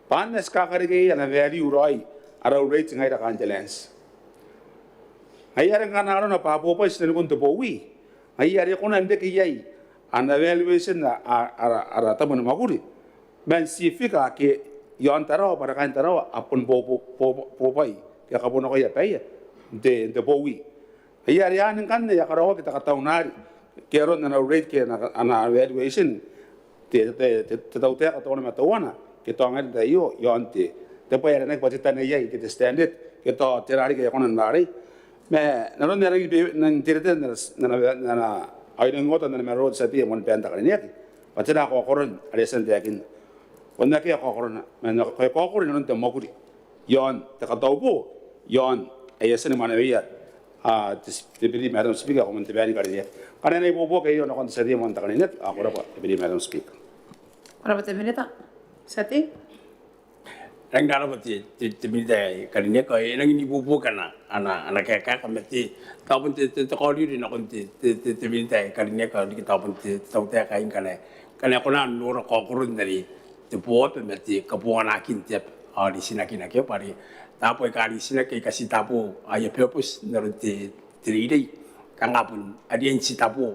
Pana sekarang kaya na value rai, ada rate ngai dah kanjelans. Ayah yang kanan orang apa apa istilah untuk bawi. Ayah yang konan dek iyai, anda valuation ara taman Mwakuri. Ben sifika ke yon tarawa para kain tarawa apun bawi, ya kapun aku ya payah. De bawi. Iya rian kan ya karo kita kataunari. Kero na rate ke na evaluation te tau te atau na tawana ke tonga da yo yonte. Te pa era na pa tita nei ke te standard ke to te rari ke konan nari. Me na ron nari nang tirete na ai ngota na road sa ti mon penta ka ni. Pa tira ko koron ale san te akin. Wanda ke ko koron na ko koron non te mokuri. Yon te kataupo yon ay san Maneaba. Deputy Madam Speaker, ako man tibani kariya. Kana na ibobo kayo na kon sa di mo takaninet. Ako ra po, Deputy Madam Speaker. Para ba Minita? Sati? Ang dara ba ti Minita karinya ko nang inibubo kana ana kaya kamati tapon ti ko rin na kon ti Minita karinya ko di tapon ti tawta kain kana ko na nuro ko kurun dari ti po pe mati kapuan akin ti di sinakin akyo pari tapo kali sina kay kasi tapo ay purpose naron ti tiride kangapon adien si tapo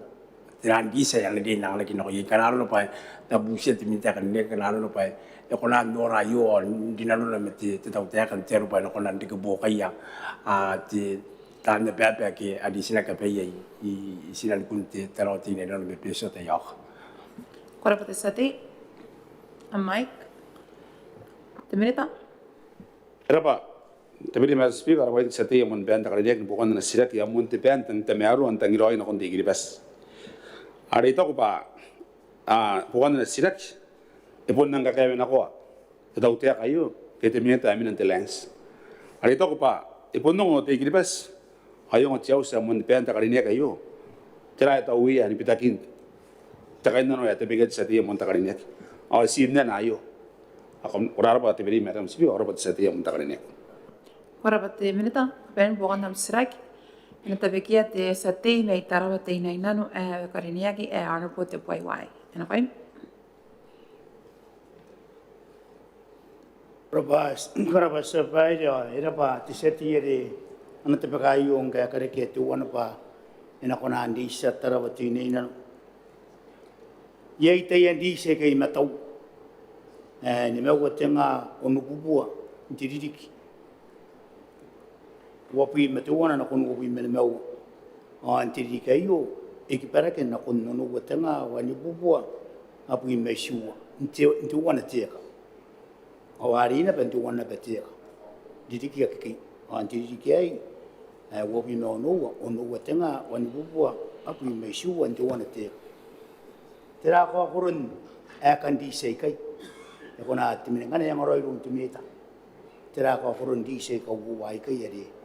tiran gisa yang din nang lagi no kanaro no pa tabusia ti Minita kanne kanaro no pa e kona nora yo dinalo na meti tau te kan teru pa no kona ndike bokaya ti tanda pepe ke adi sina ka pe i sina kunti taro ti ne no me peso te yo Kora pa Sati? A Mike? Minita? Erapa Deputy Madam Speaker, away sa tiya mon benta kariya bukan na sirat ya mon te benta te mearu ang tangiroi na kundi giribas. Ada ito ko pa bukan na sirat ipon nang kakaya na ko. Tataw tiya kayo kete Minita amin ang telens. Ada ito ko pa ipon nung te giribas ayo ng tiyaw sa mon benta kariya kayo. Tira ito uwi ani pitakin. Takain na no ya te bigat sa tiya mon takariya. Aw sin na ayo. Ako ora pa te Deputy Madam Speaker ora pa sa tiya mon takariya. Kora ba Minita? Ben bukan nam srak. Ina tabekia te Sati me tarawa te ina nanu kariaiakaki ano po te poi wai. Ina kai? Kora sa pai ira pa ti Sati ere ana te pakai yung ka kareke tu ana pa ina kona andi sa tarawa te ina nanu. Yei te andi se kai matau. Ni me wa tenga onu bubua ntiririki. Wapi metuana na kun wapi melemau antiri kayo ekiparake na kun no watanga wani bubua apu imeshua nti wana teka awari na pentu wana beteka didiki akiki antiri kai wapi no ono watanga wani bubua apu imeshua nti wana teka tera ko kurun akan di sekai e kona timengana yang roi rum timita tera ko kurun di sekai wai kai yari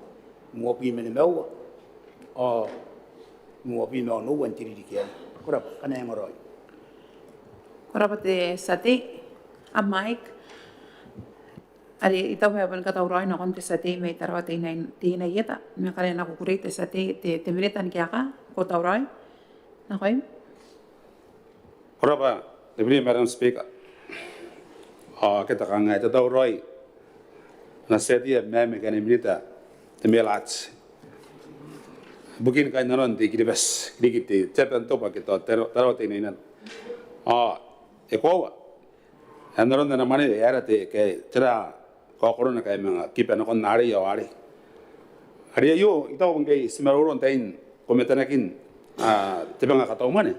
Mwapi MnM mwapi no wantiri dikian. Kora kana yang roi. Kora pa Sati? A Mike? Ari itaw haban ka taw roi na kon te Sati me tarawa te ina yeta. Me kare na kukuri te Sati te Minita ni kaya ka ko taw roi. Na koy? Kora pa Deputy Madam Speaker. Kita ka nga ito taw roi. Na Sati MnM ka ni Minita te melats bukin kai nanon te kiribas dikiti tepan topa kita tarawate ina e kowa nanon na mane era te ke tera ko korona kai mga kipa na kon nari yo ari yo itaw ngai simaroron tain kometanakin te Manga Kataumwane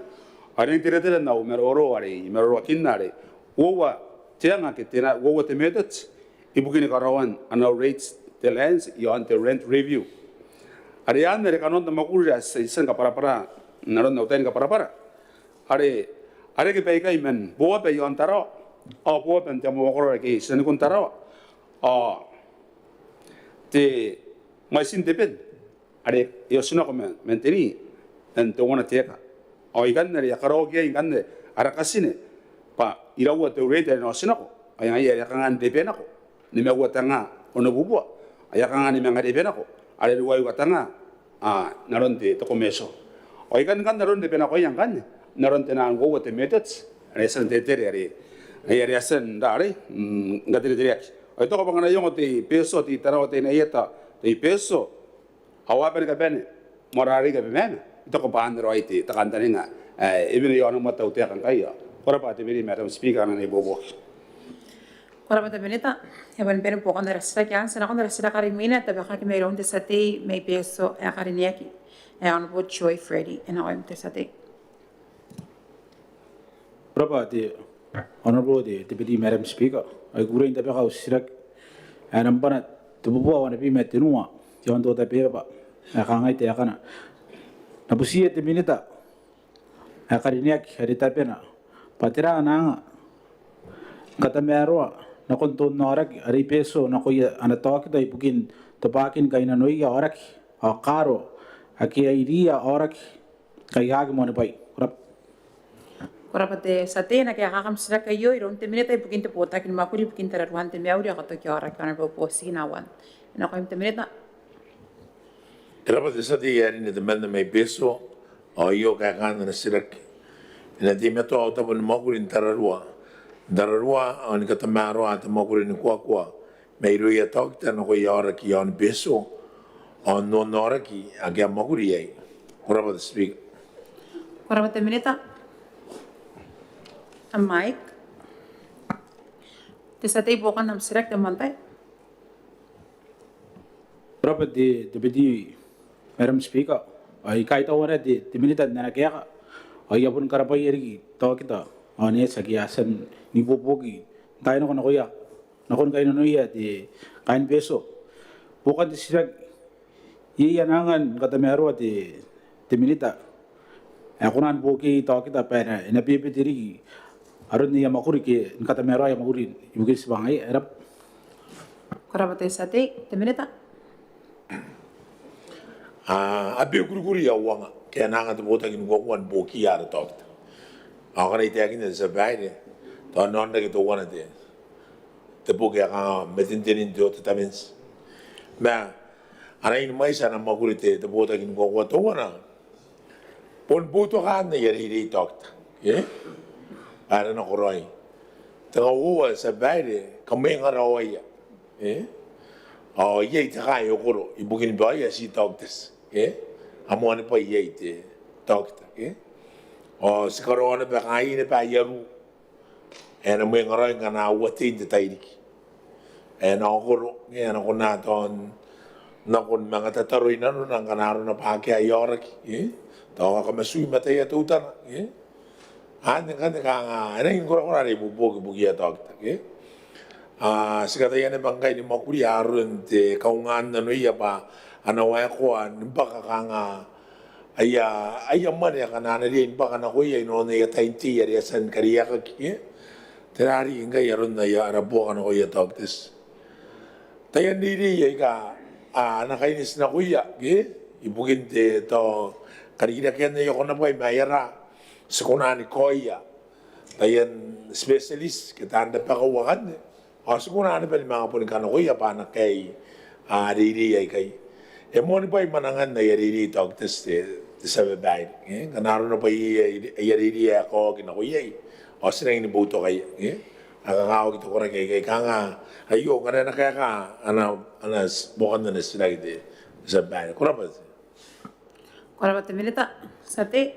ari tira na umeroro ari meroro kinare wowa tianga ke tira wowa te methods ibukin karawan ana rates the lands yon the rent review. Arian mere kanon na Mwakuri as isan ka para naron na utain ka para. Are ke pay kay men buwa pe yon taro. Buwa pe te Mwakuri ke isan kun taro. Te maisin depend. Are yo sino ko menteni en te wana teka. Ikan ne ya karo ke ikan ne ara kasine pa irawa te rate no sino ko. Ay ya kan depend ako. Ni me tanga ono bubua. Ayakanga ni mga depena ko. Ada dua watanga naron te to komeso. O ikan kan naron depena ko yang kan. Naron te nang go te methods. Resan te tere ari asen dare ngatiri tere. O ito ko bangana yung te peso ti taraw te na yeta te peso. Awapen ka ben morari ka ben. Ito ko paan ro iti takantani nga. Even yo ang mataw te kan kayo. Kora pa te Madam Speaker na ibobo. Ora Te Minita, e ben bene po quando resta che anzi quando resta carimina te baka che me ronde sate me peso e kariaiakaki e honorable Joy Freddy e na te sate. Berapa di honorable di Deputy Madam Speaker, ai gureng tapi kau sirak, nampak tu buat wana pi mati nuah, jangan tu tapi apa, kangai te akana, nabusi Te Minita, kariaiakaki hari tapi na, patira nanga, kata merua, nakon tu norak hari peso nakoya anak tahu kita ibukin tepakin kaina noi ya orak, karo, aki iria orak, kaiak mana pai, kurap. Ora Te sate na kaya kakam sira kayo iron Te Minita ibukin te Botaki Mwakuri ibukin te raruan te meauri ako to ora kana po posinawan. Na ko Te Minita. Era Te sate yari ni te menda mai peso o io kaya kana na sirak. Ina te meto au tapo ni Mwakuri ni tararua. Dararua o ni katamaro a te Mwakuri ni kuakua. Mei rui a tau kita na ko i ora ki o ni peso o no nora ki a kia Mwakuri ei. Ora Te speak. Ora Te Minita. A mic. Te sate bukan nam sirak te mantai. Berapa di Deputy Madam Speaker, ai Kaitaumwane di Te Minita na kaya, ai apun karapai eri tahu kita, ani sekiasan ni bobogi, tayo na koya, nakon kayo noya di kain peso, bukan di sirak, iya nangan kata meru di Te Minita, aku nan bogi tahu kita pernah, nabi petiri, arun ni Mwakuri ke kata meru yang Mwakuri, ibu kis bangai, erap. Ora Te sate Te Minita. Abe guruguri ya wanga kaya nanga te Botaki ni kuakuan boki ya tau kita. Ako na ite akin sa bahay to nonda kito wana te boki aka metintinin te tamins. Ma ana in mai sana Mwakuri te Botaki ni kuakuan to wana. Pon buto ka na yari tau kita. Ana na koroi. Te kauoua sa bahay kamenga rawaya. Ye te kai okoro ibukin baya si tau kita. Amone pa ye te dokta o sikarona ba kai ne pa yaru ena me ngara ngana wati te tairiki ena okoro ena kona ton na kon manga tataru ina no ngana ro na pa ke ayoraki to ka masui mate ya tutana ane kan ka ena ngora ora re bubo bugi ya dokta sikata yane bangai ni Mwakuri arun te Kauoman no ia pa ana wa ko an baka kanga aya mane kana na rin baka na ko ia no ne ta inti ya san kariaiakaki terari inga ya ron na ya arabo kana ko ia toktes tayan diri ya ka ana kainis na ko ia ibukin te to kariaiakaki na yo kona pai mayara sekona ni ko ia tayan specialist kita anda pa ko wakan sekona ni pa mga pun kana ko ia pa na kay diri ya kai Mwane pa manangan na yariri tau te sabi bayi. Kanaro pa yariri ako kinakuya. O sila ini buto kaya. Akakaw kito kora kaya kanga. Ayo kada na kaya ka ana bukan na sila ite sabi bayi. Kura pa? Kura pa Te Minita. Sate.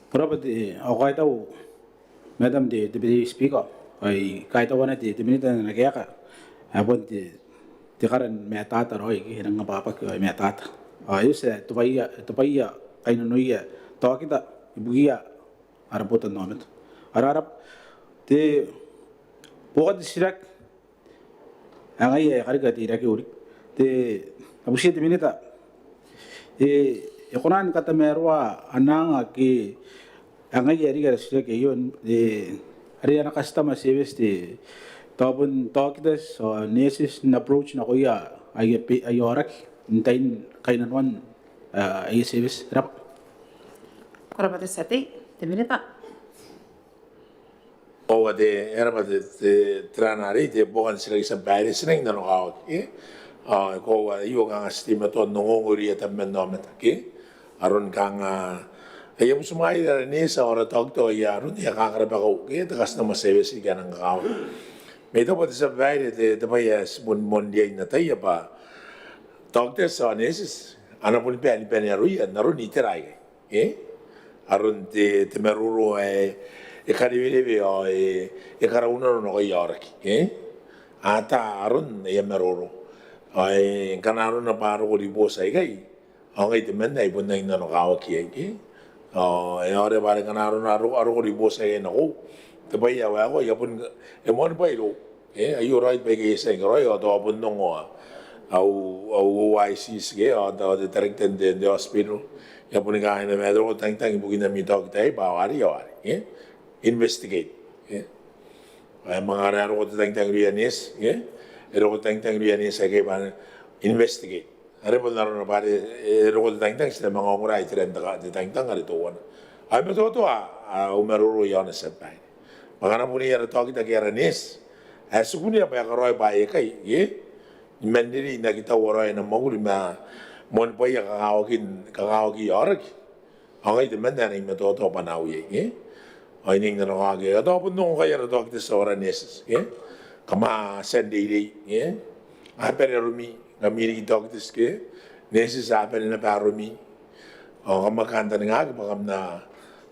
Kura pa di ako kaya tau Madam di Deputy Speaker ay kaya tau na di Te Minita na kaya ka. Apon di tikaran metata roy hirang ngapapa ko metata ayos tupaya kaino noya to kita ibugia araputan nomet ararap te bukan sirak angai karigati raki uri te abusi Te Minita ekonan kata merwa anang ki angai yari gara sirak yon Rairana customer service te Tapon kita so nesis na approach na kuya ay orak intain kainanwan ay service rap. Kura pa Te sate Te Minita. O de era pa te tranari te bukan sila sa bayi sila na no kawak ko iyo kang estima to nongonguri at MnM aron kang ayam sumay na ni sa ora tagto ya aron ya kakaraba ko takas na service ka nang kawak. May ito po sa bahay ito pa yes mondiay na tayo pa tawagte sa anesis ano po ni peni aruya naroon itiray arun te meruro kariwiri o karauna no i oraki ata arun e meroro ai kanaro na paro ko ribosa igai ngai te menda i bunda ina no kawa ki e ore bare kanaro na aro ko ribosa e no te bai ya wa ko ya pun e mon bai ro ai ora i bege se ngoi o do bun no au OICs ke o do the director de hospital ya pun ga ina me do tang tang bugina mi dog dai ba wari investigate mga aro ko tang tang rianis ero ko tang tang rianis ke ba investigate are pun na bare ero ko tang tang sila mga ngorai tren da tang tang ari to wan ai me to umeruru ya na sepai mga na puni ero to kita kera nis asukuni apa ya karoi ba kai mandiri na kita warai na maguli ma mon pa ya kakaoki oraki angai de manda ni me to panau ai ning na ngage ato pun no kaya to kita sora neses kama sendiri a pererumi ngamiri to kita ske neses a perena parumi o kama kanta ngage pakam na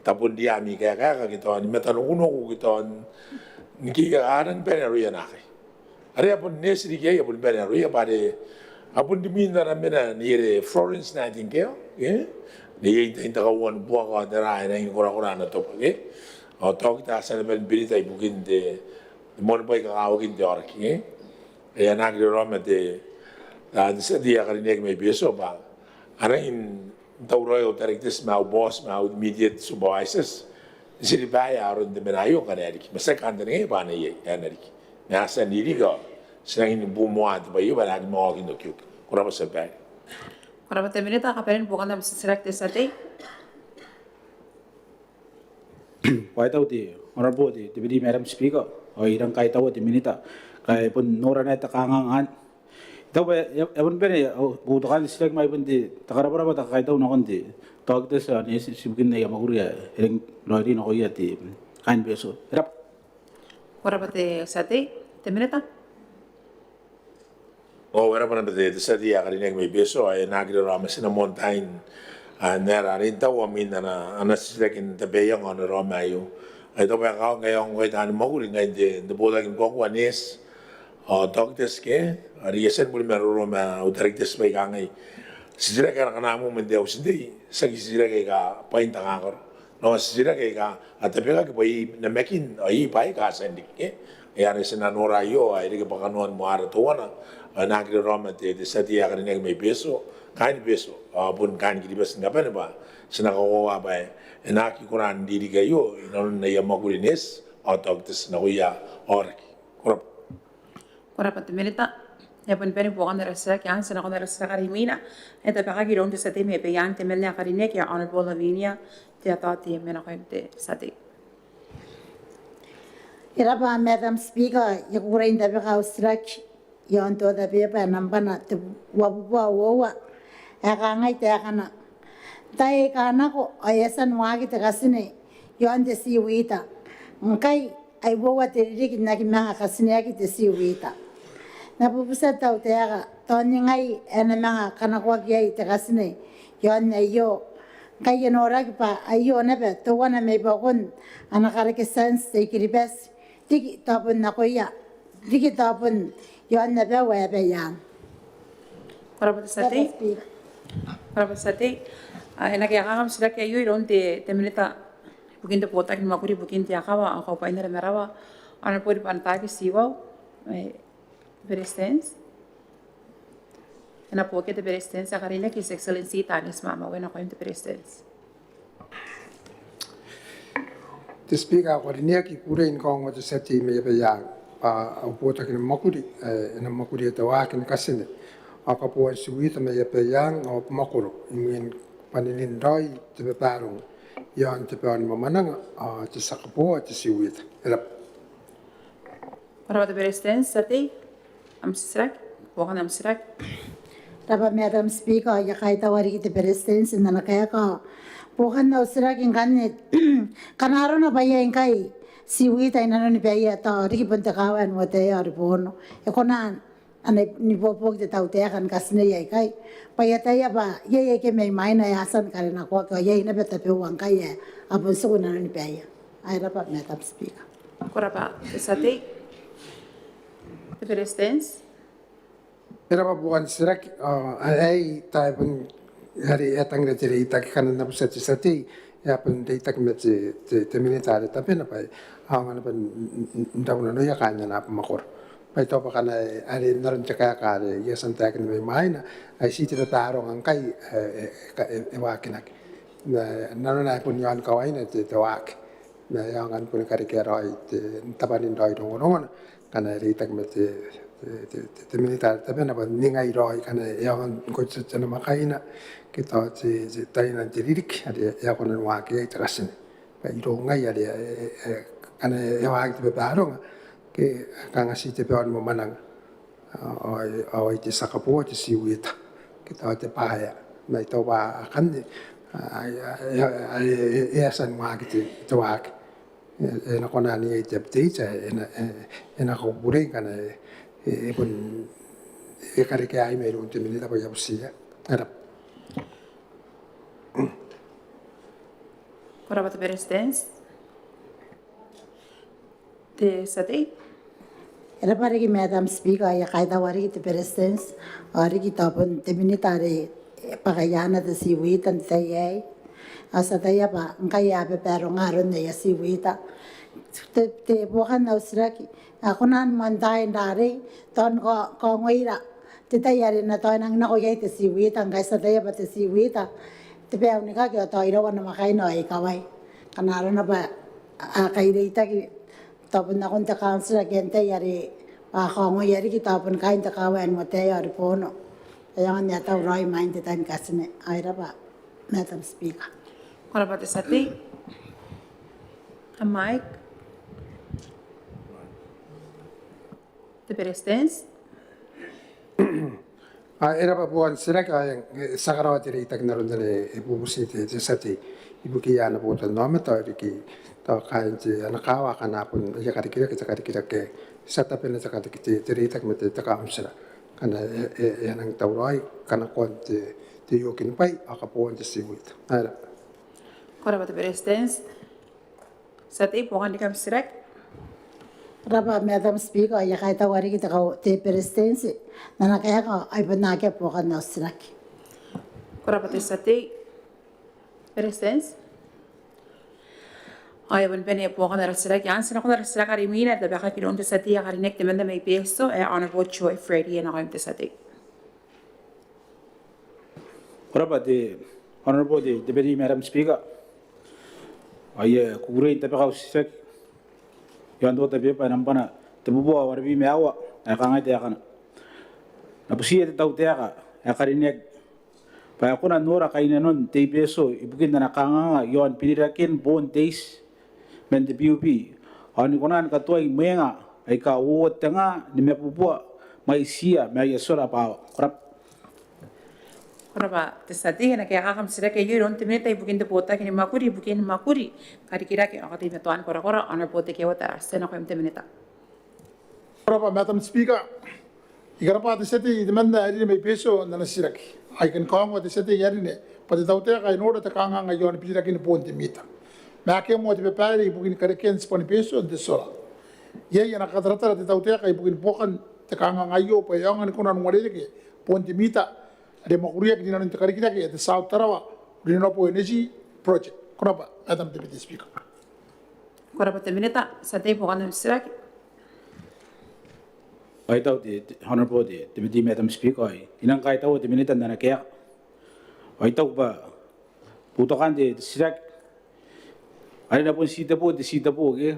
tapun dia mi kaya kita ni metan uno kita niki arang pereru ya nakai are apun nesri kaya apun pereru ya pare apun diminda na mena ni Florence Nightingale ni inta kawan buah ka dera ina kora na to o to kita celebrate Biira ibukin de mon pai ka awkin de orki e ana ki roma de se dia karinek me beso ba ara in tauro o directors mau boss mau immediate supervisors siri bai aron de menayo kaneri masa kandene ba ne ye energi na sa niri go sangin bu moat ba yo ba na mo ki no kyuk kora ba se bai kora ba te minita ka peren bukan na select sate Wai tau ti honorable ti deputy madam speaker o irang kai tau ti minita kai pun norana ta kangangan tau ba ebon bene bu to kan select mai pun ti takara bara ta kai tau no kon ti tok te sa ni sibukin na Mwakuri ring lori no ya ti kan beso rap kora ba te sate te minita o era para de sate ya karinek me beso ai nagre rama sina mountain nera rinta wa mina na anasikin tabe yang on Roma yo ai to ba ka ngayong ngai tan Mwakuri ngai de Botaki ko wanis o doctors ke ari yesen bul mer Roma o directors bai ka ngai sira ka kana mo mende o sindi sagi sira ka pain ta ngor no sira ka atabe ka bai na mekin ai bai ka sendi ke ya resena nora yo ai ke pakanon mo ara to wana nagre Roma de satia ka nek me beso kain beso pun kain kiri bes ngapain ba sena ko ba enaki kuran diri gayo non na ya Mwakuri nes auto tes na ya orki kora pa te minita ya pun peni bukan na rasa kyan sena ko na rasa karimina eta pa ki ron te sate me pe yan te melnya karine ya honorable Lavinia te atati mena ko te sate Ira pa Madam Speaker ya kurain da ba Australia yon to da be pa nambana te wa ngai te kana tai kana ko ayasan wagi te kasine yon te siwita ngai ai bo te riki na ki manga kasine ki te siwita na pupusa tau te aga toni ngai ena manga kana ko ki te kasine yon ne yo kai no ra ki pa ayo ne be to wana me ba kon ana kare ke sense te ki bes tiki tapun na ko ya tiki tapun yon ne be wa be ya para pa sate para sate na kaya kakam sila kaya yun iron te minita bukin te Botaki Mwakuri bukin te akawa ako pa ina merawa ano po di pantaki siwaw Beretitenti na po kita Beretitenti sa karina His Excellency Tanis Mama when ako yung te Beretitenti Te speaker ko rin ki kure in kong wat sati me be ya Botaki Mwakuri na Mwakuri te wa kin kasine akapo suwita me be yang o Mwakuru in paninin doi te parung yan te pan mamananga te sakapo te siwita elap para te Beretitenti sate am srak bukan am srak Raba Madam Speaker ya kai tawari te Beretitenti na kaya ka bukan na srak in kanit kanaro na baya in kai siwita ina no ni baya ta riki punta kawan mo te ya ribono e konan ane ni popok te tau te kan kasne ya kai paya ta ya ba ye ke me mai na ya san kare na ko ye na beta pe wan kai ya apun su na ni baya Ay dapat Madam Speaker. Korapa te sate. Te Presidents. Era pa bukan sirak ay tayo pun hari etang na jeri itak kanan na pusa sati ya pun de itak me te minita tapi na pa ang pan ndaw na ya kanya na pa makor pa ito pa kana ari naron tsaka ka ya santak ni may na ay si tira tarong ang kay wakinak na naron na pun yan kawai na te wak na yang an pun karikirake tapanin doi dong kana ri itak me te minita tapi na ningai roi kana yang ko tsana makaina kita taina diririk ada ya kono wake trasen pa iro ngai ada kana ya wake be barong ke kanga si te peon mo manang ai te sakapo te siwita kita te paya mai to wa kan ya san wake te wake na kona ni te te na ko bure kana pun kariaiakaki mai te minita pa yapusia era Korapa te Presidents. Te sate. Era pare ki Madam Speaker ya kaida wari te Presidents ari ki tapon te minita re pagayana te siwita te yai asa te ya pa ngai ya pe pero ngaron ne ya siwita te bukan na usraki ako nan mandai ndare ton ko ngoira te tayari na to nang na ko yai te siwita ngai sa te ya pa te siwita te pe unika ke to iro na makai no ai kawai kanaro na ba kai dei ta ki tapon na kon ta council agente yari pa ko yari ki tapon kain ta kawan mo te yari pono ayan niya ta roi mind te tan kasne ai ra ba Madam Speaker. Korapa te sate. A mic. Te Presidents. Era pa buwan sila kaya sa karawat iri itak na rin dali ibubusi te sati ibuki na po ito naman to ki to kaya ti nakawa ka na po iya karikirake sa tapin na sa karikirake iri itak mo te takaam sila kana yan ang tawray kana kon ti yokin pay akapuan ti siwit. Korapa te Presidents. Sate bukan di kamsirak. Raba Madam Speaker ya kaita wari kita kau te Presidents na nakaya ka ay panake po kan na usraki. Korapa te sate. Presidents. Ay ban pene po kan na usraki. Yan sina ko na usraki karimina da baka kilon te sate ya karinek te menda may peso ay honorable Joy Freddy na kayo te sate. Korapa te honorable the Deputy Madam Speaker. Ay kukurin tapi kau sisek. Yang tu tapi apa nampak te bubuwa warbi meawa ay kangai te akana. Napusiya te tau te aka ay karinek. Pa ako na nora kaina nun te peso ibukin na nakanga yon pinirakin bon days men te PUP. Ani konan katuai menga ay kauoua tanga ni me bubuwa mai sia mai sora pa korap. Korapa te sate na kaya kakam sila kayo ron te minita ibukin te Botaki ni Mwakuri ibukin Mwakuri Karikirake ang katay metuan kora honor po te kewa taras te na kayo te minita. Korapa Madam Speaker, ikarapa te sati demanda ari may peso na nasiraki. Ay kan kaong te sati yari ne pati taute kay nora te kanga ngayon piniraki ni ponte mita. Maki mo te pepari ibukin kariken sponi peso de sola. Ye yana katrata te taute kay ibukin pokan te kanga ngayo pa yang an kunan ngwale ke ponte mita. Ada Mwakuri yang dinaun Karikirake the South Tarawa Renewable Energy Project. Kenapa, Madam Deputy Speaker? Korapa te minita sate po kan sirak. Ay tahu di honorable di Deputy Madam Speaker ay inang kaya tahu di minita na nakaya. Ay tahu ba putokan di sirak. Ay na pun sita po di sita po ke.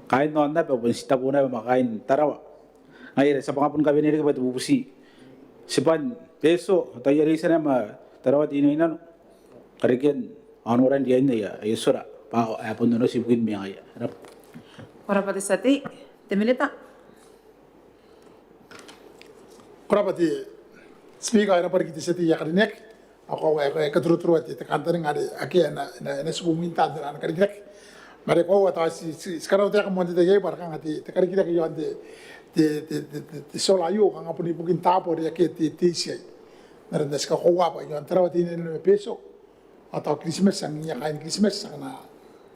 Kain non na po pun sita po na makain Tarawa. Ngayon sa pangapon kabinet ka ba tubusi. Sepan peso tayo risa na ma Tarawa di ino karikin anoran dia ini ya ayusura pa apon no si bukin miya ya. Korapa te sate te minita. Korapa te Speaker na pergi te sati ya karinek. Ako ay katuru-turu te kantaring ada aki na subuminta na Karikirake. Mereka wata si sekarang te kamu te yai barang ati te Karikirake yo te solayo kang apun ibukin tapo dia ke te siai. Meron das ka kuwa pa yon Tarawa tinin na peso atau Christmas ang niya kain Christmas sana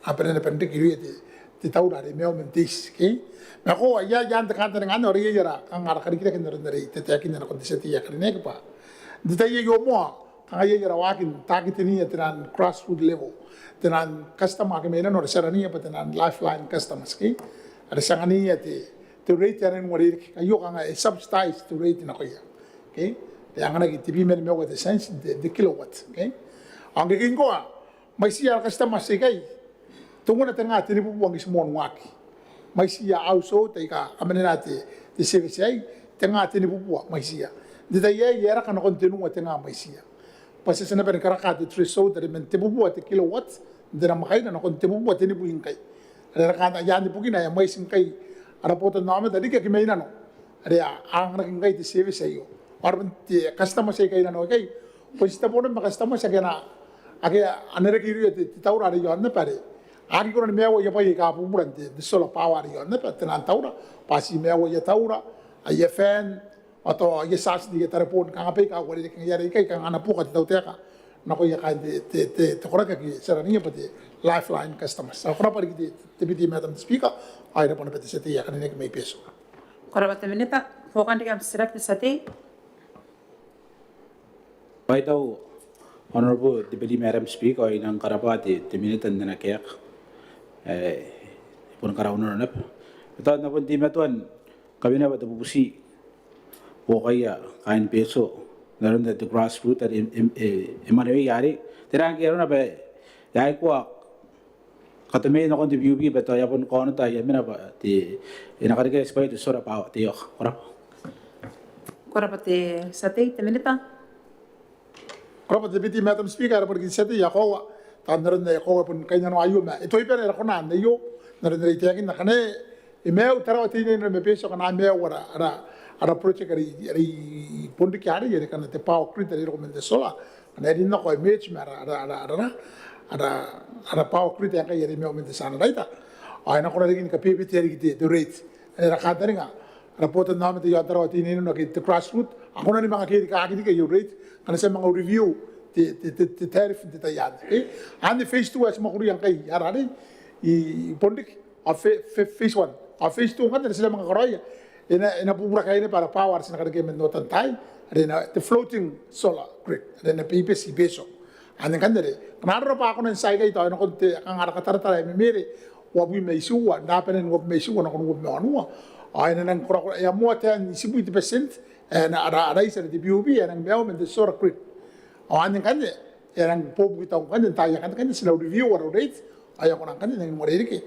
apa na pendik iri ti taura de meo mentis ke me ko ya jan te kan ngan ori yara kan ara karikira ken ndari te te kin na ko diseti ya karine ke pa di ta ye yo mo kan ye yara wakin takitini tenan grassroots level tenan customer ke mena no sarani pa tenan lifeline customers ke ada sangani ya te rate ya ngori ayo kan subsidize to rate na ko ya okay te angana ki tibi men me ko the sense the kilowatt okay ang king ko mai sia customer se kai tunguna tengah tini buang semua waki mai sia auso te ka amenena te service ai tengah tini buang mai sia de ye era kan continua tengah mai sia pasa sana ben karaka de treso de men te buang te kilowatt de na mai na kon te buang tini buing kai ada kan ya ni bugina ya mai sing kai ada poto nome tadi ke mai na no ada ang na kai te service ai or te customer se kai na no kai pues ta ponen ma customer se kana age anere kiri te taura ri yon na pare Aki kono mea ia pai ka pumuran te solar power ia na pa tena taura pasi mea ia taura ia fan atau ia sas di telefon ka ngapai ka wale ka ia kai ka ana puka te tautea ka na ko ia ka te kora ka ki serania pa te lifeline customers sa kora pa ki te biti madam speaker ai na pona pa te sete ia ka ne mai peso kora ba te minita fokan te kam sirak te sate pai tau honorable deputy madam speaker inang karapati te minita na kaya pun karauna na pa. Ito na pun di matuan kami na ba tapupusi o kaya kain peso naroon na the grassroots at MnM yari. Tirang kaya na ba yai ko katame na kon di BUB ba tayo pun kono tayo yamin na ba ti inakarigay sa payo sora pa tiyo korap. Korap te sate te minita. Korap te biti madam speaker pergi sate ya ko naroon na ko pun kanya no ayu ma ito ipa na ko na yo naroon na itiyakin na kane imeo taraw tini na me peso kana imeo ara project ari pondi kyari yere kana te power grid ari recommend sola na rin na ko image ma ara power grid yang kaya imeo mente sana raita ay na ko na rin ka PPT ari kiti the rate ara kada rin ara poto na me te yo taraw tini no ki the grassroots ako na ni mga kiti ka kiti ka rate kana sa mga review te tariff te tayad ande phase 2 as makuri yang kai arari I pondik a phase 1 a phase 2 kan sila mga karoya ina pubra kai para power sina kada kemen notan tai rena the floating solar grid rena PPC beso ande kan dere kanaro pa ako nan sai kai to no konte ang ara katartara me mere wabu me suwa na penen wabu me suwa no kon wabu anua ai nan kora ya mo tan 70% na ara isa de BUB and meo men the solar grid Awan kan yang pobu kita kan tanya kan sila review or rate ayah orang kan yang mau ini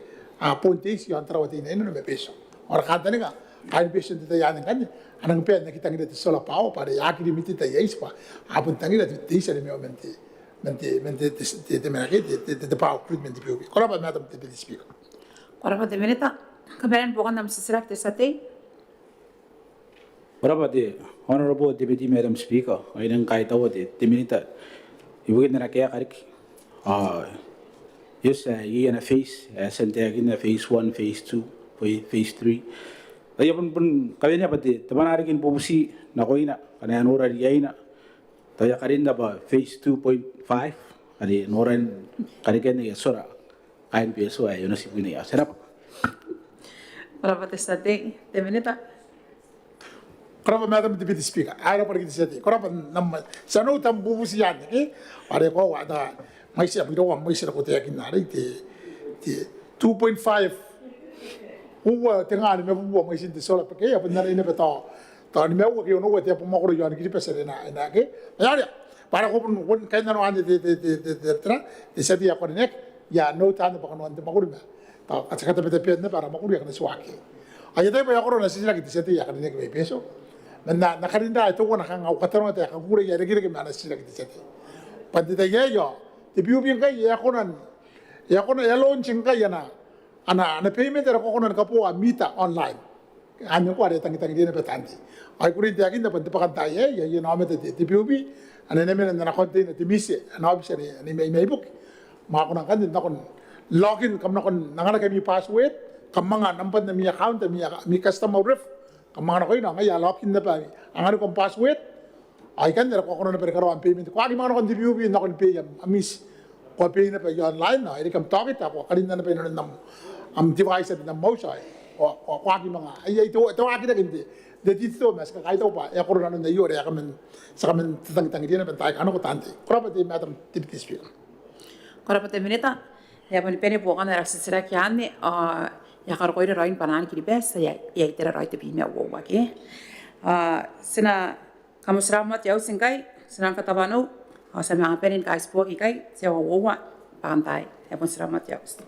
pontis yang terawat ini no beso orang kata ni kan kain beso kita yang kan anang pe kita ngira te solar power pada yakini miti ta yespa apun tangira te isa me mente te merake te power treatment BUB kora ba madam te speaker kora ba te minita kabayan bukan nam sisirak te sate Berapa di honorable deputy madam speaker ayang kahit tahu di minita ibukin na kaya karik yes iyan na phase sentagin na phase 1 phase 2 phase 3 ay pun kami niya pati teman arikin pupusi na ko ina kana nora di ina tayo karin na ba phase 2.5 ari noran kariken ni sora kain peso ay yun si puni serap berapa testate te minita Korapa madam deputy speaker ara pergi sete korapa nam sanu tam bubusi yan are ko ada mai sia biro mai sia ko te yakin na te 2.5 uwa tengah ni me bubu mai sin te sola pe ya benar ini beto to ni me uwa ke no te po makro yan ki pesere na ke ya para ko pun kain no ande te tra te sete ya ko nek ya no tan pa ko ande makro na to kata bete pe na para makro ya kana swaki ayate pa ya ko na sila ki te sete ya ka nek me peso na nakarinda ito ko nakangau katarong ate kakure ya regire ke mana sila kita sete pandita yo te BUB kai ya konan ya launching kai na ana payment era ko konan kapo mita online anyo ko are tangi dine petanti ai kuri te akinda pante pakanta ya no amete te BUB ana ne men na konte te mise ana obsere ani mai book ma ko nan kan na kon login kam na kon nangana kami password kam mga nampan na mi account mi customer ref kamana ko ina ya login na pa ang ano kong password ay kan dera ko na pero karon payment ko agi mga kon BUB na kon pay amis ko pe na pe yo online na iri kam target ko karin na pe na nam am device na mo sai o kwa ki mga ai to aki na kindi de dito mas ka kai to pa ya ko na na yo ya kamen sa kamen tang dia na pentai ano ko tante ko pa de madam tip speak Kora pa te minita, ya poni pene bukan na raksasira kiane, ya karo koire roin panan kiri besa ya itera roi te bime wo wake. Sina kamu selamat ya usingkai, senang katabanu, sa mga penin ka ispo kai, sa wo wa pantai, ya pon selamat ya usti.